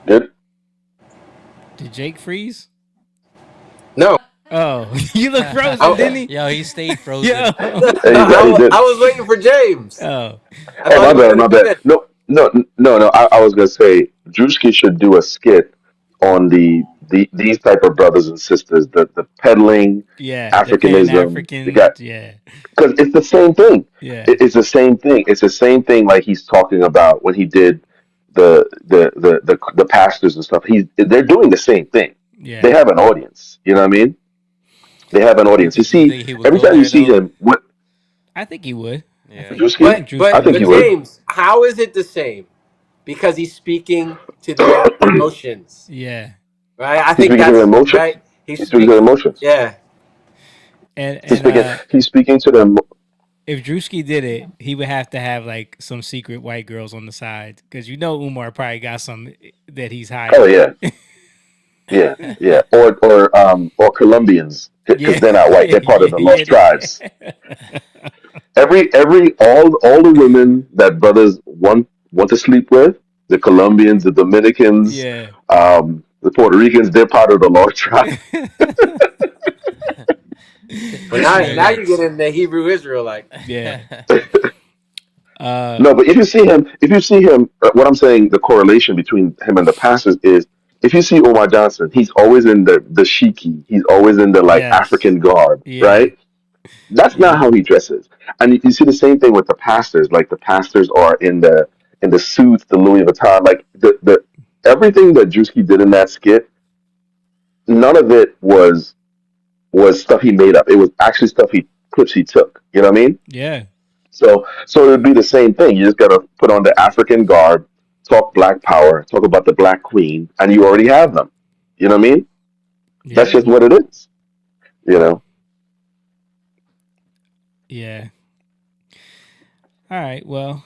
Good. Did Jake freeze? No. Oh, you look frozen, didn't he? Yo, he stayed frozen. Yo. I was waiting for James. Oh. My bad. No. I was gonna say Drewski should do a skit on these type of brothers and sisters, the peddling Yeah, the Africanism. Pan-African, yeah. Because it's the same thing. Yeah. It's the same thing. It's the same thing like he's talking about when he did the pastors and stuff. They're doing the same thing. Yeah. They have an audience. You know what I mean? They have an audience. You see, think he would every go time you there, see though? him, what I think he would. Yeah. Drewski? I think he But would. James, how is it the same? Because he's speaking to their emotions, Yeah. right? I He's think speaking to their that's emotions. right. He's He's speaking to their speaking, emotions. yeah. He's speaking to them. If Drewski did it, he would have to have like some secret white girls on the side because Umar probably got some that he's hiding. Oh yeah, yeah. Or Colombians because they're not white. They're part of the lost tribes. All the women that brothers want to sleep with, the Colombians, the Dominicans, the Puerto Ricans, they're part of the lost tribe. But now you get in the Hebrew Israelite. Yeah. No, but if you see him, what I'm saying, the correlation between him and the pastors is, if you see Omar Johnson, he's always in the shiki, he's always in the African garb, right? That's not how he dresses. And you see the same thing with the pastors. Like the pastors are in the suits, the Louis Vuitton, like the everything that Drewski did in that skit. None of it was stuff he made up. It was actually clips he took. You know what I mean? Yeah. So it would be the same thing. You just gotta put on the African garb, talk Black Power, talk about the Black Queen, and you already have them. You know what I mean? Yeah. That's just what it is. You know. Yeah. All right. Well,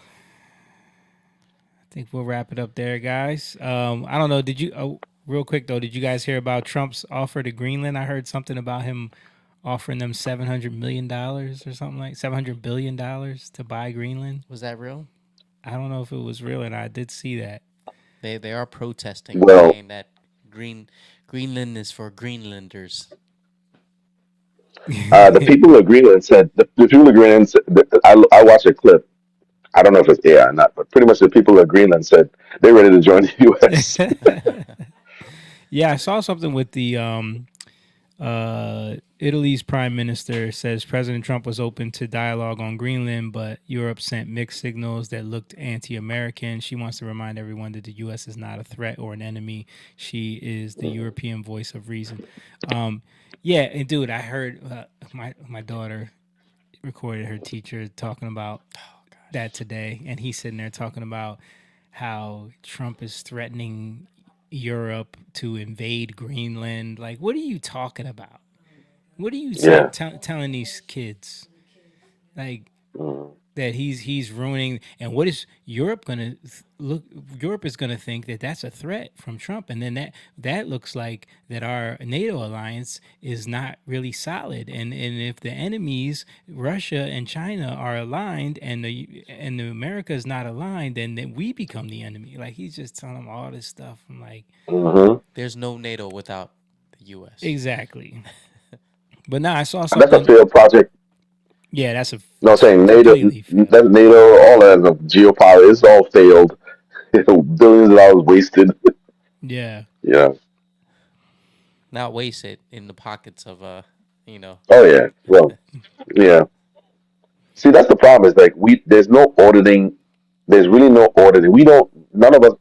I think we'll wrap it up there, guys. I don't know. Did you? Real quick though, did you guys hear about Trump's offer to Greenland? I heard something about him offering them $700 million or something like $700 billion to buy Greenland. Was that real? I don't know if it was real, and I did see that. They are protesting, saying that Greenland is for Greenlanders. The people of Greenland said I watched a clip. I don't know if it's AI or not, but pretty much the people of Greenland said they're ready to join the U.S. Yeah, I saw something with the Italy's prime minister says President Trump was open to dialogue on Greenland, but Europe sent mixed signals that looked anti-American. She wants to remind everyone that the U.S. is not a threat or an enemy. She is the European voice of reason. Yeah, and dude, I heard my daughter recorded her teacher talking about that today, and he's sitting there talking about how Trump is threatening Europe to invade Greenland. Like, what are you talking about? What are you telling these kids? Like that he's ruining, and what is Europe gonna look? Europe is gonna think that that's a threat from Trump, and then that looks like that our NATO alliance is not really solid, and if the enemies Russia and China are aligned, and the America is not aligned, then we become the enemy. Like, he's just telling them all this stuff. I'm like, there's no NATO without the U.S. Exactly. But now I saw something. That's a failed project. Yeah, that's a. No, I'm saying NATO. That's NATO. All that is a geopolitics. It's all failed. Billions of dollars wasted. Yeah. Yeah. Not wasted in the pockets of Oh yeah. Well, yeah. See, that's the problem. Is like there's no auditing. There's really no auditing. None of us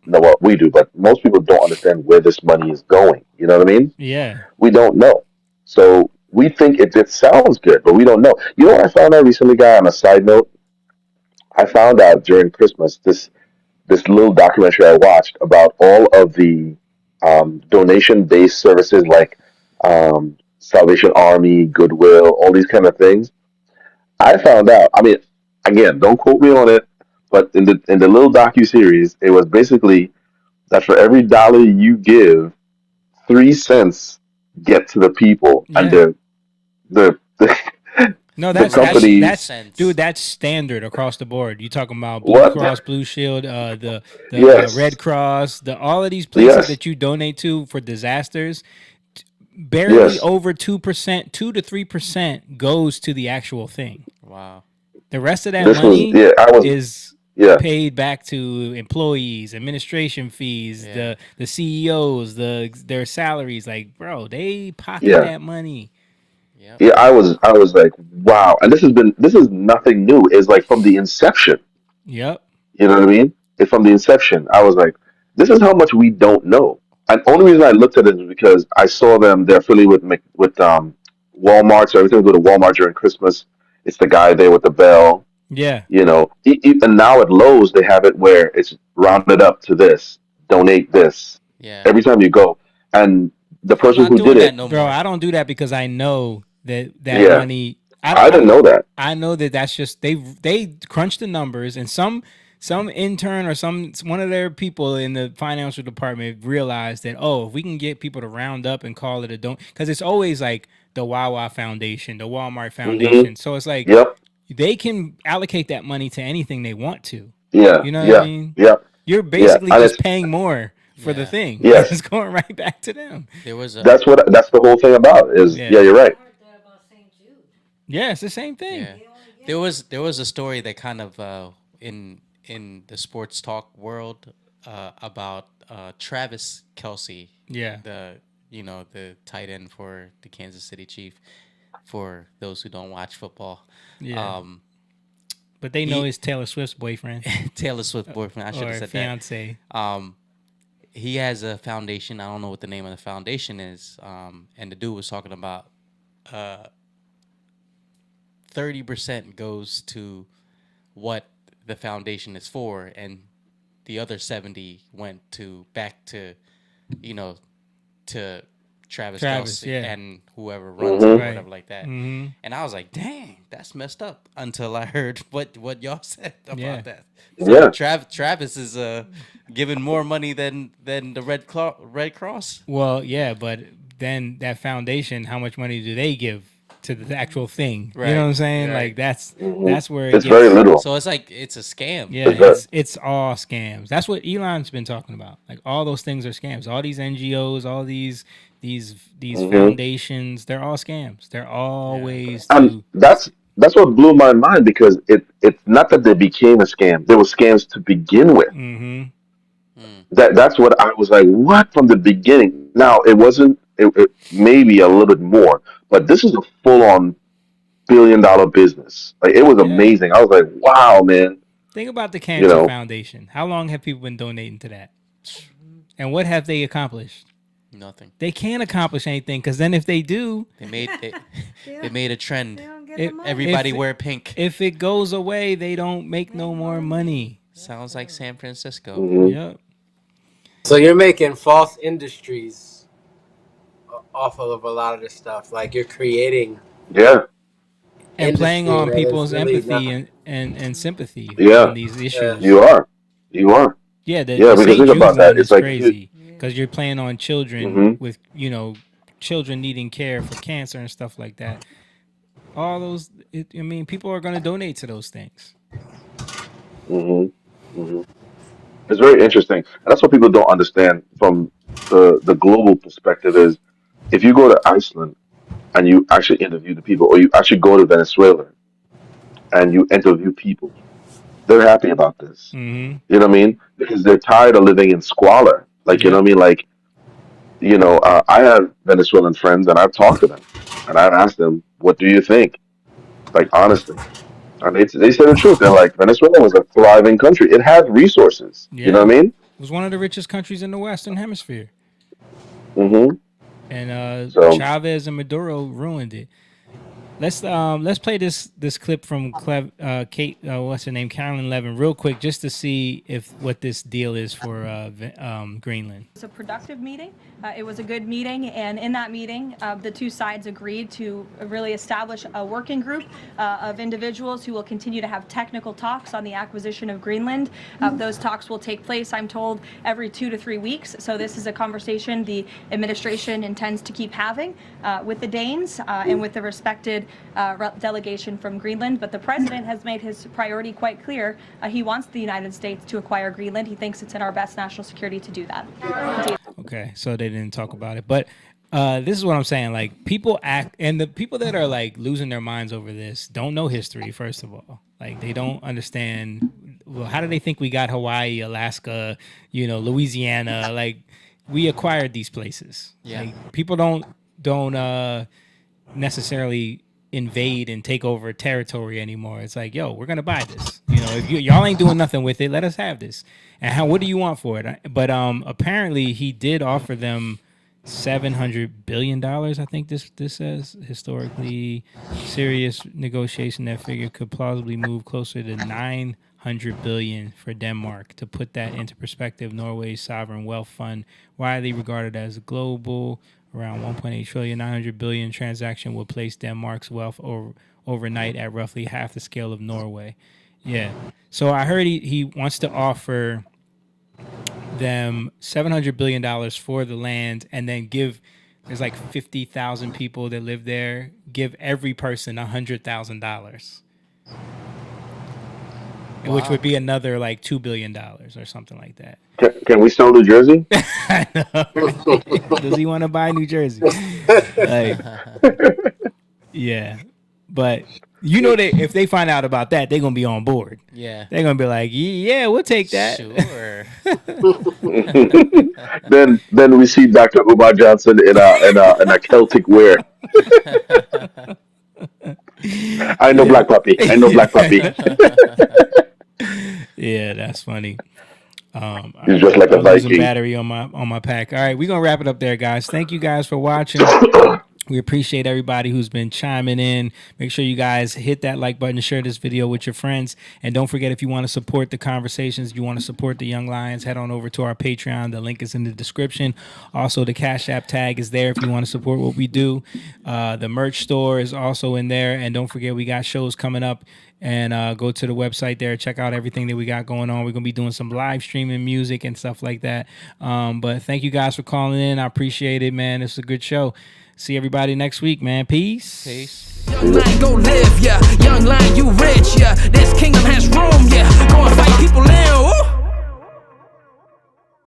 know what we do, but most people don't understand where this money is going. You know what I mean? Yeah. We don't know. So we think it sounds good, but we don't know. You know what I found out recently, guy? On a side note, I found out during Christmas this little documentary I watched about all of the donation-based services like Salvation Army, Goodwill, all these kind of things. I found out. I mean, again, don't quote me on it, but in the little docu-series, it was basically that for every dollar you give, 3 cents get to the people, and the no, that's dude, that's standard across the board. You talking about Blue Cross, Blue Shield, the Red Cross, all of these places that you donate to for disasters. Barely over 2%, 2 to 3% goes to the actual thing. Wow. The rest of that money is paid back to employees, administration fees, the CEOs, their salaries. Like, bro, they pocket that money. Yeah, I was like, wow. And this is nothing new. It's like from the inception. Yep. You know what I mean? from the inception. I was like, this is how much we don't know. And only reason I looked at it is because I saw them. They're affiliated with Walmart, so every time we go to Walmart during Christmas, it's the guy there with the bell. Yeah. You know, and now at Lowe's they have it where it's rounded up to this, donate this. Yeah. Every time you go, and the person who did it, Bro, I don't do that because I know that Yeah. money. I didn't know that. I know that that's just they crunch the numbers, and some intern or one of their people in the financial department realized that, oh, if we can get people to round up and call it a don't, because it's always like the Wawa Foundation, the Walmart Foundation. So it's like Yep. they can allocate that money to anything they want to. Yeah. You know yeah. what I mean? Yeah. You're Yeah. basically And just it's, paying more for the thing. Yes. It's going right back to them. There was a that's the whole thing about it, is Yeah. yeah, you're right. Yeah, it's the same thing. Yeah. There was a story that kind of in the sports talk world about Travis Kelce. Yeah. The tight end for the Kansas City Chief. For those who don't watch football. Yeah. But they know he's Taylor Swift's boyfriend. Taylor Swift boyfriend. I should have said fiance. that. He has a foundation. I don't know what the name of the foundation is. And the dude was talking about 30% goes to what the foundation is for, and the other 70 went back to Travis Kelce yeah. and whoever runs it or whatever like that. Mm-hmm. And I was like, dang, that's messed up, until I heard what y'all said about that. Yeah. Travis is giving more money than the Red Cross. Well, yeah, but then that foundation, how much money do they give to the actual thing? Right. You know what I'm saying? Right. Like that's where it's very little. So it's like it's a scam. Yeah, it's all scams. That's what Elon's been talking about. Like all those things are scams. All these NGOs, all these foundations, they're all scams. They're always And that's what blew my mind, because it's not that they became a scam. They were scams to begin with. Mm-hmm. That's what I was like, what, from the beginning. Now it wasn't. It maybe a little bit more, but this is a full-on billion-dollar business. Like, it was amazing. I was like, wow, man. Think about the Cancer Foundation. How long have people been donating to that? And what have they accomplished? Nothing. They can't accomplish anything, because then if they do, they made a trend. Everybody wear pink. If it goes away, they don't make no more money. Sounds like San Francisco. Mm-hmm. Yep. So you're making false industries off of a lot of this stuff. Like, you're creating and playing on that people's is really empathy and sympathy Yeah. on these issues. You are. Yeah, the because St. think Jude about that. one It's is like crazy, because you're playing on children with children needing care for cancer and stuff like that. All those, people are going to donate to those things. It's very interesting. And that's what people don't understand from the global perspective is, if you go to Iceland and you actually interview the people, or you actually go to Venezuela and you interview people, they're happy about this. Mm-hmm. You know what I mean? Because they're tired of living in squalor. Like, you know what I mean? Like, I have Venezuelan friends, and I've talked to them, and I've asked them, what do you think? Like, honestly. And they say the truth. They're like, Venezuela was a thriving country. It had resources. Yeah. You know what I mean? It was one of the richest countries in the Western Hemisphere. Mm-hmm. And Chavez and Maduro ruined it. Let's play this clip from Kate, what's her name, Carolyn Levin, real quick, just to see what this deal is for Greenland. It's a productive meeting. It was a good meeting, and in that meeting, the two sides agreed to really establish a working group of individuals who will continue to have technical talks on the acquisition of Greenland. Those talks will take place, I'm told, every 2 to 3 weeks. So this is a conversation the administration intends to keep having with the Danes and with the respected delegation from Greenland. But the president has made his priority quite clear. He wants the United States to acquire Greenland. He thinks it's in our best national security to do that. Okay, so they didn't talk about it, but this is what I'm saying. Like, people act, and the people that are like losing their minds over this don't know history. First of all, like, they don't understand. Well, how do they think we got Hawaii, Alaska, Louisiana? Like, we acquired these places. Yeah. Like, people don't necessarily invade and take over territory anymore. It's like, yo, we're gonna buy this. You know, if y'all ain't doing nothing with it, let us have this. And what do you want for it? But apparently he did offer them $700 billion. I think this says historically serious negotiation. That figure could plausibly move closer to $900 billion for Denmark. To put that into perspective, Norway's sovereign wealth fund, widely regarded as global, around 1.8 trillion, 900 billion transaction would place Denmark's wealth overnight at roughly half the scale of Norway. Yeah. So I heard he wants to offer them $700 billion for the land, and then there's like 50,000 people that live there, give every person $100,000. Wow. Which would be another like $2 billion or something like that. Can we sell New Jersey? I know. Does he want to buy New Jersey? Like, yeah, but you know that if they find out about that, they're gonna be on board. Yeah, they're gonna be like, yeah, we'll take that. Sure. then we see Dr. Umar Johnson in a Celtic wear. I know Black Puppy. I know Black Puppy. Yeah, that's funny. He's just like a Viking. Battery on my pack. All right, we're gonna wrap it up there, guys. Thank you guys for watching. We appreciate everybody who's been chiming in. Make sure you guys hit that like button, share this video with your friends, and don't forget, if you want to support the conversations, you want to support the Young Lions, head on over to our Patreon. The link is in the description. Also, the Cash App tag is there if you want to support what we do. The merch store is also in there, and don't forget, we got shows coming up. And go to the website there, check out everything that we got going on. We're going to be doing some live streaming music and stuff like that. But thank you guys for calling in. I appreciate it, man. It's a good show. See everybody next week, man. Peace. Young Lion, go live, yeah. Young Lion, you rich.